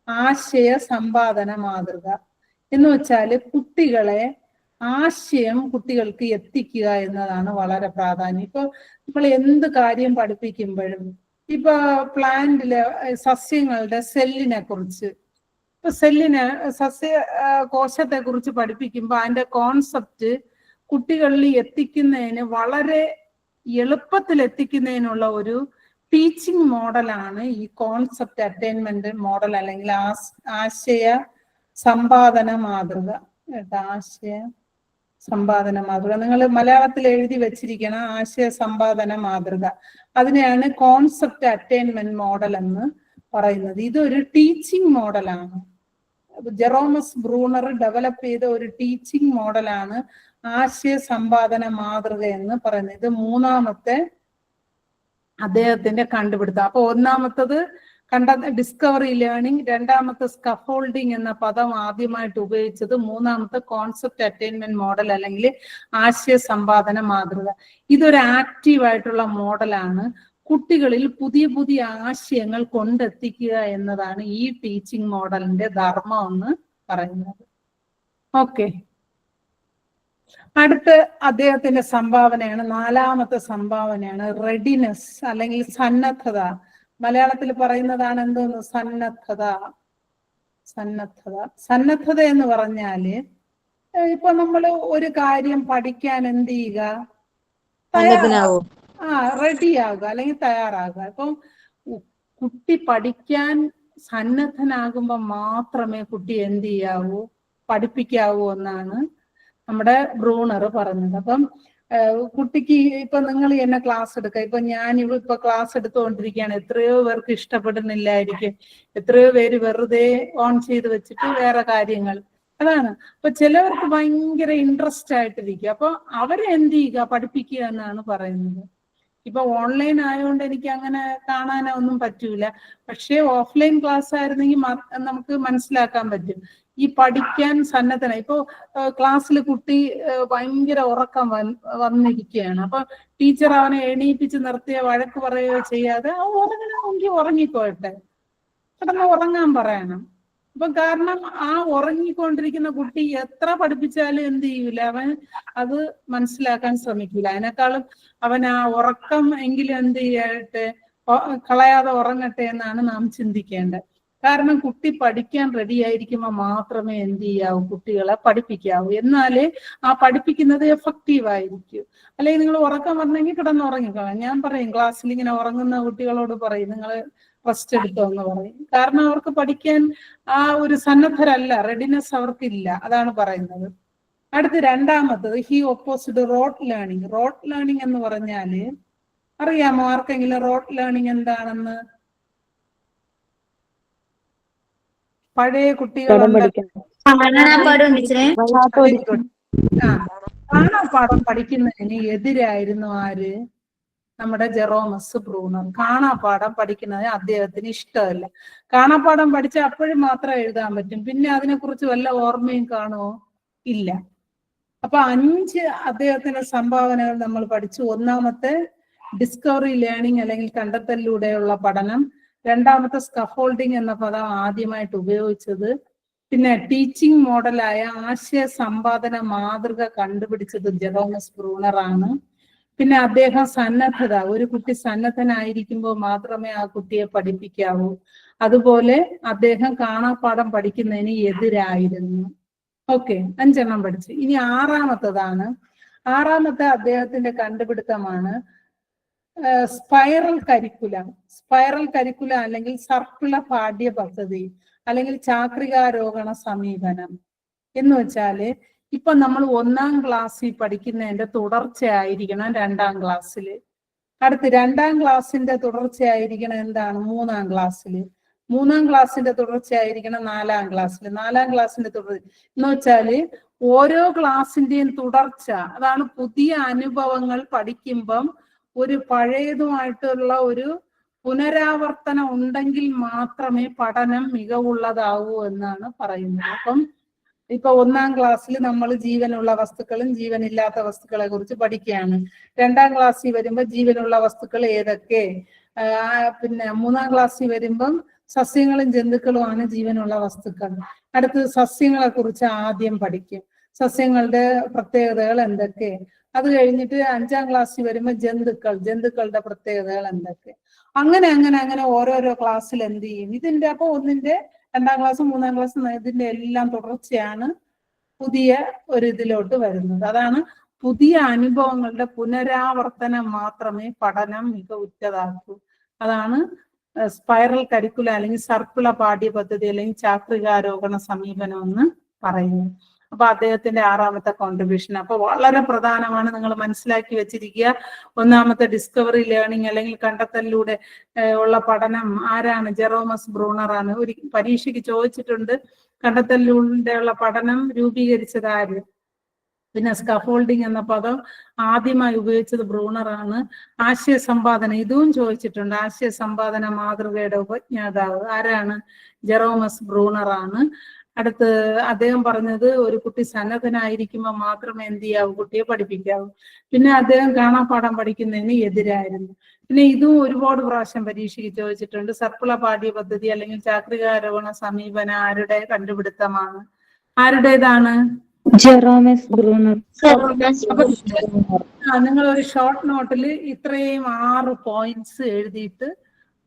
ആശയ സമ്പാദന മാതൃക എന്ന് വെച്ചാല് ആശയം കുട്ടികൾക്ക് എത്തിക്കുക എന്നതാണ് വളരെ പ്രാധാന്യം. ഇപ്പൊ നമ്മൾ എന്ത് കാര്യം പഠിപ്പിക്കുമ്പോഴും, ഇപ്പൊ പ്ലാന്റിലെ സസ്യങ്ങളുടെ സെല്ലിനെ കുറിച്ച്, ഇപ്പൊ കോശത്തെ കുറിച്ച് പഠിപ്പിക്കുമ്പോൾ അതിന്റെ കോൺസെപ്റ്റ് കുട്ടികളിൽ എത്തിക്കുന്നതിന്, വളരെ എളുപ്പത്തിൽ എത്തിക്കുന്നതിനുള്ള ഒരു ടീച്ചിങ് മോഡലാണ് ഈ കോൺസെപ്റ്റ് അറ്റൈൻമെന്റ് മോഡൽ അല്ലെങ്കിൽ ആശയ സമ്പാദന മാതൃക. ആശയ സമ്പാദന മാതൃക നിങ്ങൾ മലയാളത്തിൽ എഴുതി വെച്ചിരിക്കണം, ആശയ സമ്പാദന മാതൃക. അതിനെയാണ് കോൺസെപ്റ്റ് അറ്റൈൻമെന്റ് മോഡൽ എന്ന് പറയുന്നത്. ഇതൊരു ടീച്ചിങ് മോഡലാണ്. ജെറോമസ് ബ്രൂണർ ഡെവലപ്പ് ചെയ്ത ഒരു ടീച്ചിങ് മോഡലാണ് ആശയ സമ്പാദന മാതൃക എന്ന് പറയുന്നത്. ഇത് മൂന്നാമത്തെ അദ്ദേഹത്തിന്റെ കണ്ടുപിടുത്തം. അപ്പൊ ഒന്നാമത്തത് ഡിസ്കവറി ലേണിംഗ്, രണ്ടാമത്തെ സ്കഫോൾഡിങ് എന്ന പദം ആദ്യമായിട്ട് ഉപയോഗിച്ചത്, മൂന്നാമത്തെ കോൺസെപ്റ്റ് അറ്റൈൻമെന്റ് മോഡൽ അല്ലെങ്കിൽ ആശയ സമ്പാദന മാതൃക. ഇതൊരു ആക്റ്റീവ് ആയിട്ടുള്ള മോഡലാണ്. കുട്ടികളിൽ പുതിയ പുതിയ ആശയങ്ങൾ കൊണ്ടെത്തിക്കുക എന്നതാണ് ഈ ടീച്ചിങ് മോഡലിന്റെ ധർമ്മം എന്ന് പറയുന്നത്. ഓക്കെ. അടുത്ത അദ്ദേഹത്തിന്റെ സംഭാവനയാണ്, നാലാമത്തെ സംഭാവനയാണ് റെഡിനെസ് അല്ലെങ്കിൽ സന്നദ്ധത. മലയാളത്തിൽ പറയുന്നതാണ് എന്തോന്ന്? സന്നദ്ധത. സന്നദ്ധത എന്ന് പറഞ്ഞാല് ഇപ്പൊ നമ്മൾ ഒരു കാര്യം പഠിക്കാൻ എന്ത് ചെയ്യുക, റെഡിയാകുക അല്ലെങ്കിൽ തയ്യാറാകുക. ഇപ്പം കുട്ടി പഠിക്കാൻ സന്നദ്ധനാകുമ്പോൾ മാത്രമേ കുട്ടി എന്ത് ചെയ്യാവൂ, പഠിപ്പിക്കാവൂ എന്നാണ് നമ്മുടെ ബ്രൂണർ പറഞ്ഞത്. അപ്പം കുട്ടിക്ക് ഇപ്പൊ നിങ്ങൾ എന്നെ ക്ലാസ് എടുക്കുക, ഇപ്പൊ ഞാൻ ഇപ്പൊ ക്ലാസ് എടുത്തുകൊണ്ടിരിക്കുകയാണ്, എത്രയോ പേർക്ക് ഇഷ്ടപ്പെടുന്നില്ലായിരിക്കും, എത്രയോ പേര് വെറുതെ ഓൺ ചെയ്ത് വെച്ചിട്ട് വേറെ കാര്യങ്ങൾ, അതാണ്. അപ്പൊ ചിലവർക്ക് ഭയങ്കര ഇൻട്രസ്റ്റ് ആയിട്ടിരിക്കും. അപ്പൊ അവരെ എന്ത് ചെയ്യുക, പഠിപ്പിക്കുക എന്നാണ് പറയുന്നത്. ഇപ്പൊ ഓൺലൈൻ ആയതുകൊണ്ട് എനിക്ക് അങ്ങനെ കാണാനോ ഒന്നും പറ്റൂല, പക്ഷെ ഓഫ്ലൈൻ ക്ലാസ് ആയിരുന്നെങ്കിൽ നമുക്ക് മനസ്സിലാക്കാൻ പറ്റും. ഈ പഠിക്കാൻ സന്നദ്ധന, ഇപ്പൊ ക്ലാസ്സിൽ കുട്ടി ഭയങ്കര ഉറക്കം വന്നിരിക്കുകയാണ്. അപ്പൊ ടീച്ചർ അവനെ എണീപ്പിച്ച് നിർത്തിയ വഴക്ക് പറയുകയോ ചെയ്യാതെ ഉറങ്ങണമെങ്കിൽ ഉറങ്ങിക്കോട്ടെ, കിടന്ന് ഉറങ്ങാൻ പറയണം. അപ്പൊ കാരണം ആ ഉറങ്ങിക്കൊണ്ടിരിക്കുന്ന കുട്ടി എത്ര പഠിപ്പിച്ചാലും എന്ത് ചെയ്യൂല, അവൻ അത് മനസ്സിലാക്കാൻ ശ്രമിക്കൂല. അതിനേക്കാളും അവൻ ആ ഉറക്കം എങ്കിലും എന്ത് ചെയ്യട്ടെ, കളയാതെ ഉറങ്ങട്ടെ എന്നാണ് നാം ചിന്തിക്കേണ്ടത്. കാരണം കുട്ടി പഠിക്കാൻ റെഡി ആയിരിക്കുമ്പോൾ മാത്രമേ എന്ത് ചെയ്യാവൂ, കുട്ടികളെ പഠിപ്പിക്കാവൂ. എന്നാലേ ആ പഠിപ്പിക്കുന്നത് എഫക്റ്റീവ് ആയിരിക്കും. അല്ലെങ്കിൽ നിങ്ങൾ ഉറക്കം വന്നെങ്കിൽ കിടന്ന് ഉറങ്ങിക്കോളാം. ഞാൻ പറയും ക്ലാസ്സിൽ ഇങ്ങനെ ഉറങ്ങുന്ന കുട്ടികളോട് പറയും, നിങ്ങൾ റെസ്റ്റ് എടുത്തോ എന്ന് പറയും. കാരണം അവർക്ക് പഠിക്കാൻ ആ ഒരു സന്നദ്ധരല്ല, റെഡിനെസ് അവർക്കില്ല, അതാണ് പറയുന്നത്. അടുത്ത് രണ്ടാമത്തത് he opposed rote learning. Rote learning എന്ന് പറഞ്ഞാല് അറിയാമോ ആർക്കെങ്കിലും റോട്ട് ലേണിംഗ് എന്താണെന്ന്? പഴയ കുട്ടികളുണ്ട്, കാണാപ്പാഠം പഠിക്കുന്നതിന് എതിരായിരുന്നു ആര്? നമ്മുടെ ജെറോമസ് ബ്രൂണർ. കാണാപ്പാഠം പഠിക്കുന്നത് അദ്ദേഹത്തിന് ഇഷ്ടമല്ല. കാണാപ്പാഠം പഠിച്ച അപ്പോഴും മാത്രം എഴുതാൻ പറ്റും, പിന്നെ അതിനെക്കുറിച്ച് വല്ല ഓർമ്മയും കാണുമോ? ഇല്ല. അപ്പൊ 5 അദ്ദേഹത്തിന്റെ സംഭാവനകൾ നമ്മൾ പഠിച്ചു. ഒന്നാമത്തെ ഡിസ്കവറി ലേണിംഗ് അല്ലെങ്കിൽ കണ്ടെത്തലിലൂടെയുള്ള പഠനം. രണ്ടാമത്തെ സ്കഫോൾഡിംഗ് എന്ന പദം ആദ്യമായിട്ട് ഉപയോഗിച്ചത്. പിന്നെ ടീച്ചിങ് മോഡലായ ആശയ സമ്പാദന മാതൃക കണ്ടുപിടിച്ചത് ജെറോമസ് ബ്രൂണർ ആണ്. പിന്നെ അദ്ദേഹം സന്നദ്ധത, ഒരു കുട്ടി സന്നദ്ധനായിരിക്കുമ്പോൾ മാത്രമേ ആ കുട്ടിയെ പഠിപ്പിക്കാവൂ. അതുപോലെ അദ്ദേഹം കാണാപ്പാഠം പഠിക്കുന്നതിന് എതിരായിരുന്നു. ഓക്കെ, 5 എണ്ണം പഠിച്ചു. ഇനി ആറാമത്തെ അദ്ദേഹത്തിന്റെ കണ്ടുപിടുത്തമാണ് സ്പൈറൽ കരിക്കുലം. സ്പൈറൽ കരിക്കുലം അല്ലെങ്കിൽ സർപ്പിള പാഠ്യ പദ്ധതി അല്ലെങ്കിൽ ചാക്രികാരോഹണ സമീപനം എന്ന് വെച്ചാല് ഇപ്പൊ നമ്മൾ 1ാം ക്ലാസ്സിൽ പഠിക്കുന്നതിന്റെ തുടർച്ചയായിരിക്കണം 2ാം ക്ലാസ്സില്. അടുത്ത് 2ാം ക്ലാസ്സിന്റെ തുടർച്ചയായിരിക്കണം എന്താണ്? 3ാം ക്ലാസ്സില്. 3ാം ക്ലാസ്സിന്റെ തുടർച്ചയായിരിക്കണം 4ാം ക്ലാസ്സിൽ. 4ാം ക്ലാസ്സിന്റെ തുടർച്ച എന്ന് വെച്ചാല് ഓരോ ക്ലാസ്സിന്റെയും തുടർച്ച. അതാണ് പുതിയ അനുഭവങ്ങൾ പഠിക്കുമ്പം ഒരു പഴയതുമായിട്ടുള്ള ഒരു പുനരാവർത്തനം ഉണ്ടെങ്കിൽ മാത്രമേ പഠനം മികവുള്ളതാവൂ എന്നാണ് പറയുന്നത്. അപ്പം ഇപ്പൊ 1ാം ക്ലാസ്സിൽ നമ്മൾ ജീവനുള്ള വസ്തുക്കളും ജീവനില്ലാത്ത വസ്തുക്കളെ കുറിച്ച് പഠിക്കുകയാണ്. 2ാം ക്ലാസ്സിൽ വരുമ്പോൾ ജീവനുള്ള വസ്തുക്കൾ ഏതൊക്കെ, പിന്നെ 3ാം ക്ലാസ്സിൽ വരുമ്പം സസ്യങ്ങളും ജന്തുക്കളുമാണ് ജീവനുള്ള വസ്തുക്കൾ. അടുത്ത് സസ്യങ്ങളെ കുറിച്ച് ആദ്യം പഠിക്കും, സസ്യങ്ങളുടെ പ്രത്യേകതകൾ എന്തൊക്കെ. അത് കഴിഞ്ഞിട്ട് 5ാം ക്ലാസ്സിൽ വരുമ്പോൾ ജന്തുക്കളുടെ പ്രത്യേകതകൾ എന്തൊക്കെ. അങ്ങനെ ഓരോരോ ക്ലാസ്സിൽ എന്ത് ചെയ്യും. ഇതിന്റെ അപ്പൊ 1ന്റെ 2ാം ക്ലാസ് 3ാം ക്ലാസ് ഇതിന്റെ എല്ലാം തുടർച്ചയാണ് പുതിയ ഒരു ഇതിലോട്ട് വരുന്നത്. അതാണ് പുതിയ അനുഭവങ്ങളുടെ പുനരാവർത്തനം മാത്രമേ പഠനം മികവുറ്റതാക്കൂ. അതാണ് സ്പൈറൽ കരിക്കുലം അല്ലെങ്കിൽ സർപ്പിള പാഠ്യപദ്ധതി അല്ലെങ്കിൽ ചാക്രികാരോഹണ സമീപനം എന്ന് പറയുന്നത്. അപ്പൊ അദ്ദേഹത്തിന്റെ 6ാമത്തെ കോൺട്രിബ്യൂഷൻ അപ്പൊ വളരെ പ്രധാനമാണ്, നിങ്ങൾ മനസ്സിലാക്കി വെച്ചിരിക്കുക. 1ാമത്തെ ഡിസ്കവറി ലേണിംഗ് അല്ലെങ്കിൽ കണ്ടെത്തലിലൂടെ ഉള്ള പഠനം ആരാണ്? ജെറോമസ് ബ്രൂണർ ആണ്. ഒരു പരീക്ഷയ്ക്ക് ചോദിച്ചിട്ടുണ്ട്, കണ്ടെത്തലിലൂടെയുള്ള പഠനം രൂപീകരിച്ചത് ആര്? പിന്നെ സ്കഫോൾഡിംഗ് എന്ന പദം ആദ്യമായി ഉപയോഗിച്ചത് ബ്രൂണർ ആണ്. ആശയ സമ്പാദന ഇതും ചോദിച്ചിട്ടുണ്ട്. ആശയ സമ്പാദന മാതൃകയുടെ ഉപജ്ഞാതാവ് ആരാണ്? ജെറോമസ് ബ്രൂണർ ആണ്. അടുത്ത് അദ്ദേഹം പറഞ്ഞത് ഒരു കുട്ടി സന്നദ്ധനായിരിക്കുമ്പോൾ മാത്രമേ എന്ത് ചെയ്യാവൂ? കുട്ടിയെ പഠിപ്പിക്കാവൂ. പിന്നെ അദ്ദേഹം കാണാപ്പാഠം പഠിക്കുന്നതിന് എതിരായിരുന്നു. പിന്നെ ഇതും ഒരുപാട് പ്രാവശ്യം പരീക്ഷയ്ക്ക് ചോദിച്ചിട്ടുണ്ട്. സർപ്പിള പാഠ്യ പദ്ധതി അല്ലെങ്കിൽ ചാക്രികാരോഹണ സമീപനം ആരുടെ കണ്ടുപിടുത്തമാണ്? ആരുടേതാണ്? ജെറോമസ് ബ്രൂണർ. നിങ്ങൾ ഒരു ഷോർട്ട് നോട്ടിൽ ഇത്രയും 6 പോയിന്റ്സ് എഴുതിയിട്ട്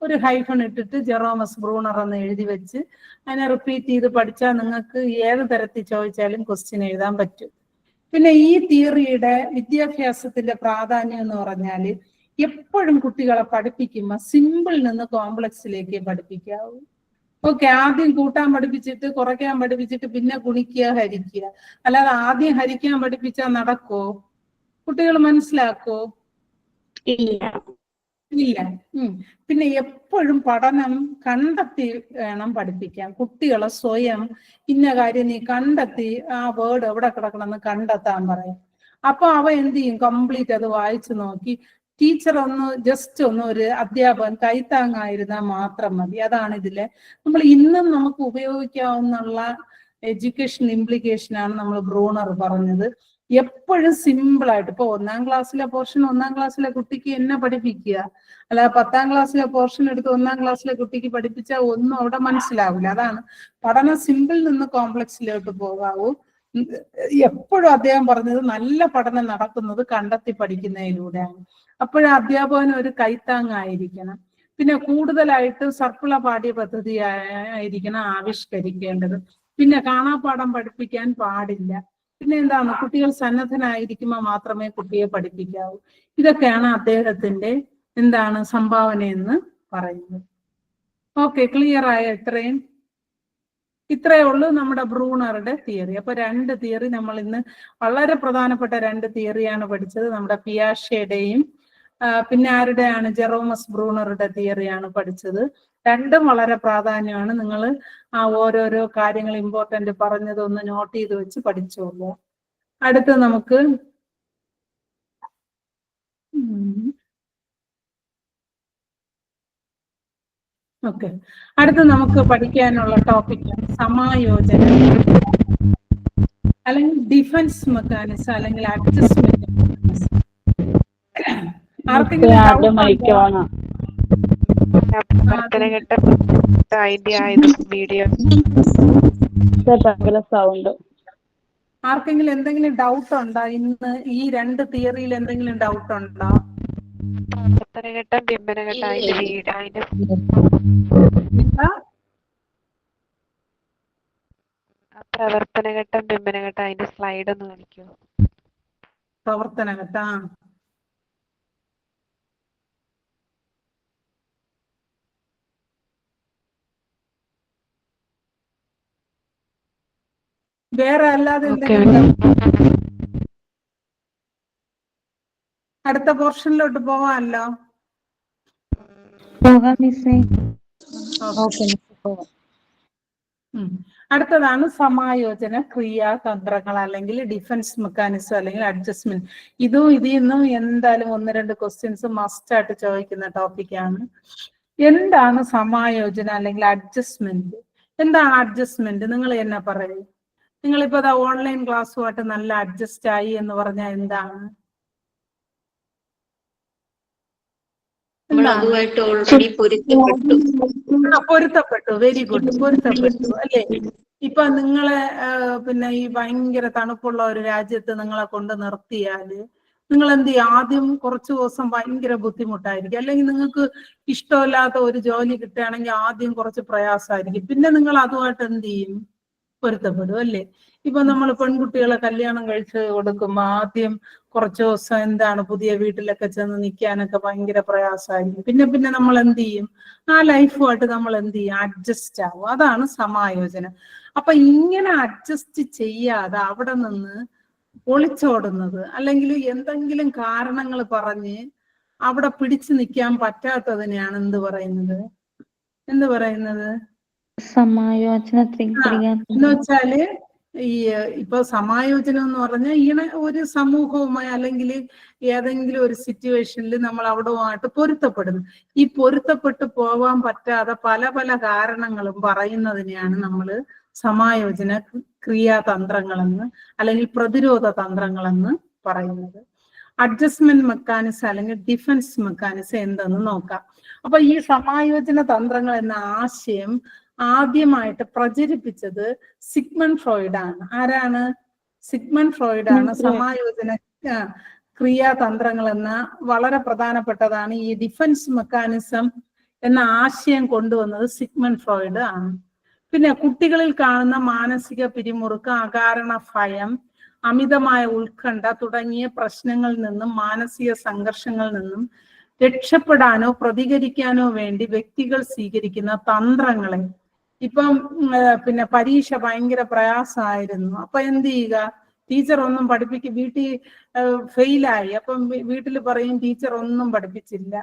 ഒരു ഹൈഫൺ ഇട്ടിട്ട് ജെറോമസ് ബ്രൂണർ എന്ന് എഴുതി വെച്ച് അതിനെ റിപ്പീറ്റ് ചെയ്ത് പഠിച്ചാൽ നിങ്ങൾക്ക് ഏത് തരത്തിൽ ചോദിച്ചാലും ക്വസ്റ്റ്യൻ എഴുതാൻ പറ്റും. പിന്നെ ഈ തിയറിയുടെ വിദ്യാഭ്യാസത്തിന്റെ പ്രാധാന്യം എന്ന് പറഞ്ഞാൽ എപ്പോഴും കുട്ടികളെ പഠിപ്പിക്കുമ്പോൾ സിമ്പിൾ നിന്ന് കോംപ്ലക്സിലേക്ക് പഠിപ്പിക്കാവൂ. ഓക്കെ, ആദ്യം കൂട്ടാൻ പഠിപ്പിച്ചിട്ട് കുറയ്ക്കാൻ പഠിപ്പിച്ചിട്ട് പിന്നെ ഗുണിക്കുക ഹരിക്കുക, അല്ലാതെ ആദ്യം ഹരിക്കാൻ പഠിപ്പിച്ചാൽ നടക്കോ? കുട്ടികൾ മനസ്സിലാക്കോ? ഇല്ല. പിന്നെ എപ്പോഴും പഠനം കണ്ടെത്തി വേണം പഠിപ്പിക്കാൻ. കുട്ടികളെ സ്വയം ഇന്ന കാര്യം നീ കണ്ടെത്തി ആ വേർഡ് എവിടെ കിടക്കണമെന്ന് കണ്ടെത്താൻ പറയും. അപ്പൊ അവ എന്ത് ചെയ്യും? കംപ്ലീറ്റ് അത് വായിച്ചു നോക്കി ടീച്ചർ ജസ്റ്റ് ഒരു അധ്യാപകൻ കൈത്താങ്ങായിരുന്നാൽ മാത്രം മതി. അതാണ് ഇതിലെ നമ്മൾ ഇന്നും നമുക്ക് ഉപയോഗിക്കാവുന്ന എഡ്യൂക്കേഷൻ ഇംപ്ലിക്കേഷൻ ആണ് നമ്മൾ ബ്രൂണർ പറഞ്ഞത്. എപ്പോഴും സിമ്പിൾ ആയിട്ട് ഇപ്പൊ 1ാം ക്ലാസ്സിലെ പോർഷൻ 1ാം ക്ലാസ്സിലെ കുട്ടിക്ക് എന്നെ പഠിപ്പിക്കുക, അല്ല 10ാം ക്ലാസ്സിലെ പോർഷൻ എടുത്ത് 1ാം ക്ലാസ്സിലെ കുട്ടിക്ക് പഠിപ്പിച്ചാൽ ഒന്നും അവിടെ മനസ്സിലാവില്ല. അതാണ് പഠനം സിമ്പിൾ നിന്ന് കോംപ്ലക്സിലോട്ട് പോകാവൂ. എപ്പോഴും അദ്ദേഹം പറഞ്ഞത് നല്ല പഠനം നടക്കുന്നത് കണ്ടെത്തി പഠിക്കുന്നതിലൂടെയാണ്. അപ്പോഴും അധ്യാപകന് ഒരു കൈത്താങ്ങായിരിക്കണം. പിന്നെ കൂടുതലായിട്ട് സർപ്പിള പാഠ്യ പദ്ധതി ആയിരിക്കണം ആവിഷ്കരിക്കേണ്ടത്. പിന്നെ കാണാപ്പാഠം പഠിപ്പിക്കാൻ പാടില്ല. പിന്നെ എന്താണ്? കുട്ടികൾ സന്നദ്ധനായിരിക്കുമ്പോൾ മാത്രമേ കുട്ടിയെ പഠിപ്പിക്കാവൂ. ഇതൊക്കെയാണ് അദ്ദേഹത്തിന്റെ എന്താണ് സംഭാവന എന്ന് പറയുന്നത്. ഓക്കെ, ക്ലിയർ ആയ? ഇത്രയേ ഉള്ളൂ നമ്മുടെ ബ്രൂണറുടെ തിയറി. അപ്പൊ 2 തിയറി നമ്മൾ ഇന്ന് വളരെ പ്രധാനപ്പെട്ട 2 തിയറിയാണ് പഠിച്ചത്. നമ്മുടെ പിയാഷെയുടെയും പിന്നെ ആരുടെയാണ്? ജെറോമസ് ബ്രൂണറുടെ തിയറിയാണ് പഠിച്ചത്. 2ഉം വളരെ പ്രാധാന്യമാണ്. നിങ്ങൾ ആ ഓരോരോ കാര്യങ്ങൾ ഇമ്പോർട്ടന്റ് പറഞ്ഞതൊന്ന് നോട്ട് ചെയ്ത് വെച്ച് പഠിച്ചോളൂ. അടുത്ത് നമുക്ക് ഓക്കെ, അടുത്ത് നമുക്ക് പഠിക്കാനുള്ള ടോപ്പിക് സമായോജന അല്ലെങ്കിൽ ഡിഫൻസ് മെക്കാനിസം അല്ലെങ്കിൽ അഡ്ജസ്റ്റ്മെന്റ് മെക്കാനിസം. ആർക്കെങ്കിലും ആർക്കെങ്കിലും എന്തെങ്കിലും ഡൗട്ട് ഉണ്ടോ? ഇന്ന് ഈ രണ്ട് തിയറിയിൽ എന്തെങ്കിലും ഡൗട്ട് ഉണ്ടോ? പ്രവർത്തനഘട്ടം ബിംബനഘട്ടം അതിന്റെ വീട് അതിന്റെ പ്രവർത്തനഘട്ടം ബിംബനഘട്ടം അതിന്റെ സ്ലൈഡ് ഒന്ന് കാണിക്കോ? പ്രവർത്തനഘട്ട വേറെ അല്ലാതെ എന്തെങ്കിലും അടുത്ത പോർഷനിലോട്ട് പോവാമല്ലോ. അടുത്തതാണ് സമായോജന ക്രിയാതന്ത്രങ്ങൾ അല്ലെങ്കിൽ ഡിഫൻസ് മെക്കാനിസം അല്ലെങ്കിൽ അഡ്ജസ്റ്റ്മെന്റ്. ഇതിൽ നിന്നും എന്തായാലും 1-2 ക്വസ്റ്റ്യൻസ് മസ്റ്റ് ആയിട്ട് ചോദിക്കുന്ന ടോപ്പിക്കാണ്. എന്താണ് സമായോജന അല്ലെങ്കിൽ അഡ്ജസ്റ്റ്മെന്റ്? എന്താണ് അഡ്ജസ്റ്റ്മെന്റ്? നിങ്ങൾ എന്നാ പറയും? നിങ്ങളിപ്പോ ഓൺലൈൻ ക്ലാസ്സുമായിട്ട് നല്ല അഡ്ജസ്റ്റ് ആയി എന്ന് പറഞ്ഞാൽ എന്താണ്? പൊരുത്തപ്പെട്ടു. വെരി ഗുഡ്, പൊരുത്തപ്പെട്ടു അല്ലേ? ഇപ്പൊ നിങ്ങളെ പിന്നെ ഈ ഭയങ്കര തണുപ്പുള്ള ഒരു രാജ്യത്ത് നിങ്ങളെ കൊണ്ട് നിർത്തിയാല് നിങ്ങൾ എന്ത് ചെയ്യും? ആദ്യം കുറച്ചു ദിവസം ഭയങ്കര ബുദ്ധിമുട്ടായിരിക്കും, അല്ലെങ്കിൽ നിങ്ങൾക്ക് ഇഷ്ടമില്ലാത്ത ഒരു ജോലി കിട്ടുകയാണെങ്കിൽ ആദ്യം കുറച്ച് പ്രയാസമായിരിക്കും. പിന്നെ നിങ്ങൾ അതുമായിട്ട് എന്ത് ചെയ്യും? പൊരുത്തപ്പെടും അല്ലേ? ഇപ്പൊ നമ്മൾ പെൺകുട്ടികളെ കല്യാണം കഴിച്ച് കൊടുക്കുമ്പോ ആദ്യം കുറച്ചു ദിവസം എന്താണ് പുതിയ വീട്ടിലൊക്കെ ചെന്ന് നിൽക്കാനൊക്കെ ഭയങ്കര പ്രയാസമായിരിക്കും. പിന്നെ പിന്നെ നമ്മൾ എന്ത് ചെയ്യും? ആ ലൈഫുമായിട്ട് നമ്മൾ എന്ത് ചെയ്യും? അഡ്ജസ്റ്റ് ആവും. അതാണ് സമായോജന. അപ്പൊ ഇങ്ങനെ അഡ്ജസ്റ്റ് ചെയ്യാതെ അവിടെ നിന്ന് ഒളിച്ചോടുന്നത് അല്ലെങ്കിൽ എന്തെങ്കിലും കാരണങ്ങൾ പറഞ്ഞ് അവിടെ പിടിച്ചു നിൽക്കാൻ പറ്റാത്തതിനെയാണ് എന്ത് പറയുന്നത്? സമായോജന എന്ന് വെച്ചാല് ഇപ്പൊ സമായോജനം എന്ന് പറഞ്ഞാൽ ഒരു സമൂഹവുമായി അല്ലെങ്കിൽ ഏതെങ്കിലും ഒരു സിറ്റുവേഷനിൽ നമ്മൾ അവിടവുമായിട്ട് പൊരുത്തപ്പെടുന്നു. ഈ പൊരുത്തപ്പെട്ടു പോവാൻ പറ്റാതെ പല പല കാരണങ്ങളും പറയുന്നതിനെയാണ് നമ്മൾ സമായോജന ക്രിയാതന്ത്രങ്ങളെന്ന് അല്ലെങ്കിൽ പ്രതിരോധ തന്ത്രങ്ങളെന്ന് പറയുന്നത്. അഡ്ജസ്റ്റ്മെന്റ് മെക്കാനിസം അല്ലെങ്കിൽ ഡിഫൻസ് മെക്കാനിസം എന്തെന്ന് നോക്കാം. അപ്പൊ ഈ സമായോജന തന്ത്രങ്ങൾ എന്ന ആശയം ആദ്യമായിട്ട് പ്രചരിപ്പിച്ചത് സിഗ്മണ്ട് ഫ്രോയിഡ് ആണ്. ആരാണ്? സിഗ്മണ്ട് ഫ്രോയിഡ് ആണ് സമായോജന ക്രിയാതന്ത്രങ്ങൾ എന്ന വളരെ പ്രധാനപ്പെട്ടതാണ്. ഈ ഡിഫൻസ് മെക്കാനിസം എന്ന ആശയം കൊണ്ടുവന്നത് സിഗ്മണ്ട് ഫ്രോയിഡ് ആണ്. പിന്നെ കുട്ടികളിൽ കാണുന്ന മാനസിക പിരിമുറുക്കം, അകാരണ ഭയം, അമിതമായ ഉത്കണ്ഠ തുടങ്ങിയ പ്രശ്നങ്ങളിൽ നിന്നും മാനസിക സംഘർഷങ്ങളിൽ നിന്നും രക്ഷപ്പെടാനോ പ്രതികരിക്കാനോ വേണ്ടി വ്യക്തികൾ സ്വീകരിക്കുന്ന തന്ത്രങ്ങളെ, ഇപ്പം പിന്നെ പരീക്ഷ ഭയങ്കര പ്രയാസമായിരുന്നു, അപ്പൊ എന്ത് ചെയ്യുക? ടീച്ചർ ഒന്നും വീട്ടിൽ ഫെയിലായി, അപ്പം വീട്ടിൽ പറയും ടീച്ചർ ഒന്നും പഠിപ്പിച്ചില്ല.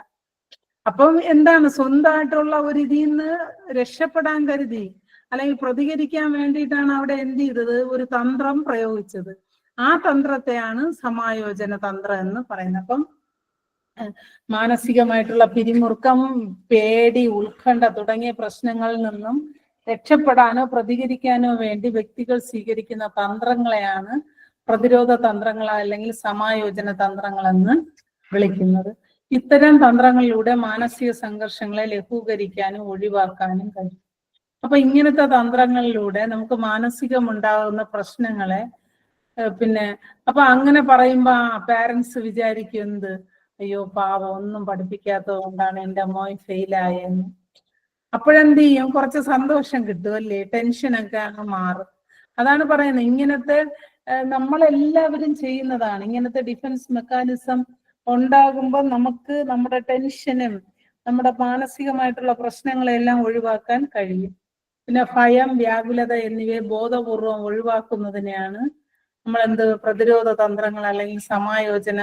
അപ്പം എന്താണ്? സ്വന്തമായിട്ടുള്ള ഒരു ഇതിൽ നിന്ന് രക്ഷപ്പെടാൻ കരുതി അല്ലെങ്കിൽ പ്രതികരിക്കാൻ വേണ്ടിയിട്ടാണ് അവിടെ എന്ത് ചെയ്തത്? ഒരു തന്ത്രം പ്രയോഗിച്ചത്. ആ തന്ത്രത്തെയാണ് സമായോജന തന്ത്രം എന്ന് പറയുന്നത്. അപ്പം മാനസികമായിട്ടുള്ള പിരിമുറുക്കം, പേടി, ഉത്കണ്ഠ തുടങ്ങിയ പ്രശ്നങ്ങളിൽ നിന്നും രക്ഷപ്പെടാനോ പ്രതികരിക്കാനോ വേണ്ടി വ്യക്തികൾ സ്വീകരിക്കുന്ന തന്ത്രങ്ങളെയാണ് പ്രതിരോധ തന്ത്രങ്ങൾ അല്ലെങ്കിൽ സമായോജന തന്ത്രങ്ങൾ എന്ന് വിളിക്കുന്നത്. ഇത്തരം തന്ത്രങ്ങളിലൂടെ മാനസിക സംഘർഷങ്ങളെ ലഘൂകരിക്കാനും ഒഴിവാക്കാനും കഴിയും. അപ്പൊ ഇങ്ങനത്തെ തന്ത്രങ്ങളിലൂടെ നമുക്ക് മാനസികമുണ്ടാകുന്ന പ്രശ്നങ്ങളെ അപ്പൊ അങ്ങനെ പറയുമ്പോ പാരന്റ്സ് വിചാരിക്കും എന്ത്? അയ്യോ പാവം, ഒന്നും പഠിപ്പിക്കാത്തത് കൊണ്ടാണ് എൻ്റെ മോൻ ഫെയിലായെന്ന്. അപ്പോഴെന്ത് ചെയ്യും? കുറച്ച് സന്തോഷം കിട്ടും അല്ലേ? ടെൻഷനൊക്കെ അങ്ങ് മാറും. അതാണ് പറയുന്നത്, ഇങ്ങനത്തെ നമ്മളെല്ലാവരും ചെയ്യുന്നതാണ്. ഇങ്ങനത്തെ ഡിഫൻസ് മെക്കാനിസം ഉണ്ടാകുമ്പോൾ നമുക്ക് നമ്മുടെ ടെൻഷനും നമ്മുടെ മാനസികമായിട്ടുള്ള പ്രശ്നങ്ങളെല്ലാം ഒഴിവാക്കാൻ കഴിയും. പിന്നെ ഭയം, വ്യാകുലത എന്നിവയെ ബോധപൂർവം ഒഴിവാക്കുന്നതിനെയാണ് നമ്മൾ പ്രതിരോധ തന്ത്രങ്ങൾ അല്ലെങ്കിൽ സമായോജന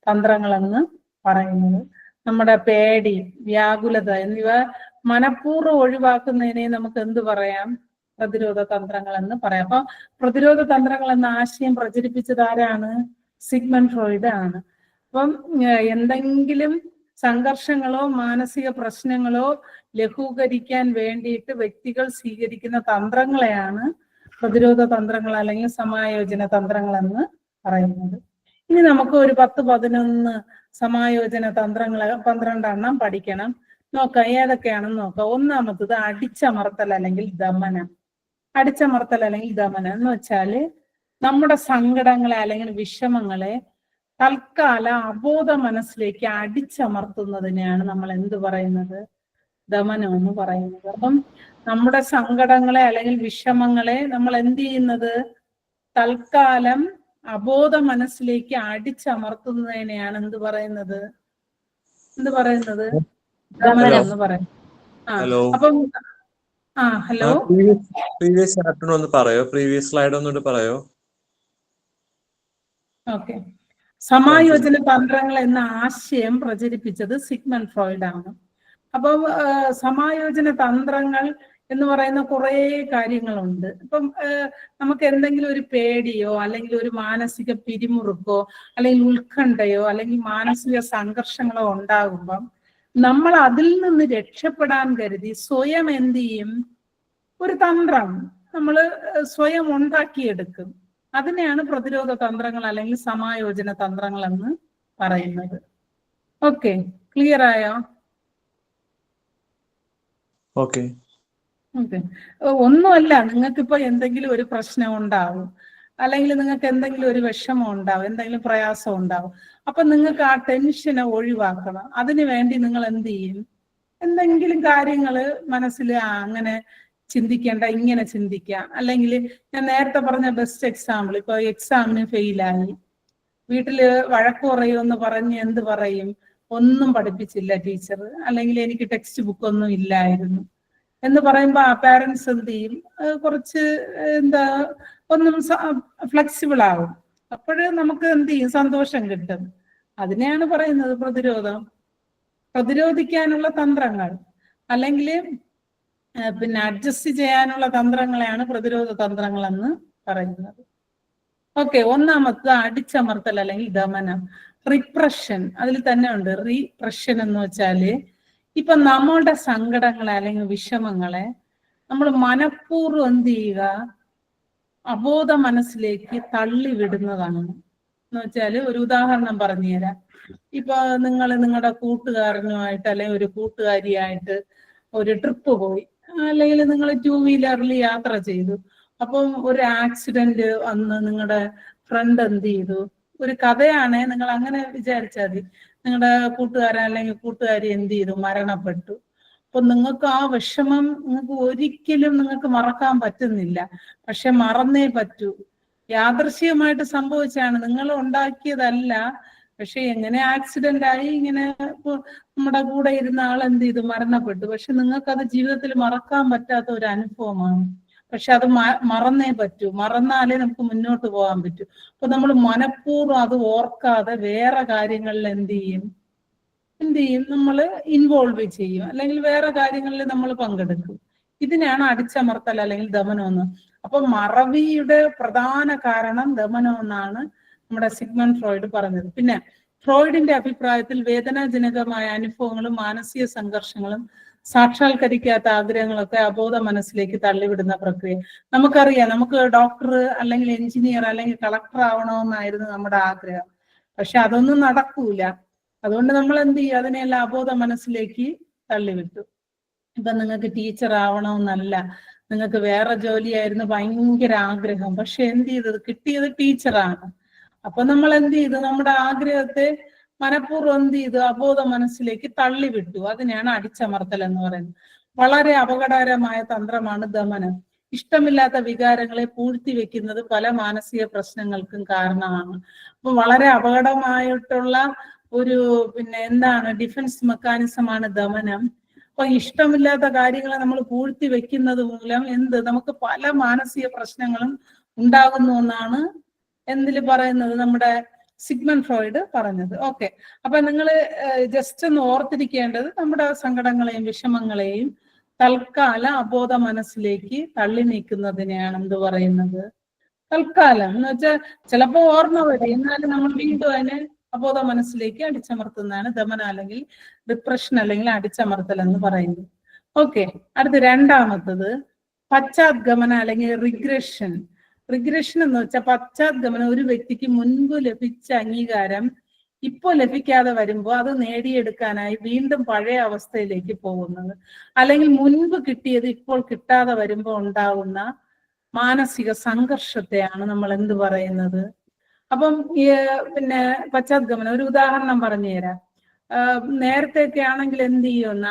തന്ത്രങ്ങളെന്ന് പറയുന്നത്. നമ്മുടെ പേടി, വ്യാകുലത എന്നിവ മനഃപൂർവ്വം ഒഴിവാക്കുന്നതിനെ നമുക്ക് എന്ത് പറയാം? പ്രതിരോധ തന്ത്രങ്ങൾ എന്ന് പറയാം. അപ്പൊ പ്രതിരോധ തന്ത്രങ്ങൾ എന്ന ആശയം പ്രചരിപ്പിച്ചത് ആരാണ്? സിഗ്മണ്ട് ഫ്രോയിഡ് ആണ്. അപ്പം എന്തെങ്കിലും സംഘർഷങ്ങളോ മാനസിക പ്രശ്നങ്ങളോ ലഘൂകരിക്കാൻ വേണ്ടിയിട്ട് വ്യക്തികൾ സ്വീകരിക്കുന്ന തന്ത്രങ്ങളെയാണ് പ്രതിരോധ തന്ത്രങ്ങൾ അല്ലെങ്കിൽ സമായോജന തന്ത്രങ്ങൾ എന്ന് പറയുന്നത്. ഇനി നമുക്ക് ഒരു 10-11 സമായോജന തന്ത്രങ്ങൾ 12 പഠിക്കണം. നോക്കാം ഏതൊക്കെയാണെന്ന് നോക്കാം. ഒന്നാമത്തത് അടിച്ചമർത്തൽ അല്ലെങ്കിൽ ദമനം. അടിച്ചമർത്തൽ അല്ലെങ്കിൽ ദമനം എന്ന് വെച്ചാല് നമ്മുടെ സങ്കടങ്ങളെ അല്ലെങ്കിൽ വിഷമങ്ങളെ തൽക്കാല അബോധ മനസ്സിലേക്ക് അടിച്ചമർത്തുന്നതിനെയാണ് നമ്മൾ എന്ത് പറയുന്നത്? ദമനം എന്ന് പറയുന്നത്. അപ്പം നമ്മുടെ സങ്കടങ്ങളെ അല്ലെങ്കിൽ വിഷമങ്ങളെ നമ്മൾ എന്ത് ചെയ്യുന്നത്? തൽക്കാലം അബോധ മനസ്സിലേക്ക് അടിച്ചമർത്തുന്നതിനെയാണ് എന്ത് പറയുന്നത്? ദമനം എന്ന് പറയുന്നത്. അപ്പം ഹലോ, പ്രീവിയസ് ചാപ്റ്റർ ഒന്ന് പറയോ? പ്രീവിയസ് സ്ലൈഡ് ഒന്നുകൂടി പറയോ? ഓക്കെ. സമായോജന തന്ത്രങ്ങൾ എന്ന ആശയം പ്രചരിപ്പിച്ചത് സിഗ്മണ്ട് ഫ്രോയിഡ് ആണ്. അപ്പം സമായോജന തന്ത്രങ്ങൾ എന്ന് പറയുന്ന കുറേ കാര്യങ്ങളുണ്ട്. ഇപ്പം നമുക്ക് എന്തെങ്കിലും ഒരു പേടിയോ അല്ലെങ്കിൽ ഒരു മാനസിക പിരിമുറുക്കോ അല്ലെങ്കിൽ ഉത്കണ്ഠയോ അല്ലെങ്കിൽ മാനസിക സംഘർഷങ്ങളോ ഉണ്ടാകുമ്പം നമ്മൾ അതിൽ നിന്ന് രക്ഷപ്പെടാൻ കരുതി സ്വയം എന്ത് ചെയ്യും? ഒരു തന്ത്രം നമ്മൾ സ്വയം ഉണ്ടാക്കിയെടുക്കും. അതിനെയാണ് പ്രതിരോധ തന്ത്രങ്ങൾ അല്ലെങ്കിൽ സമായോജന തന്ത്രങ്ങൾ എന്ന് പറയുന്നത്. ഓക്കെ, ക്ലിയർ ആയോ? ഓക്കെ. ഒന്നുമല്ല, നിങ്ങൾക്കിപ്പോ എന്തെങ്കിലും ഒരു പ്രശ്നം ഉണ്ടാവും, അല്ലെങ്കിൽ നിങ്ങൾക്ക് എന്തെങ്കിലും ഒരു വിഷമം ഉണ്ടാവും, എന്തെങ്കിലും പ്രയാസം ഉണ്ടാവും. അപ്പൊ നിങ്ങൾക്ക് ആ ടെൻഷനെ ഒഴിവാക്കണം. അതിനു വേണ്ടി നിങ്ങൾ എന്ത് ചെയ്യും? എന്തെങ്കിലും കാര്യങ്ങള് മനസ്സിൽ അങ്ങനെ ചിന്തിക്കേണ്ട, ഇങ്ങനെ ചിന്തിക്കാം. അല്ലെങ്കിൽ ഞാൻ നേരത്തെ പറഞ്ഞ ബെസ്റ്റ് എക്സാമ്പിൾ, ഇപ്പൊ എക്സാമിന് ഫെയിലായി, വീട്ടില് വഴക്ക് പറയുമെന്ന് പറഞ്ഞ് എന്ത് പറയും? ഒന്നും പഠിപ്പിച്ചില്ല ടീച്ചർ, അല്ലെങ്കിൽ എനിക്ക് ടെക്സ്റ്റ് ബുക്ക് ഒന്നും ഇല്ലായിരുന്നു എന്ന് പറയുമ്പോ ആ പാരന്റ്സ് എന്ത് ചെയ്യും? കുറച്ച് ഒന്നും ഫ്ലെക്സിബിൾ ആവും. അപ്പോഴ് നമുക്ക് എന്ത് ചെയ്യും? സന്തോഷം കിട്ടും. അതിനെയാണ് പറയുന്നത് പ്രതിരോധം. പ്രതിരോധിക്കാനുള്ള തന്ത്രങ്ങൾ അല്ലെങ്കിൽ പിന്നെ അഡ്ജസ്റ്റ് ചെയ്യാനുള്ള തന്ത്രങ്ങളെയാണ് പ്രതിരോധ തന്ത്രങ്ങൾ എന്ന് പറയുന്നത്. ഓക്കെ, ഒന്നാമത്തത് അടിച്ചമർത്തൽ അല്ലെങ്കിൽ ദമനം. റിപ്രഷൻ അതിൽ തന്നെ ഉണ്ട്. റീപ്രഷൻ എന്ന് വെച്ചാല് ഇപ്പൊ നമ്മളുടെ സങ്കടങ്ങളെ അല്ലെങ്കിൽ വിഷമങ്ങളെ നമ്മൾ മനഃപൂർവ്വം എന്ത് ചെയ്യുക? അബോധ മനസ്സിലേക്ക് തള്ളിവിടുന്നതാണ്. എന്ന് വെച്ചാല് ഒരു ഉദാഹരണം പറഞ്ഞുതരാം. ഇപ്പൊ നിങ്ങൾ നിങ്ങളുടെ കൂട്ടുകാരനുമായിട്ട് അല്ലെങ്കിൽ ഒരു കൂട്ടുകാരിയായിട്ട് ഒരു ട്രിപ്പ് പോയി, അല്ലെങ്കിൽ നിങ്ങൾ 2 വീലറിൽ യാത്ര ചെയ്തു. അപ്പം ഒരു ആക്സിഡന്റ് വന്ന് നിങ്ങളുടെ ഫ്രണ്ട് എന്ത് ചെയ്തു? ഒരു കഥയാണേ, നിങ്ങൾ അങ്ങനെ വിചാരിച്ചാൽ മതി. നിങ്ങളുടെ കൂട്ടുകാരൻ അല്ലെങ്കിൽ കൂട്ടുകാരി എന്ത് ചെയ്തു? മരണപ്പെട്ടു. അപ്പൊ നിങ്ങൾക്ക് ആ വിഷമം നിങ്ങൾക്ക് ഒരിക്കലും നിങ്ങൾക്ക് മറക്കാൻ പറ്റുന്നില്ല. പക്ഷെ മറന്നേ പറ്റൂ. യാദൃശ്ചികമായിട്ട് സംഭവിച്ചാണ്, നിങ്ങൾ ഉണ്ടാക്കിയതല്ല. പക്ഷെ എങ്ങനെ ആക്സിഡന്റ് ആയി, ഇങ്ങനെ നമ്മുടെ കൂടെ ഇരുന്ന ആൾ എന്ത് ചെയ്തു? മരണപ്പെട്ടു. പക്ഷെ നിങ്ങൾക്ക് അത് ജീവിതത്തിൽ മറക്കാൻ പറ്റാത്ത ഒരു അനുഭവമാണ്. പക്ഷെ അത് മറന്നേ പറ്റൂ. മറന്നാലേ നമുക്ക് മുന്നോട്ട് പോകാൻ പറ്റൂ. അപ്പൊ നമ്മൾ മനഃപൂർവ്വം അത് ഓർക്കാതെ വേറെ കാര്യങ്ങളിൽ എന്ത് ചെയ്യും? നമ്മൾ ഇൻവോൾവ് ചെയ്യും, അല്ലെങ്കിൽ വേറെ കാര്യങ്ങളിൽ നമ്മൾ പങ്കെടുക്കും. ഇതിനാണ് അടിച്ചമർത്തൽ അല്ലെങ്കിൽ ദമനം എന്ന്. അപ്പൊ മറവിയുടെ പ്രധാന കാരണം ദമനം എന്നാണ് നമ്മുടെ സിഗ്മണ്ട് ഫ്രോയിഡ് പറഞ്ഞത്. പിന്നെ ഫ്രോയിഡിന്റെ അഭിപ്രായത്തിൽ വേദനാജനകമായ അനുഭവങ്ങളും മാനസിക സംഘർഷങ്ങളും സാക്ഷാത്കരിക്കാത്ത ആഗ്രഹങ്ങളൊക്കെ അബോധ മനസ്സിലേക്ക് തള്ളിവിടുന്ന പ്രക്രിയ. നമുക്കറിയാം, നമുക്ക് ഡോക്ടർ അല്ലെങ്കിൽ എഞ്ചിനീയർ അല്ലെങ്കിൽ കളക്ടർ ആവണമെന്നായിരുന്നു നമ്മുടെ ആഗ്രഹം. പക്ഷെ അതൊന്നും നടക്കൂല. അതുകൊണ്ട് നമ്മൾ എന്ത് ചെയ്യും? അതിനെല്ലാം അബോധ മനസ്സിലേക്ക് തള്ളിവിട്ടു. ഇപ്പൊ നിങ്ങൾക്ക് ടീച്ചർ ആവണമെന്നല്ല, നിങ്ങൾക്ക് വേറെ ജോലിയായിരുന്നു ഭയങ്കര ആഗ്രഹം. പക്ഷെ എന്ത് ചെയ്തത്? കിട്ടിയത് ടീച്ചറാണ്. അപ്പൊ നമ്മൾ എന്ത് ചെയ്തു? നമ്മുടെ ആഗ്രഹത്തെ മനഃപൂർവ്വം എന്ത് ചെയ്തു? അബോധ മനസ്സിലേക്ക് തള്ളിവിട്ടു. അതിനെയാണ് അടിച്ചമർത്തൽ എന്ന് പറയുന്നത്. വളരെ അപകടകരമായ തന്ത്രമാണ് ദമനം. ഇഷ്ടമില്ലാത്ത വികാരങ്ങളെ പൂഴ്ത്തി വെക്കുന്നത് പല മാനസിക പ്രശ്നങ്ങൾക്കും കാരണമാണ്. അപ്പൊ വളരെ അപകടമായിട്ടുള്ള ഒരു ഡിഫൻസ് മെക്കാനിസമാണ് ദമനം. അപ്പൊ ഇഷ്ടമില്ലാത്ത കാര്യങ്ങളെ നമ്മൾ പൂഴ്ത്തി വെക്കുന്നത് മൂലം നമുക്ക് പല മാനസിക പ്രശ്നങ്ങളും ഉണ്ടാകുന്നു എന്നാണ് പറയുന്നത് നമ്മുടെ സിഗ്മണ്ട് ഫ്രോയിഡ് പറഞ്ഞത്. ഓക്കെ, അപ്പൊ നിങ്ങൾ ജസ്റ്റ് ഒന്ന് ഓർത്തിരിക്കേണ്ടത് നമ്മുടെ സങ്കടങ്ങളെയും വിഷമങ്ങളെയും തൽക്കാല അബോധ മനസ്സിലേക്ക് തള്ളി നീക്കുന്നതിനെയാണ് പറയുന്നത്? തൽക്കാലം എന്ന് വെച്ചാൽ ചിലപ്പോ ഓർമ്മ വരും, എന്നാലും നമ്മൾ വീണ്ടും അതിനെ അബോധ മനസ്സിലേക്ക് അടിച്ചമർത്തുന്നതാണ് ദമനം അല്ലെങ്കിൽ റിപ്രഷൻ അല്ലെങ്കിൽ അടിച്ചമർത്തൽ എന്ന് പറയുന്നത്. ഓക്കെ, അടുത്ത രണ്ടാമത്തത് പശ്ചാത്ഗമന അല്ലെങ്കിൽ റിഗ്രഷൻ. റിഗ്രഷൻ എന്ന് വെച്ചാൽ പശ്ചാത്ഗമനം ഒരു വ്യക്തിക്ക് മുൻപ് ലഭിച്ച അംഗീകാരം ഇപ്പോൾ ലഭിക്കാതെ വരുമ്പോൾ അത് നേടിയെടുക്കാനായി വീണ്ടും പഴയ അവസ്ഥയിലേക്ക് പോകുന്നത്, അല്ലെങ്കിൽ മുൻപ് കിട്ടിയത് ഇപ്പോൾ കിട്ടാതെ വരുമ്പോൾ ഉണ്ടാകുന്ന മാനസിക സംഘർഷത്തെയാണ് നമ്മൾ എന്ത് പറയുന്നത്. അപ്പം പിന്നെ പശ്ചാത്ഗമനം ഒരു ഉദാഹരണം പറഞ്ഞു തരാം. നേരത്തെയൊക്കെ ആണെങ്കിൽ എന്ത് ചെയ്യുമെന്ന,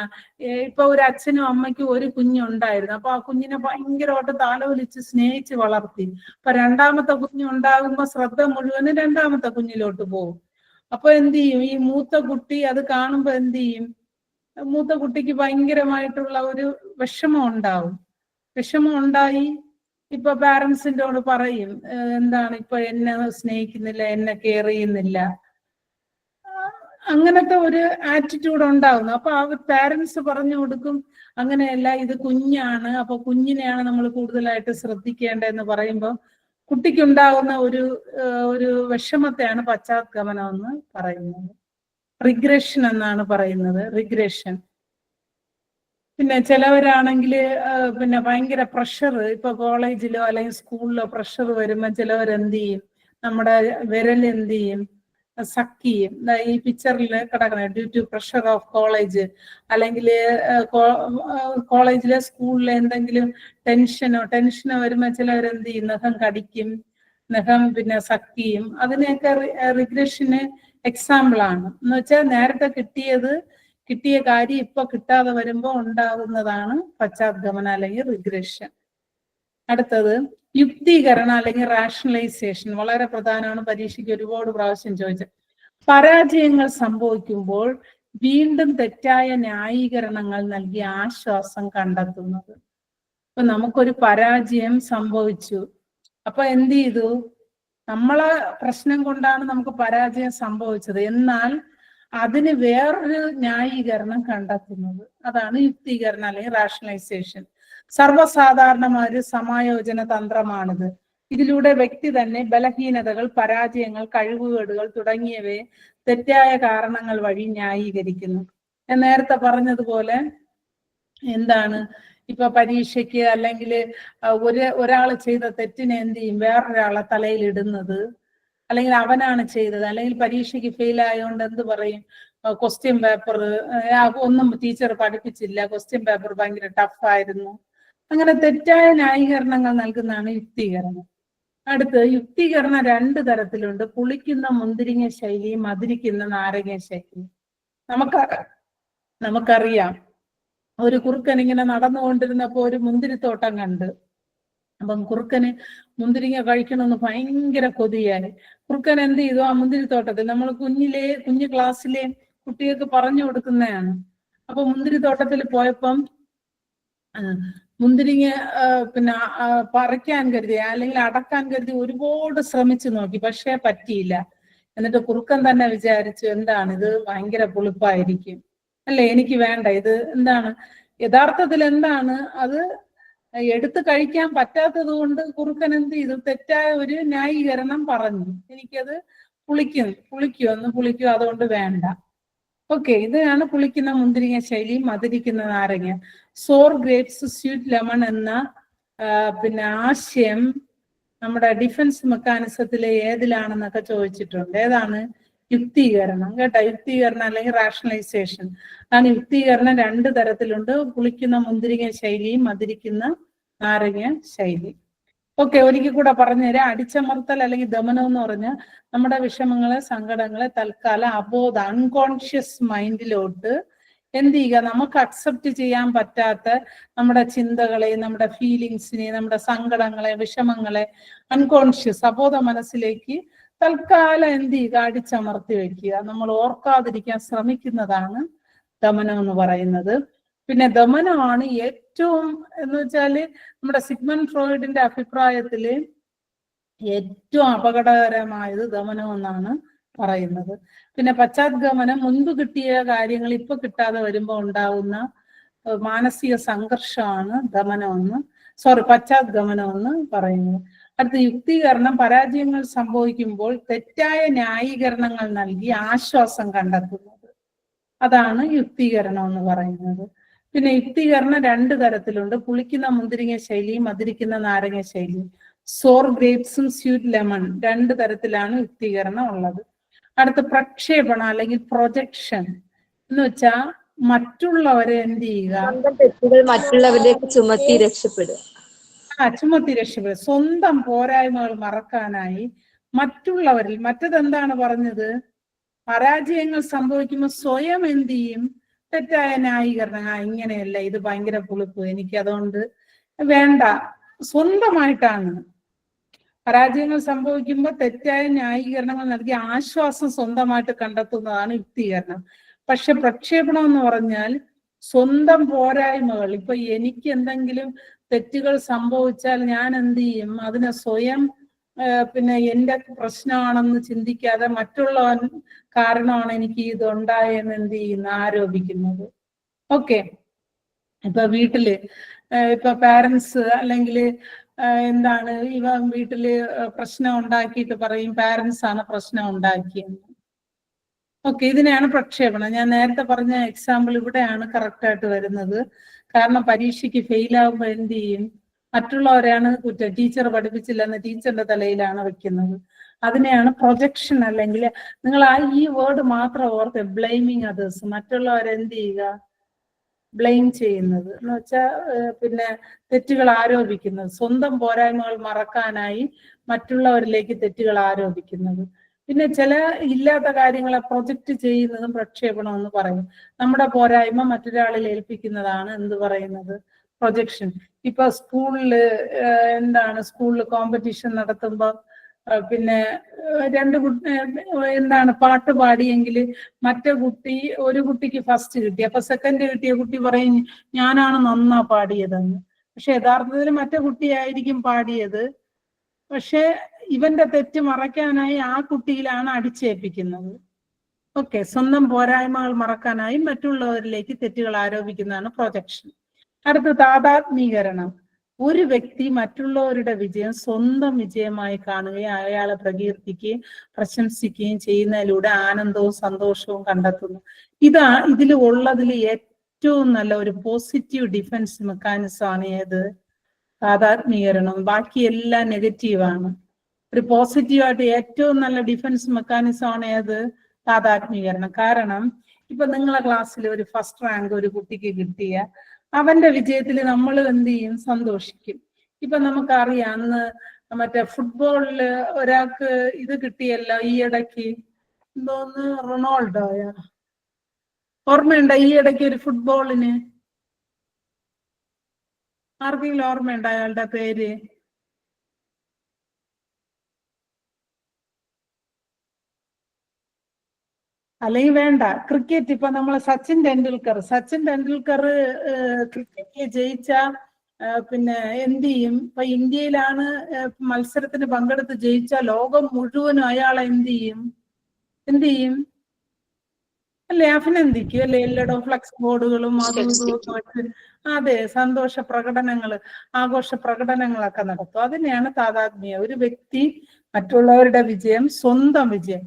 ഇപ്പൊ ഒരു അച്ഛനും അമ്മയ്ക്കും ഒരു കുഞ്ഞുണ്ടായിരുന്നു. അപ്പൊ ആ കുഞ്ഞിനെ ഭയങ്കരമായിട്ട് താലോലിച്ച് സ്നേഹിച്ച് വളർത്തി. അപ്പൊ രണ്ടാമത്തെ കുഞ്ഞുണ്ടാകുമ്പോ ശ്രദ്ധ മുഴുവനും രണ്ടാമത്തെ കുഞ്ഞിലോട്ട് പോകും. അപ്പൊ എന്ത് ചെയ്യും, ഈ മൂത്ത കുട്ടി അത് കാണുമ്പോ എന്ത് ചെയ്യും, മൂത്ത കുട്ടിക്ക് ഭയങ്കരമായിട്ടുള്ള ഒരു വിഷമം ഉണ്ടാവും. വിഷമം ഉണ്ടായി ഇപ്പൊ പാരന്റ്സിൻ്റെോട് പറയും, എന്താണ് ഇപ്പൊ എന്നെ സ്നേഹിക്കുന്നില്ല, എന്നെ കെയർ ചെയ്യുന്നില്ല, അങ്ങനത്തെ ഒരു ആറ്റിറ്റ്യൂഡ് ഉണ്ടാവുന്നു. അപ്പൊ ആ പാരന്റ്സ് പറഞ്ഞു കൊടുക്കും, അങ്ങനെയല്ല, ഇത് കുഞ്ഞാണ്, അപ്പൊ കുഞ്ഞിനെയാണ് നമ്മൾ കൂടുതലായിട്ട് ശ്രദ്ധിക്കേണ്ടതെന്ന് പറയുമ്പോൾ കുട്ടിക്കുണ്ടാകുന്ന ഒരു വിഷമത്തെയാണ് പശ്ചാത്ഗമനം എന്ന് പറയുന്നത്. റിഗ്രഷൻ എന്നാണ് പറയുന്നത്, റിഗ്രഷൻ. പിന്നെ ചിലവരാണെങ്കിൽ പിന്നെ ഭയങ്കര പ്രഷർ, ഇപ്പൊ കോളേജിലോ അല്ലെങ്കിൽ സ്കൂളിലോ പ്രഷർ വരുമ്പോൾ ചിലവരെന്ത് ചെയ്യും, നമ്മുടെ വിരൽ എന്ത് ചെയ്യും, സക്ക് ചെയ്യും. ഈ പിക്ചറിൽ കിടക്കുന്ന due to pressure of college, അല്ലെങ്കിൽ കോളേജിലെ സ്കൂളിലെ എന്തെങ്കിലും ടെൻഷനോ വരുമ്പോൾ ചിലവരെന്ത് ചെയ്യും, നഖം കടിക്കും, നഖം പിന്നെ സക്ക് ചെയ്യും. അതിനെയൊക്കെ റിഗ്രഷന് എക്സാമ്പിൾ ആണ്. എന്ന് വെച്ചാൽ നേരത്തെ കിട്ടിയ കാര്യം ഇപ്പൊ കിട്ടാതെ വരുമ്പോൾ ഉണ്ടാകുന്നതാണ് പശ്ചാത്ഗമനം അല്ലെങ്കിൽ റിഗ്രഷൻ. അടുത്തത് യുക്തീകരണം അല്ലെങ്കിൽ റാഷണലൈസേഷൻ. വളരെ പ്രധാനമാണ്, പരീക്ഷയ്ക്ക് ഒരുപാട് പ്രാവശ്യം ചോദിച്ചത്. പരാജയങ്ങൾ സംഭവിക്കുമ്പോൾ വീണ്ടും തെറ്റായ ന്യായീകരണങ്ങൾ നൽകി ആശ്വാസം കണ്ടെത്തുന്നത്. ഇപ്പൊ നമുക്കൊരു പരാജയം സംഭവിച്ചു, അപ്പൊ എന്ത് ചെയ്തു, നമ്മളെ പ്രശ്നം കൊണ്ടാണ് നമുക്ക് പരാജയം സംഭവിച്ചത്, എന്നാൽ അതിന് വേറൊരു ന്യായീകരണം കണ്ടെത്തുന്നത്, അതാണ് യുക്തീകരണം അല്ലെങ്കിൽ റാഷണലൈസേഷൻ. സർവ്വസാധാരണമായ ഒരു സമായോജന തന്ത്രമാണിത്. ഇതിലൂടെ വ്യക്തി തന്നെ ബലഹീനതകൾ, പരാജയങ്ങൾ, കഴിവുകേടുകൾ തുടങ്ങിയവയെ തെറ്റായ കാരണങ്ങൾ വഴി ന്യായീകരിക്കുന്നു. ഞാൻ നേരത്തെ പറഞ്ഞതുപോലെ എന്താണ്, ഇപ്പൊ പരീക്ഷയ്ക്ക് അല്ലെങ്കിൽ ഒരാൾ ചെയ്ത തെറ്റിനെ എന്ത് ചെയ്യും, വേറൊരാളെ തലയിൽ ഇടുന്നത്, അല്ലെങ്കിൽ അവനാണ് ചെയ്തത്, അല്ലെങ്കിൽ പരീക്ഷയ്ക്ക് ഫെയിൽ ആയതുകൊണ്ട് എന്ത് പറയും, ക്വസ്റ്റ്യൻ പേപ്പർ ഒന്നും ടീച്ചർ പഠിപ്പിച്ചില്ല, ക്വസ്റ്റ്യൻ പേപ്പർ ഭയങ്കര ടഫായിരുന്നു. അങ്ങനെ തെറ്റായ ന്യായീകരണങ്ങൾ നൽകുന്നതാണ് യുക്തീകരണം. അടുത്ത് യുക്തീകരണം 2 തരത്തിലുണ്ട്. പുളിക്കുന്ന മുന്തിരിങ്ങ ശൈലി, മധുരിക്കുന്ന നാരങ്ങ ശൈലി. നമുക്കറിയാം, ഒരു കുറുക്കൻ ഇങ്ങനെ നടന്നുകൊണ്ടിരുന്നപ്പോ ഒരു മുന്തിരിത്തോട്ടം കണ്ട്. അപ്പം കുറുക്കന് മുന്തിരിങ്ങ കഴിക്കണമെന്ന് ഭയങ്കര കൊതിയായി. കുറുക്കൻ എന്ത് ചെയ്തു, ആ മുന്തിരിത്തോട്ടത്തിൽ, നമ്മൾ കുഞ്ഞു ക്ലാസ്സിലെ കുട്ടികൾക്ക് പറഞ്ഞു കൊടുക്കുന്നതാണ്. അപ്പൊ മുന്തിരിത്തോട്ടത്തിൽ പോയപ്പം മുന്തിരിങ്ങ പിന്നെ പറിക്കാൻ കരുതി അല്ലെങ്കിൽ അടക്കാൻ കരുതി ഒരുപാട് ശ്രമിച്ചു നോക്കി, പക്ഷെ പറ്റിയില്ല. എന്നിട്ട് കുറുക്കൻ തന്നെ വിചാരിച്ചു, എന്താണ് ഇത്, ഭയങ്കര പുളിപ്പായിരിക്കും അല്ലെ, എനിക്ക് വേണ്ട ഇത്. എന്താണ് യഥാർത്ഥത്തിൽ എന്താണ് അത് എടുത്തു കഴിക്കാൻ പറ്റാത്തത് കൊണ്ട് കുറുക്കൻ എന്ത് ചെയ്തു, തെറ്റായ ഒരു ന്യായീകരണം പറഞ്ഞു, എനിക്കത് പുളിക്കും, അതുകൊണ്ട് വേണ്ട. ഓക്കെ, ഇതാണ് പുളിക്കുന്ന മുന്തിരിങ്ങ ശൈലി, മധുരിക്കുന്ന നാരങ്ങ. സോർ ഗ്രേപ്സ് സ്വീറ്റ് ലെമൺ എന്ന പിന്നെ ആശയം നമ്മുടെ ഡിഫൻസ് മെക്കാനിസത്തിലെ ഏതിലാണെന്നൊക്കെ ചോദിച്ചിട്ടുണ്ട്. ഏതാണ്? യുക്തീകരണം. കേട്ടോ, യുക്തീകരണം അല്ലെങ്കിൽ റാഷണലൈസേഷൻ. അതാണ് യുക്തീകരണം 2 തരത്തിലുണ്ട്, പുളിക്കുന്ന മുന്തിരിങ്ങ ശൈലിയും മധുരിക്കുന്ന നാരങ്ങ ശൈലി. ഓക്കെ, ഒരിക്കൽ കൂടെ പറഞ്ഞുതരാം. അടിച്ചമർത്തൽ അല്ലെങ്കിൽ ദമനം എന്ന് പറഞ്ഞാൽ നമ്മുടെ വിഷമങ്ങളെ, സങ്കടങ്ങളെ തൽക്കാലം അൺകോൺഷ്യസ് മൈൻഡിലോട്ട് എന്ത് ചെയ്യുക, നമുക്ക് അക്സെപ്റ്റ് ചെയ്യാൻ പറ്റാത്ത നമ്മുടെ ചിന്തകളെ, നമ്മുടെ ഫീലിങ്സിനെ, നമ്മുടെ സങ്കടങ്ങളെ, വിഷമങ്ങളെ അൺകോൺഷ്യസ് അബോധ മനസ്സിലേക്ക് തൽക്കാലം എന്ത് ചെയ്യുക, അടിച്ചമർത്തി വെക്കുക. നമ്മൾ ഓർക്കാതിരിക്കാൻ ശ്രമിക്കുന്നതാണ് ദമനം എന്ന് പറയുന്നത്. പിന്നെ ദമനമാണ് ഏറ്റവും എന്ന് വെച്ചാല് നമ്മുടെ സിഗ്മണ്ട് ഫ്രോയിഡിന്റെ അഭിപ്രായത്തില് ഏറ്റവും അപകടകരമായത് ദമനം എന്നാണ് പറയുന്നത്. പിന്നെ പശ്ചാത്ഗമനം, മുൻപ് കിട്ടിയ കാര്യങ്ങൾ ഇപ്പൊ കിട്ടാതെ വരുമ്പോൾ ഉണ്ടാവുന്ന മാനസിക സംഘർഷമാണ് പശ്ചാത്ഗമനം എന്ന് പറയുന്നത്. അടുത്ത യുക്തീകരണം, പരാജയങ്ങൾ സംഭവിക്കുമ്പോൾ തെറ്റായ ന്യായീകരണങ്ങൾ നൽകി ആശ്വാസം കണ്ടെത്തുന്നത്. അതാണ് യുക്തീകരണം എന്ന് പറയുന്നത്. പിന്നെ യുക്തീകരണം 2 തരത്തിലുണ്ട്. പുളിക്കുന്ന മുന്തിരിങ്ങ ശൈലി, മധുരിക്കുന്ന നാരങ്ങ ശൈലി. സോർ ഗ്രേപ്സും സ്വീറ്റ് ലെമൺ 2 തരത്തിലാണ് യുക്തീകരണം ഉള്ളത്. അടുത്ത പ്രക്ഷേപണം അല്ലെങ്കിൽ പ്രൊജക്ഷൻ എന്ന് വെച്ചാൽ മറ്റുള്ളവരെ എന്ത് ചെയ്യുക, തെറ്റുകൾ മറ്റുള്ളവരിലേക്ക് ചുമത്തി രക്ഷപ്പെടുക. ചുമത്തി രക്ഷപ്പെടുക. സ്വന്തം പോരായ്മകൾ മറക്കാനായി മറ്റുള്ളവരിൽ, മറ്റതെന്താണ് പറഞ്ഞത്, പരാജയങ്ങൾ സംഭവിക്കുമ്പോൾ സ്വയം എന്ത് ചെയ്യും, തെറ്റായ ന്യായീകരണം, ഇങ്ങനെയല്ല, ഇത് ഭയങ്കര പുളിപ്പ്, എനിക്ക് അതുകൊണ്ട് വേണ്ട, സ്വന്തമായിട്ടാണ്. പരാജയങ്ങൾ സംഭവിക്കുമ്പോൾ തെറ്റായ ന്യായീകരണങ്ങൾ നൽകി ആശ്വാസം സ്വന്തമായിട്ട് കണ്ടെത്തുന്നതാണ് യുക്തീകരണം. പക്ഷെ പ്രക്ഷേപണം എന്ന് പറഞ്ഞാൽ സ്വന്തം പോരായ്മകൾ, ഇപ്പൊ എനിക്ക് എന്തെങ്കിലും തെറ്റുകൾ സംഭവിച്ചാൽ ഞാൻ എന്ത് ചെയ്യും, അതിനെ സ്വയം പിന്നെ എന്റെ പ്രശ്നമാണെന്ന് ചിന്തിക്കാതെ മറ്റുള്ളവൻ കാരണമാണ് എനിക്ക് ഇത് ഉണ്ടായെന്ന് എന്ത് ചെയ്യുന്നു, ആരോപിക്കുന്നത്. ഓക്കെ, ഇപ്പൊ വീട്ടില് ഇപ്പൊ പാരന്റ്സ് അല്ലെങ്കിൽ എന്താണ്, ഇവ വീട്ടില് പ്രശ്നം ഉണ്ടാക്കിയിട്ട് പറയും പാരന്റ്സ് ആണ് പ്രശ്നം ഉണ്ടാക്കിയെന്ന്. ഓക്കെ, ഇതിനെയാണ് പ്രക്ഷേപണം. ഞാൻ നേരത്തെ പറഞ്ഞ എക്സാമ്പിൾ ഇവിടെയാണ് കറക്റ്റ് ആയിട്ട് വരുന്നത്. കാരണം പരീക്ഷയ്ക്ക് ഫെയിൽ ആകുമ്പോൾ എന്ത് ചെയ്യും, മറ്റുള്ളവരെയാണ് കുറ്റം, ടീച്ചർ പഠിപ്പിച്ചില്ലെന്ന് ടീച്ചറിന്റെ തലയിലാണ് വെക്കുന്നത്. അതിനെയാണ് പ്രൊജക്ഷൻ. അല്ലെങ്കിൽ നിങ്ങൾ ഈ വേർഡ് മാത്രം ഓർത്ത്, ബ്ലെയിമിങ് അതേഴ്സ്, മറ്റുള്ളവരെ എന്ത് ചെയ്യുക, ബ്ലെയിം ചെയ്യുന്നത് എന്ന് വെച്ചാൽ പിന്നെ തെറ്റുകൾ ആരോപിക്കുന്നത്, സ്വന്തം പോരായ്മകൾ മറക്കാനായി മറ്റുള്ളവരിലേക്ക് തെറ്റുകൾ ആരോപിക്കുന്നത്. പിന്നെ ചില ഇല്ലാത്ത കാര്യങ്ങളെ പ്രൊജക്റ്റ് ചെയ്യുന്നതും പ്രക്ഷേപണം എന്ന് പറയും. നമ്മുടെ പോരായ്മ മറ്റൊരാളിൽ ഏൽപ്പിക്കുന്നതാണ് എന്ത് പറയുന്നത്, പ്രൊജക്ഷൻ. ഇപ്പൊ സ്കൂളില് സ്കൂളിൽ കോമ്പറ്റീഷൻ നടത്തുമ്പോൾ പിന്നെ 2 കുട്ടി എന്താണ് പാട്ട് പാടിയെങ്കിൽ ഒരു കുട്ടിക്ക് ഫസ്റ്റ് കിട്ടി, അപ്പൊ സെക്കൻഡ് കിട്ടിയ കുട്ടി പറയും ഞാനാണ് നന്നാ പാടിയതെന്ന്. പക്ഷെ യഥാർത്ഥത്തിൽ മറ്റേ കുട്ടിയായിരിക്കും പാടിയത്. പക്ഷെ ഇവന്റെ തെറ്റ് മറയ്ക്കാനായി ആ കുട്ടിയിലാണ് അടിച്ചേൽപ്പിക്കുന്നത്. ഓക്കെ, സ്വന്തം പോരായ്മകൾ മറക്കാനായി മറ്റുള്ളവരിലേക്ക് തെറ്റുകൾ ആരോപിക്കുന്നതാണ് പ്രൊജക്ഷൻ. അടുത്ത താതാത്മീകരണം. ഒരു വ്യക്തി മറ്റുള്ളവരുടെ വിജയം സ്വന്തം വിജയമായി കാണുകയും അയാളെ പ്രകീർത്തിക്കുകയും പ്രശംസിക്കുകയും ചെയ്യുന്നതിലൂടെ ആനന്ദവും സന്തോഷവും കണ്ടെത്തുന്നു. ഇതിൽ ഉള്ളതിൽ ഏറ്റവും നല്ല ഒരു പോസിറ്റീവ് ഡിഫൻസ് മെക്കാനിസം ആണ് ഏത്, താതാത്മീകരണം. ബാക്കിയെല്ലാം നെഗറ്റീവാണ്. ഒരു പോസിറ്റീവായിട്ട് ഏറ്റവും നല്ല ഡിഫൻസ് മെക്കാനിസം ആണ് ഏത്, താതാത്മീകരണം. കാരണം ഇപ്പൊ നിങ്ങളെ ക്ലാസ്സിൽ ഒരു ഫസ്റ്റ് റാങ്ക് ഒരു കുട്ടിക്ക് കിട്ടിയ അവന്റെ വിജയത്തിൽ നമ്മൾ എന്ത് ചെയ്യും, സന്തോഷിക്കും. ഇപ്പൊ നമുക്കറിയാം, അന്ന് മറ്റേ ഫുട്ബോളില് ഒരാൾക്ക് ഇത് കിട്ടിയല്ലോ ഈ ഇടയ്ക്ക്, എന്തോന്ന് റൊണാൾഡോയാ, ഓർമ്മയുണ്ടോ? ഈ ഇടയ്ക്ക് ഒരു ഫുട്ബോളിന് ആർക്കെങ്കിലും ഓർമ്മയുണ്ടോ അയാളുടെ പേര്? അല്ലെങ്കിൽ വേണ്ട, ക്രിക്കറ്റ്. ഇപ്പൊ നമ്മളെ സച്ചിൻ ടെണ്ടുൽക്കർ ക്രിക്കറ്റിൽ ജയിച്ച പിന്നെ എന്ത് ചെയ്യും, ഇപ്പൊ ഇന്ത്യയിലാണ് മത്സരത്തിന് പങ്കെടുത്ത് ജയിച്ച, ലോകം മുഴുവനും അയാളെ എന്ത് ചെയ്യും അല്ലെ, അഭിനന്ദിക്കും അല്ലെ, എല്ലായിടവും ഫ്ലക്സ് ബോർഡുകളും അതും ഇതും വെച്ച് അതെ സന്തോഷ പ്രകടനങ്ങള്, ആഘോഷ പ്രകടനങ്ങളൊക്കെ നടത്തും. അതിനെയാണ് താതാത്മ്യം. ഒരു വ്യക്തി മറ്റുള്ളവരുടെ വിജയം സ്വന്തം വിജയം.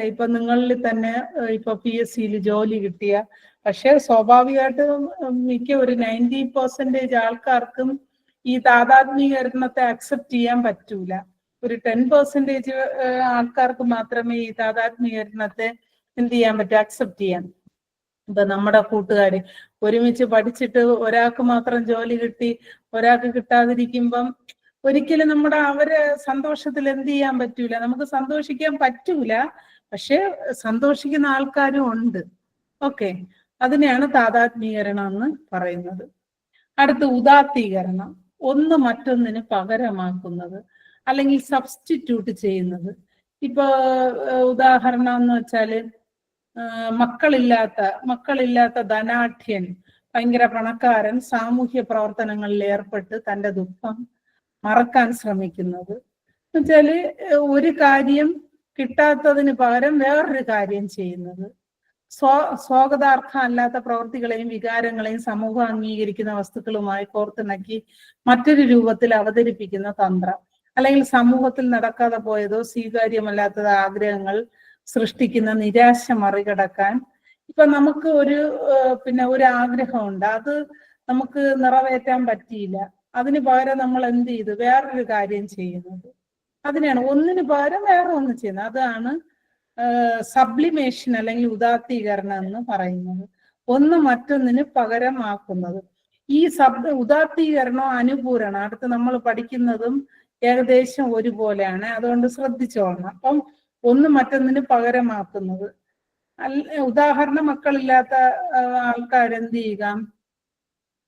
ഇപ്പൊ നിങ്ങളിൽ തന്നെ ഇപ്പൊ PSCയിൽ ജോലി കിട്ടിയ, പക്ഷെ സ്വാഭാവികമായിട്ടും മിക്ക ഒരു 90% ആൾക്കാർക്കും ഈ താതാത്മീകരണത്തെ അക്സെപ്റ്റ് ചെയ്യാൻ പറ്റൂല. ഒരു 10% ആൾക്കാർക്ക് മാത്രമേ ഈ താതാത്മീകരണത്തെ എന്ത് ചെയ്യാൻ പറ്റും, അക്സെപ്റ്റ് ചെയ്യാൻ. ഇപ്പൊ നമ്മുടെ കൂട്ടുകാര് ഒരുമിച്ച് പഠിച്ചിട്ട് ഒരാൾക്ക് മാത്രം ജോലി കിട്ടി ഒരാൾക്ക് കിട്ടാതിരിക്കുമ്പം ഒരിക്കലും അവരെ സന്തോഷത്തിൽ എന്ത് ചെയ്യാൻ പറ്റൂല, നമുക്ക് സന്തോഷിക്കാൻ പറ്റൂല. പക്ഷെ സന്തോഷിക്കുന്ന ആൾക്കാരും ഉണ്ട്. ഓക്കെ, അതിനെയാണ് താതാത്മീകരണം എന്ന് പറയുന്നത്. അടുത്ത ഉദാത്തീകരണം, ഒന്ന് മറ്റൊന്നിന് പകരമാക്കുന്നത് അല്ലെങ്കിൽ സബ്സ്റ്റിറ്റ്യൂട്ട് ചെയ്യുന്നത്. ഇപ്പൊ ഉദാഹരണം എന്ന് വെച്ചാല് മക്കളില്ലാത്ത ധനാഢ്യൻ, ഭയങ്കര പണക്കാരൻ സാമൂഹ്യ പ്രവർത്തനങ്ങളിൽ ഏർപ്പെട്ട് തന്റെ ദുഃഖം മറക്കാൻ ശ്രമിക്കുന്നത്. എന്നുവെച്ചാല് ഒരു കാര്യം കിട്ടാത്തതിന് പകരം വേറൊരു കാര്യം ചെയ്യുന്നത്. സ്വാഗതാർഹം അല്ലാത്ത പ്രവൃത്തികളെയും വികാരങ്ങളെയും സമൂഹം അംഗീകരിക്കുന്ന വസ്തുക്കളുമായി കോർത്തിണക്കി മറ്റൊരു രൂപത്തിൽ അവതരിപ്പിക്കുന്ന തന്ത്രം, അല്ലെങ്കിൽ സമൂഹത്തിൽ നടക്കാതെ പോയതോ സ്വീകാര്യമല്ലാത്തതോ ആഗ്രഹങ്ങൾ സൃഷ്ടിക്കുന്ന നിരാശ മറികടക്കാൻ. ഇപ്പൊ നമുക്ക് ഒരു ആഗ്രഹമുണ്ട്, അത് നമുക്ക് നിറവേറ്റാൻ പറ്റിയില്ല, അതിന് പകരം നമ്മൾ എന്ത് ചെയ്തു, വേറൊരു കാര്യം ചെയ്യുന്നത്. അതിനെയാണ് ഒന്നിന് പകരം വേറെ ഒന്ന് ചെയ്യുന്നത്. അതാണ് സബ്ലിമേഷൻ അല്ലെങ്കിൽ ഉദാത്തീകരണം എന്ന് പറയുന്നത്. ഒന്ന് മറ്റൊന്നിന് പകരമാക്കുന്നത്. ഈ ഉദാത്തീകരണോ അനുപൂരണം അടുത്ത് നമ്മൾ പഠിക്കുന്നതും ഏകദേശം ഒരുപോലെയാണ്. അതുകൊണ്ട് ശ്രദ്ധിച്ചോളണം. അപ്പം ഒന്ന് മറ്റൊന്നിന് പകരമാക്കുന്നത്. ഉദാഹരണം, മക്കളില്ലാത്ത ആൾക്കാരെന്ത് ചെയ്യുക,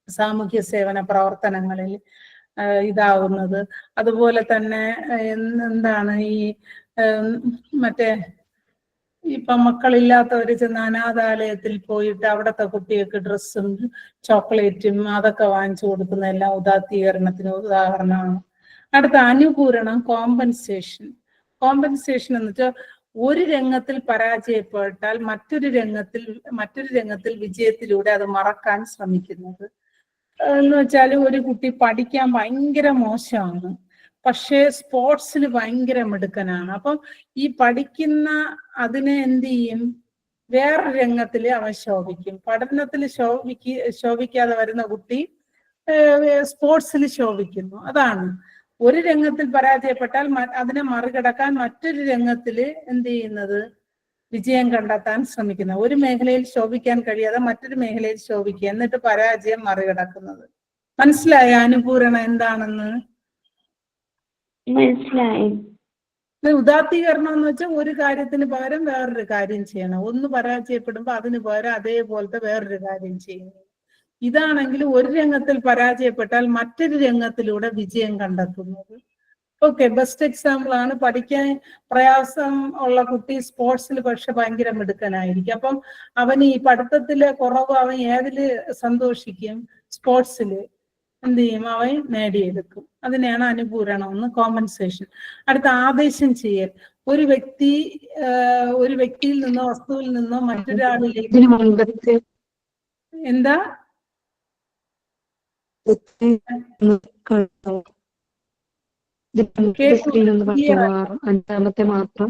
സാമൂഹ്യ സേവന പ്രവർത്തനങ്ങളിൽ ഇതാവുന്നത്. അതുപോലെ തന്നെ എന്താണ് ഈ മറ്റേ ഇപ്പൊ മക്കളില്ലാത്തവര് ചെന്ന് അനാഥാലയത്തിൽ പോയിട്ട് അവിടത്തെ കുട്ടികൾക്ക് ഡ്രസ്സും ചോക്ലേറ്റും അതൊക്കെ വാങ്ങിച്ചു കൊടുക്കുന്ന എല്ലാം ഉദാത്തീകരണത്തിന് ഉദാഹരണമാണ്. അടുത്ത അനുപൂരണം, കോമ്പൻസേഷൻ. കോമ്പൻസേഷൻ എന്ന് വെച്ചാൽ ഒരു രംഗത്തിൽ പരാജയപ്പെട്ടാൽ മറ്റൊരു രംഗത്തിൽ വിജയത്തിലൂടെ അത് മറക്കാൻ ശ്രമിക്കുന്നത്. എന്ന് വെച്ചാൽ ഒരു കുട്ടി പഠിക്കാൻ ഭയങ്കര മോശമാണ്, പക്ഷേ സ്പോർട്സിൽ ഭയങ്കര മിടുക്കനാണ്. അപ്പം ഈ പഠിക്കുന്ന അതിനെ എന്ത് ചെയ്യും, വേറൊരു രംഗത്തിൽ അവൻ ശോഭിക്കും. പഠനത്തിൽ ശോഭിക്കാതെ വരുന്ന കുട്ടി സ്പോർട്സിൽ ശോഭിക്കുന്നു. അതാണ് ഒരു രംഗത്തിൽ പരാജയപ്പെട്ടാൽ അതിനെ മറികടക്കാൻ മറ്റൊരു രംഗത്തിൽ എന്ത് ചെയ്യുന്നത്, വിജയം കണ്ടെത്താൻ ശ്രമിക്കുന്ന. ഒരു മേഖലയിൽ ശോഭിക്കാൻ കഴിയാതെ മറ്റൊരു മേഖലയിൽ ശോഭിക്കുക, എന്നിട്ട് പരാജയം മറികടക്കുന്നത്. മനസ്സിലായ അനുപൂരണം എന്താണെന്ന്? മനസ്സിലായി. ഉദാത്തീകരണം എന്ന് വെച്ചാൽ ഒരു കാര്യത്തിന് പകരം വേറൊരു കാര്യം ചെയ്യണം. ഒന്ന് പരാജയപ്പെടുമ്പോ അതിന് പകരം അതേപോലത്തെ വേറൊരു കാര്യം ചെയ്യുന്നു. ഇതാണെങ്കിൽ ഒരു രംഗത്തിൽ പരാജയപ്പെട്ടാൽ മറ്റൊരു രംഗത്തിലൂടെ വിജയം കണ്ടെത്തുന്നത്. ഓക്കെ, ബെസ്റ്റ് എക്സാമ്പിൾ ആണ്. പഠിക്കാൻ പ്രയാസം ഉള്ള കുട്ടി സ്പോർട്സിൽ പക്ഷെ ഭയങ്കര മിടുക്കനായിരിക്കും. അപ്പം അവൻ ഈ പഠിത്തത്തിലെ കുറവ് അവൻ ഏതില് സന്തോഷിക്കും, സ്പോർട്സില് എന്ത് ചെയ്യും, അവൻ നേടിയെടുക്കും. അതിനെയാണ് അനുപൂരണം എന്ന്, കോമ്പൻസേഷൻ. അടുത്ത ആദേശം ചെയ്യൽ. ഒരു വ്യക്തിയിൽ നിന്നോ വസ്തുവിൽ നിന്നോ മറ്റൊരാളിലേക്ക് എന്താ അഞ്ചാമത്തെ മാത്രം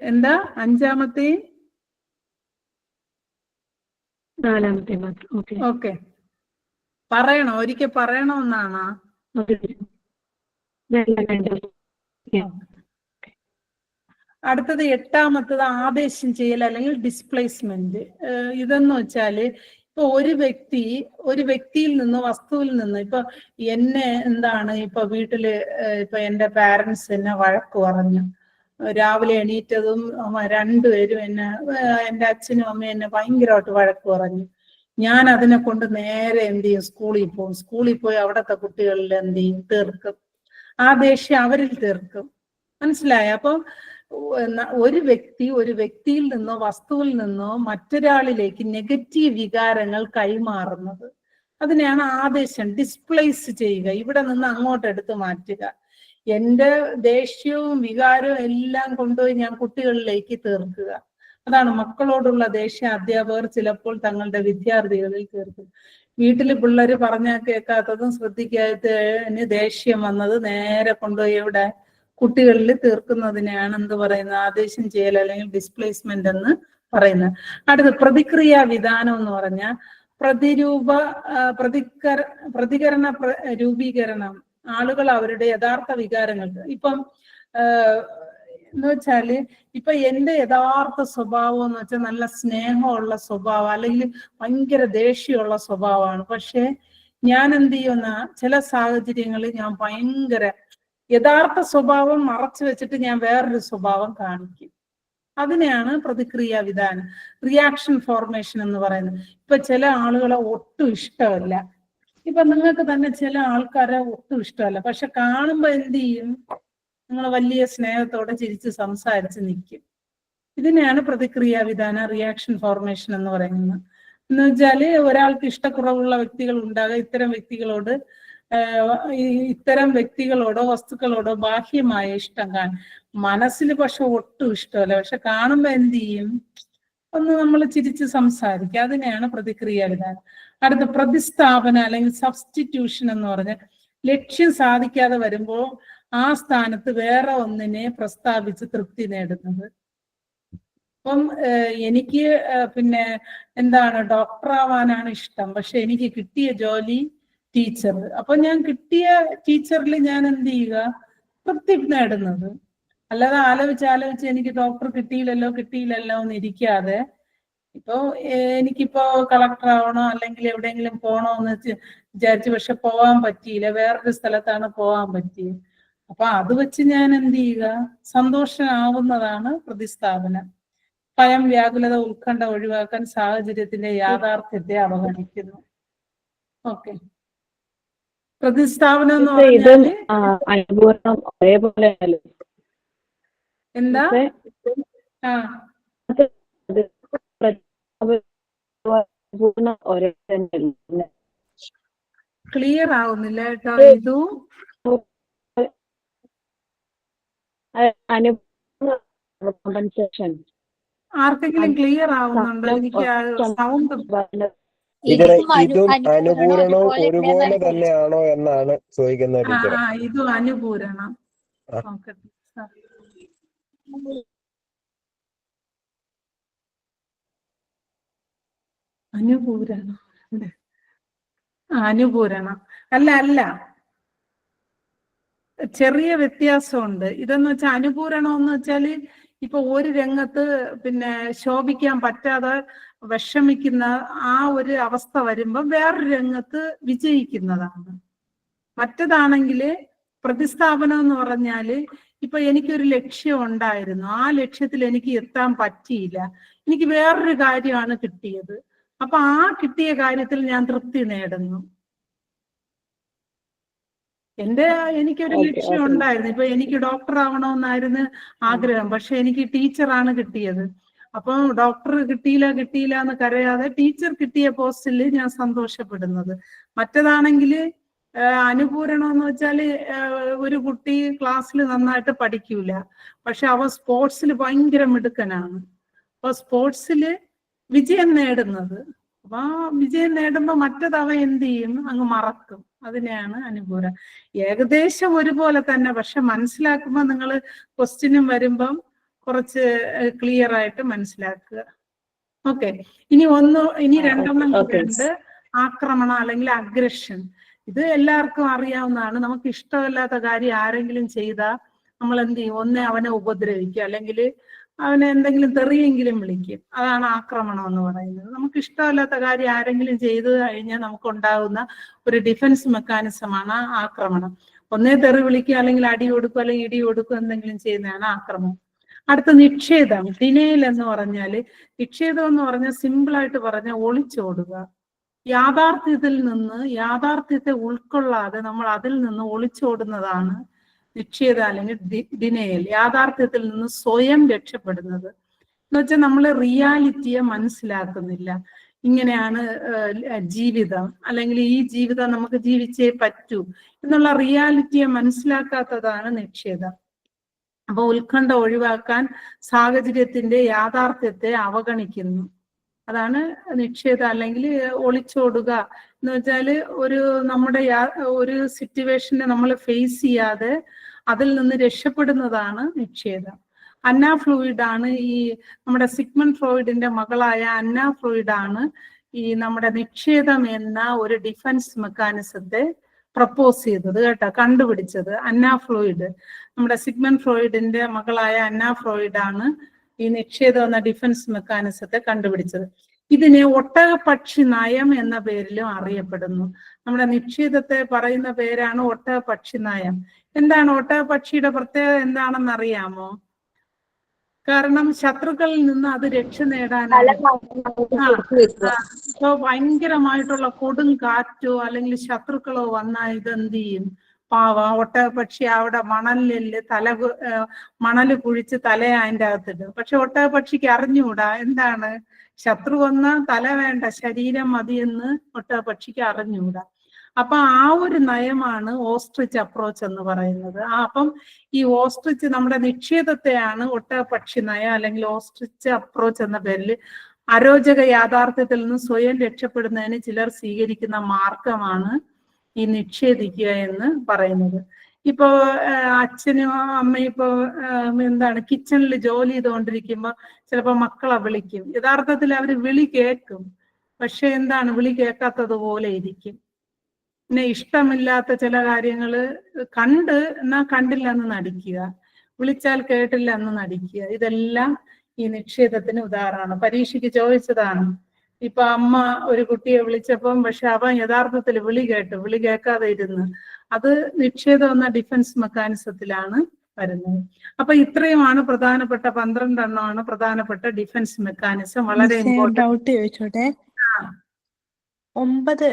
എന്താ അഞ്ചാമത്തെ നാലാമത്തെ മാത്രം. ഓക്കെ, പറയണോ, ഒരിക്കൽ പറയണമെന്നാണോ? അടുത്തത് എട്ടാമത്തത് ആദേശം ചെയ്യൽ അല്ലെങ്കിൽ ഡിസ്പ്ലേസ്മെന്റ്. ഇതെന്ന് വെച്ചാല് ഇപ്പൊ ഒരു വ്യക്തിയിൽ നിന്നോ വസ്തുവിൽ നിന്നോ, ഇപ്പൊ എന്നെ ഇപ്പൊ വീട്ടില് ഇപ്പൊ എന്റെ പാരന്റ്സ് എന്നെ വഴക്ക് പറഞ്ഞു. രാവിലെ എണീറ്റതും രണ്ടുപേരും എന്റെ അച്ഛനും അമ്മയും എന്നെ ഭയങ്കരമായിട്ട് വഴക്ക് പറഞ്ഞു. ഞാൻ അതിനെ കൊണ്ട് നേരെ എന്ത് ചെയ്യും, സ്കൂളിൽ പോകും. സ്കൂളിൽ പോയി അവിടത്തെ കുട്ടികളിൽ എന്ത് ചെയ്യും, തീർക്കും. ആ ദേഷ്യം അവരിൽ തീർക്കും. മനസ്സിലായ? അപ്പൊ ഒരു വ്യക്തിയിൽ നിന്നോ വസ്തുവിൽ നിന്നോ മറ്റൊരാളിലേക്ക് നെഗറ്റീവ് വികാരങ്ങൾ കൈമാറുന്നത്, അതിനെയാണ് ആദേശം. ഡിസ്പ്ലേസ് ചെയ്യുക, ഇവിടെ നിന്ന് അങ്ങോട്ട് എടുത്തു മാറ്റുക. എന്റെ ദേഷ്യവും വികാരവും എല്ലാം കൊണ്ടുപോയി ഞാൻ കുട്ടികളിലേക്ക് തീർക്കുക. അതാണ് മക്കളോടുള്ള ദേഷ്യം അധ്യാപകർ ചിലപ്പോൾ തങ്ങളുടെ വിദ്യാർത്ഥികളിൽ തീർക്കും. വീട്ടിൽ പിള്ളേര് പറഞ്ഞാൽ കേൾക്കാത്തതും ശ്രദ്ധിക്കാത്തതിന് ദേഷ്യം വന്നത് നേരെ കൊണ്ടുപോയി ഇവിടെ കുട്ടികളിൽ തീർക്കുന്നതിനെയാണ് എന്ത് പറയുന്നത്, ആദേശം ചെയ്യൽ അല്ലെങ്കിൽ ഡിസ്പ്ലേസ്മെന്റ് എന്ന് പറയുന്നത്. അടുത്ത് പ്രതിക്രിയാ വിധാനം എന്ന് പറഞ്ഞാൽ പ്രതികരണ രൂപീകരണം. ആളുകൾ അവരുടെ യഥാർത്ഥ വികാരങ്ങൾക്ക് ഇപ്പം എന്ന് വെച്ചാല് ഇപ്പൊ എന്റെ യഥാർത്ഥ സ്വഭാവം എന്ന് വെച്ചാൽ നല്ല സ്നേഹമുള്ള സ്വഭാവം അല്ലെങ്കിൽ ഭയങ്കര ദേഷ്യമുള്ള സ്വഭാവമാണ്. പക്ഷെ ഞാൻ എന്ത് ചെയ്യുന്ന ചില സാഹചര്യങ്ങളിൽ ഞാൻ ഭയങ്കര യഥാർത്ഥ സ്വഭാവം മറച്ചു വെച്ചിട്ട് ഞാൻ വേറൊരു സ്വഭാവം കാണിക്കും. അതിനെയാണ് പ്രതിക്രിയാ വിധാനം, റിയാക്ഷൻ ഫോർമേഷൻ എന്ന് പറയുന്നത്. ഇപ്പൊ ചില ആളുകളെ ഒട്ടും ഇഷ്ടമല്ല. ഇപ്പൊ നിങ്ങൾക്ക് തന്നെ ചില ആൾക്കാരെ ഒട്ടും ഇഷ്ടമല്ല, പക്ഷെ കാണുമ്പോ എന്ത് ചെയ്യും, നിങ്ങൾ വലിയ സ്നേഹത്തോടെ ചിരിച്ച് സംസാരിച്ച് നിൽക്കും. ഇതിനെയാണ് പ്രതിക്രിയാ വിധാനം, റിയാക്ഷൻ ഫോർമേഷൻ എന്ന് പറയുന്നത്. എന്ന് വെച്ചാല് ഒരാൾക്ക് ഇഷ്ടക്കുറവുള്ള വ്യക്തികൾ ഉണ്ടാകുക, ഇത്തരം വ്യക്തികളോടോ വസ്തുക്കളോടോ ബാഹ്യമായ ഇഷ്ടം കാണും. മനസ്സിൽ പക്ഷെ ഒട്ടും ഇഷ്ടമല്ല. പക്ഷെ കാണുമ്പോ എന്ത് ചെയ്യും, ഒന്ന് നമ്മൾ ചിരിച്ച് സംസാരിക്കുക. അതിനെയാണ് പ്രതിക്രിയ വിധാനം. അടുത്ത പ്രതിസ്ഥാപന അല്ലെങ്കിൽ സബ്സ്റ്റിറ്റ്യൂഷൻ എന്ന് പറഞ്ഞ ലക്ഷ്യം സാധിക്കാതെ വരുമ്പോൾ ആ സ്ഥാനത്ത് വേറെ ഒന്നിനെ പ്രസ്താവിച്ച് തൃപ്തി നേടുന്നത്. അപ്പം എനിക്ക് പിന്നെ എന്താണ് ഡോക്ടറാവാനാണ് ഇഷ്ടം, പക്ഷെ എനിക്ക് കിട്ടിയ ജോലി ടീച്ചർ. അപ്പൊ ഞാൻ കിട്ടിയ ടീച്ചറിൽ ഞാൻ എന്ത് ചെയ്യുക, തൃപ്തി നേടുന്നത്. അല്ലാതെ ആലോചിച്ച് എനിക്ക് ഡോക്ടർ കിട്ടിയില്ലല്ലോ എന്ന് ഇരിക്കാതെ, ഇപ്പൊ എനിക്കിപ്പോ കളക്ടർ ആവണോ അല്ലെങ്കിൽ എവിടെയെങ്കിലും പോണോ എന്ന് വിചാരിച്ചു, പക്ഷെ പോവാൻ പറ്റിയില്ല, വേറൊരു സ്ഥലത്താണ് പോവാൻ പറ്റിയത്. അപ്പൊ അത് വെച്ച് ഞാൻ എന്ത് ചെയ്യുക, സന്തോഷമാവുന്നതാണ് പ്രതിസ്ഥാപനം. ഭയം, വ്യാകുലത, ഉത്കണ്ഠ ഒഴിവാക്കാൻ സാഹചര്യത്തിന്റെ യാഥാർത്ഥ്യത്തെ അവഗണിക്കുന്നു. ഓക്കെ. പ്രതിസ്ഥാപനം എന്ന് പറഞ്ഞാല് അനുപൂർണം ഒരേപോലെ എന്താ? ക്ലിയർ ആവുന്നില്ല കേട്ടോ. ഇതും ആർക്കെങ്കിലും ക്ലിയർ ആവുന്നുണ്ടോ? എനിക്ക് സൗണ്ട് ഇതും അനുപൂരണവും ഒരുപോലെ തന്നെയാണോ എന്നാണ് ചോദിക്കുന്നത് ടീച്ചർ. ഇതും അനുപൂരണം. അനുപൂരണം അനുപൂരണം അല്ല, ചെറിയ വ്യത്യാസമുണ്ട്. ഇതെന്ന് വെച്ചാൽ അനുപൂരണം എന്ന് വെച്ചാല് ഇപ്പൊ ഒരു രംഗത്ത് പിന്നെ ശോഭിക്കാൻ പറ്റാതെ വിഷമിക്കുന്ന ആ ഒരു അവസ്ഥ വരുമ്പോ വേറൊരു രംഗത്ത് വിജയിക്കുന്നതാണ്. മറ്റേതാണെങ്കില് പ്രതിസ്ഥാപനം എന്ന് പറഞ്ഞാല് ഇപ്പൊ എനിക്കൊരു ലക്ഷ്യം ഉണ്ടായിരുന്നു, ആ ലക്ഷ്യത്തിൽ എനിക്ക് എത്താൻ പറ്റിയില്ല, എനിക്ക് വേറൊരു കാര്യമാണ് കിട്ടിയത്. അപ്പൊ ആ കിട്ടിയ കാര്യത്തിൽ ഞാൻ തൃപ്തി നേടുന്നു. എനിക്കൊരു ലക്ഷ്യം ഉണ്ടായിരുന്നു. ഇപ്പൊ എനിക്ക് ഡോക്ടർ ആവണമെന്നായിരുന്നു ആഗ്രഹം, പക്ഷെ എനിക്ക് ടീച്ചറാണ് കിട്ടിയത്. അപ്പൊ ഡോക്ടർ കിട്ടിയില്ല എന്ന് കരയാതെ ടീച്ചർ കിട്ടിയ പോസ്റ്റിൽ ഞാൻ സന്തോഷപ്പെടുന്നത്. മറ്റേതാണെങ്കിൽ അനുപൂരണം എന്ന് വെച്ചാല് ഒരു കുട്ടി ക്ലാസ്സിൽ നന്നായിട്ട് പഠിക്കൂല, പക്ഷെ അവ സ്പോർട്സിൽ ഭയങ്കര മിടുക്കനാണ്. അപ്പൊ സ്പോർട്സിൽ വിജയം നേടുന്നത്. അപ്പൊ ആ വിജയം നേടുമ്പോ മറ്റേതവ എന്ത് ചെയ്യും, അങ്ങ് മറക്കും. അതിനെയാണ് അനുപൂരം. ഏകദേശം ഒരുപോലെ തന്നെ, പക്ഷെ മനസ്സിലാക്കുമ്പോ നിങ്ങൾ ക്വസ്റ്റ്യനും വരുമ്പം കുറച്ച് ക്ലിയർ ആയിട്ട് മനസ്സിലാക്കുക. ഓക്കെ. ഇനി രണ്ടെണ്ണം കൂടെയുണ്ട്. ആക്രമണം അല്ലെങ്കിൽ അഗ്രഷൻ. ഇത് എല്ലാവർക്കും അറിയാവുന്നതാണ്. നമുക്ക് ഇഷ്ടമല്ലാത്ത കാര്യം ആരെങ്കിലും ചെയ്താൽ നമ്മൾ എന്ത് ചെയ്യും, ഒന്നേ അവനെ ഉപദ്രവിക്കുക, അല്ലെങ്കിൽ അവനെ എന്തെങ്കിലും തെറിയെങ്കിലും വിളിക്കും. അതാണ് ആക്രമണം എന്ന് പറയുന്നത്. നമുക്ക് ഇഷ്ടമല്ലാത്ത കാര്യം ആരെങ്കിലും ചെയ്തു കഴിഞ്ഞാൽ നമുക്കുണ്ടാകുന്ന ഒരു ഡിഫൻസ് മെക്കാനിസമാണ് ആക്രമണം. ഒന്നേ തെറി വിളിക്കുക, അല്ലെങ്കിൽ അടി കൊടുക്കുക, അല്ലെങ്കിൽ ഇടി കൊടുക്കുക, എന്തെങ്കിലും ചെയ്യുന്നതാണ് ആക്രമണം. അടുത്ത നിക്ഷേധം, ഡിനയൽ എന്ന് പറഞ്ഞാല്, നിക്ഷേധം എന്ന് പറഞ്ഞാൽ സിമ്പിളായിട്ട് പറഞ്ഞാൽ ഒളിച്ചോടുക. യാഥാർത്ഥ്യത്തെ ഉൾക്കൊള്ളാതെ നമ്മൾ അതിൽ നിന്ന് ഒളിച്ചോടുന്നതാണ് നിക്ഷേധം അല്ലെങ്കിൽ ഡിനയൽ. യാഥാർത്ഥ്യത്തിൽ നിന്ന് സ്വയം രക്ഷപ്പെടുന്നത് എന്ന് വെച്ചാൽ നമ്മൾ റിയാലിറ്റിയെ മനസ്സിലാക്കുന്നില്ല. ഇങ്ങനെയാണ് ജീവിതം, അല്ലെങ്കിൽ ഈ ജീവിതം നമുക്ക് ജീവിച്ചേ പറ്റൂ എന്നുള്ള റിയാലിറ്റിയെ മനസ്സിലാക്കാത്തതാണ് നിക്ഷേധം. അപ്പൊ ഉത്കണ്ഠ ഒഴിവാക്കാൻ സാഹചര്യത്തിന്റെ യാഥാർത്ഥ്യത്തെ അവഗണിക്കുന്നു. അതാണ് നിക്ഷേധം അല്ലെങ്കിൽ ഒളിച്ചോടുക എന്ന് വെച്ചാല് നമ്മുടെ ഒരു സിറ്റുവേഷനെ നമ്മൾ ഫേസ് ചെയ്യാതെ അതിൽ നിന്ന് രക്ഷപ്പെടുന്നതാണ് നിക്ഷേധം. അന്ന ഫ്ലൂയിഡ് ആണ് നമ്മുടെ സിഗ്മണ്ട് ഫ്രോയിഡിന്റെ മകളായ അന്ന ഫ്ലൂയിഡ് ആണ് നമ്മുടെ നിക്ഷേധം എന്ന ഒരു ഡിഫൻസ് മെക്കാനിസത്തെ പ്രപ്പോസ് ചെയ്തത് കേട്ടോ, കണ്ടുപിടിച്ചത്. അന്ന ഫ്ലോയിഡ്, നമ്മുടെ സിഗ്മണ്ട് ഫ്രോയിഡിന്റെ മകളായ അന്ന ഫ്രോയിഡ് ആണ് ഈ നിക്ഷേധം എന്ന ഡിഫൻസ് മെക്കാനിസത്തെ കണ്ടുപിടിച്ചത്. ഇതിനെ ഒട്ടകപക്ഷി നയം എന്ന പേരിലും അറിയപ്പെടുന്നു. നമ്മുടെ നിക്ഷേധത്തെ പറയുന്ന പേരാണ് ഒട്ടകപക്ഷി നയം. എന്താണ് ഒട്ടകപക്ഷിയുടെ പ്രത്യേകത എന്താണെന്ന് അറിയാമോ? കാരണം ശത്രുക്കളിൽ നിന്ന് അത് രക്ഷ നേടാനായിട്ട് ഇപ്പൊ ഭയങ്കരമായിട്ടുള്ള കൊടും കാറ്റോ അല്ലെങ്കിൽ ശത്രുക്കളോ വന്നാൽ ഇതെന്ത് ചെയ്യും, ഒട്ടകപക്ഷി അവിടെ മണല് കുഴിച്ച് തല അതിൻ്റെ അകത്തിടും. പക്ഷെ ഒട്ടകപക്ഷിക്ക് അറിഞ്ഞുകൂടാ എന്താണ്, ശത്രു വന്ന തല വേണ്ട, ശരീരം മതിയെന്ന് ഒട്ടകപക്ഷിക്ക് അറിഞ്ഞുകൂടാ. അപ്പൊ ആ ഒരു നയമാണ് ഓസ്ട്രിച്ച് അപ്രോച്ച് എന്ന് പറയുന്നത്. അപ്പം ഈ ഓസ്ട്രിച്ച് നമ്മുടെ നിക്ഷേപത്തെയാണ് ഒട്ടകപക്ഷി നയം അല്ലെങ്കിൽ ഓസ്ട്രിച്ച് അപ്രോച്ച് എന്ന പേരിൽ അരോചക യാഥാർത്ഥ്യത്തിൽ നിന്ന് സ്വയം രക്ഷപ്പെടുന്നതിന് ചിലർ സ്വീകരിക്കുന്ന മാർഗമാണ് ഈ നിക്ഷേപിക്കുക എന്ന് പറയുന്നത്. ഇപ്പോ അച്ഛനും അമ്മയും ഇപ്പോ എന്താണ് കിച്ചണിൽ ജോലി ചെയ്തുകൊണ്ടിരിക്കുമ്പോ ചിലപ്പോ മക്കളെ വിളിക്കും. യഥാർത്ഥത്തിൽ അവർ വിളി കേൾക്കും, പക്ഷെ എന്താണ് വിളി കേൾക്കാത്തത് പോലെ ഇരിക്കും. പിന്നെ ഇഷ്ടമില്ലാത്ത ചില കാര്യങ്ങള് എന്നാ കണ്ടില്ല എന്ന് നടിക്കുക, വിളിച്ചാൽ കേട്ടില്ല എന്ന് നടിക്കുക. ഇതെല്ലാം ഈ നിക്ഷേപത്തിന് ഉദാഹരണമാണ്. പരീക്ഷയ്ക്ക് ചോദിച്ചതാണ്. ഇപ്പൊ അമ്മ ഒരു കുട്ടിയെ വിളിച്ചപ്പം പക്ഷെ അവൻ യഥാർത്ഥത്തിൽ വിളി കേൾക്കാതെ ഇരുന്ന്. അത് നിക്ഷേപം എന്ന ഡിഫൻസ് മെക്കാനിസത്തിലാണ് വരുന്നത്. അപ്പൊ ഇത്രയുമാണ് പ്രധാനപ്പെട്ട 12 എണ്ണമാണ് പ്രധാനപ്പെട്ട ഡിഫൻസ് മെക്കാനിസം. വളരെ ഡൗട്ട് ചോദിച്ചോട്ടെ. 9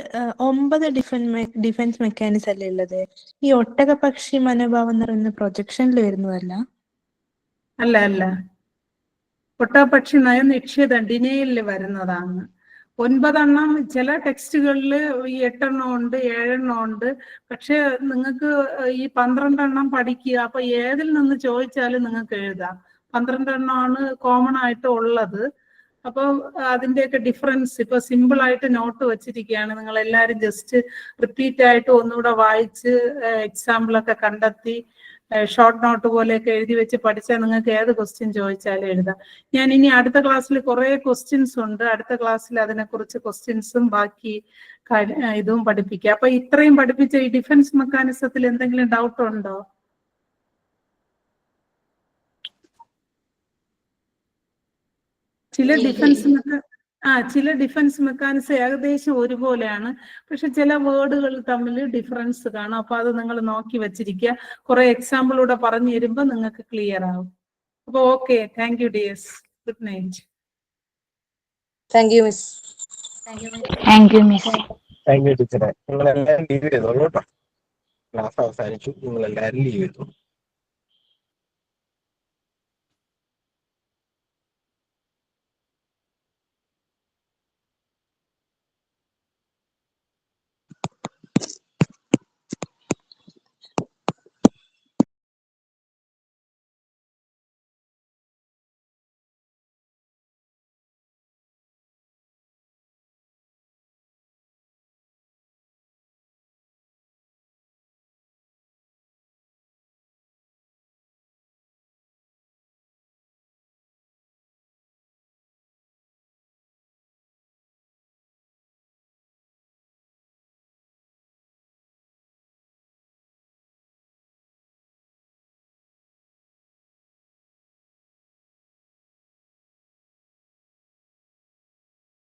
ഡിഫൻസ് മെക്കാനിസം അല്ലേ ഉള്ളത്? ഈ ഒട്ടകപക്ഷി മനോഭാവം എന്ന് പറയുന്ന പ്രൊജക്ഷനിൽ വരുന്നതല്ല? അല്ല, ഒട്ടകപക്ഷി നയം നിക്ഷേപം ഡിനയിലിൽ വരുന്നതാണ്. 9 എണ്ണം ചില ടെക്സ്റ്റുകളിൽ ഈ 8 എണ്ണം ഉണ്ട്, 7 എണ്ണം ഉണ്ട്. പക്ഷെ നിങ്ങൾക്ക് ഈ 12 എണ്ണം പഠിക്കുക. അപ്പൊ ഏതിൽ നിന്ന് ചോദിച്ചാലും നിങ്ങൾക്ക് എഴുതാം. 12 എണ്ണമാണ് കോമൺ ആയിട്ട് ഉള്ളത്. അപ്പോൾ അതിന്റെയൊക്കെ ഡിഫറൻസ് ഇപ്പൊ സിമ്പിൾ ആയിട്ട് നോട്ട് വെച്ചിരിക്കുകയാണ്. നിങ്ങൾ എല്ലാവരും ജസ്റ്റ് റിപ്പീറ്റ് ആയിട്ട് ഒന്നുകൂടെ വായിച്ച് എക്സാമ്പിളൊക്കെ കണ്ടെത്തി ഷോർട്ട് നോട്ട് പോലെയൊക്കെ എഴുതി വെച്ച് പഠിച്ചാൽ നിങ്ങൾക്ക് ഏത് ക്വസ്റ്റ്യൻ ചോദിച്ചാലും എഴുതാം. ഞാൻ ഇനി അടുത്ത ക്ലാസ്സിൽ കുറെ ക്വസ്റ്റ്യൻസ് ഉണ്ട്. അടുത്ത ക്ലാസ്സിൽ അതിനെക്കുറിച്ച് ക്വസ്റ്റ്യൻസും ബാക്കി ഇതും പഠിപ്പിക്കാം. അപ്പൊ ഇത്രയും പഠിപ്പിച്ച ഈ ഡിഫൻസ് മെക്കാനിസത്തിൽ എന്തെങ്കിലും ഡൗട്ട് ഉണ്ടോ? ചില ഡിഫൻസ് മെക്കാനിസം ഏകദേശം ഒരുപോലെയാണ്, പക്ഷെ ചില വേർഡുകൾ തമ്മിൽ ഡിഫറൻസ് കാണും. അപ്പൊ അത് നിങ്ങൾ നോക്കി വെച്ചിരിക്കുക. കുറെ എക്സാമ്പിളൂടെ പറഞ്ഞു തരുമ്പോൾ നിങ്ങൾക്ക് ക്ലിയർ ആവും. അപ്പൊ okay, thank you dears. Good night. Thank you miss. Thank you miss. Thank you ടീച്ചറെ. നിങ്ങൾ എല്ലാവരും ലീവ് ചെയ്തോളൂ കേട്ടോ. ക്ലാസ് അവസാനിച്ചു. നിങ്ങൾ എല്ലാവരും ലീവ് ചെയ്തോളൂ.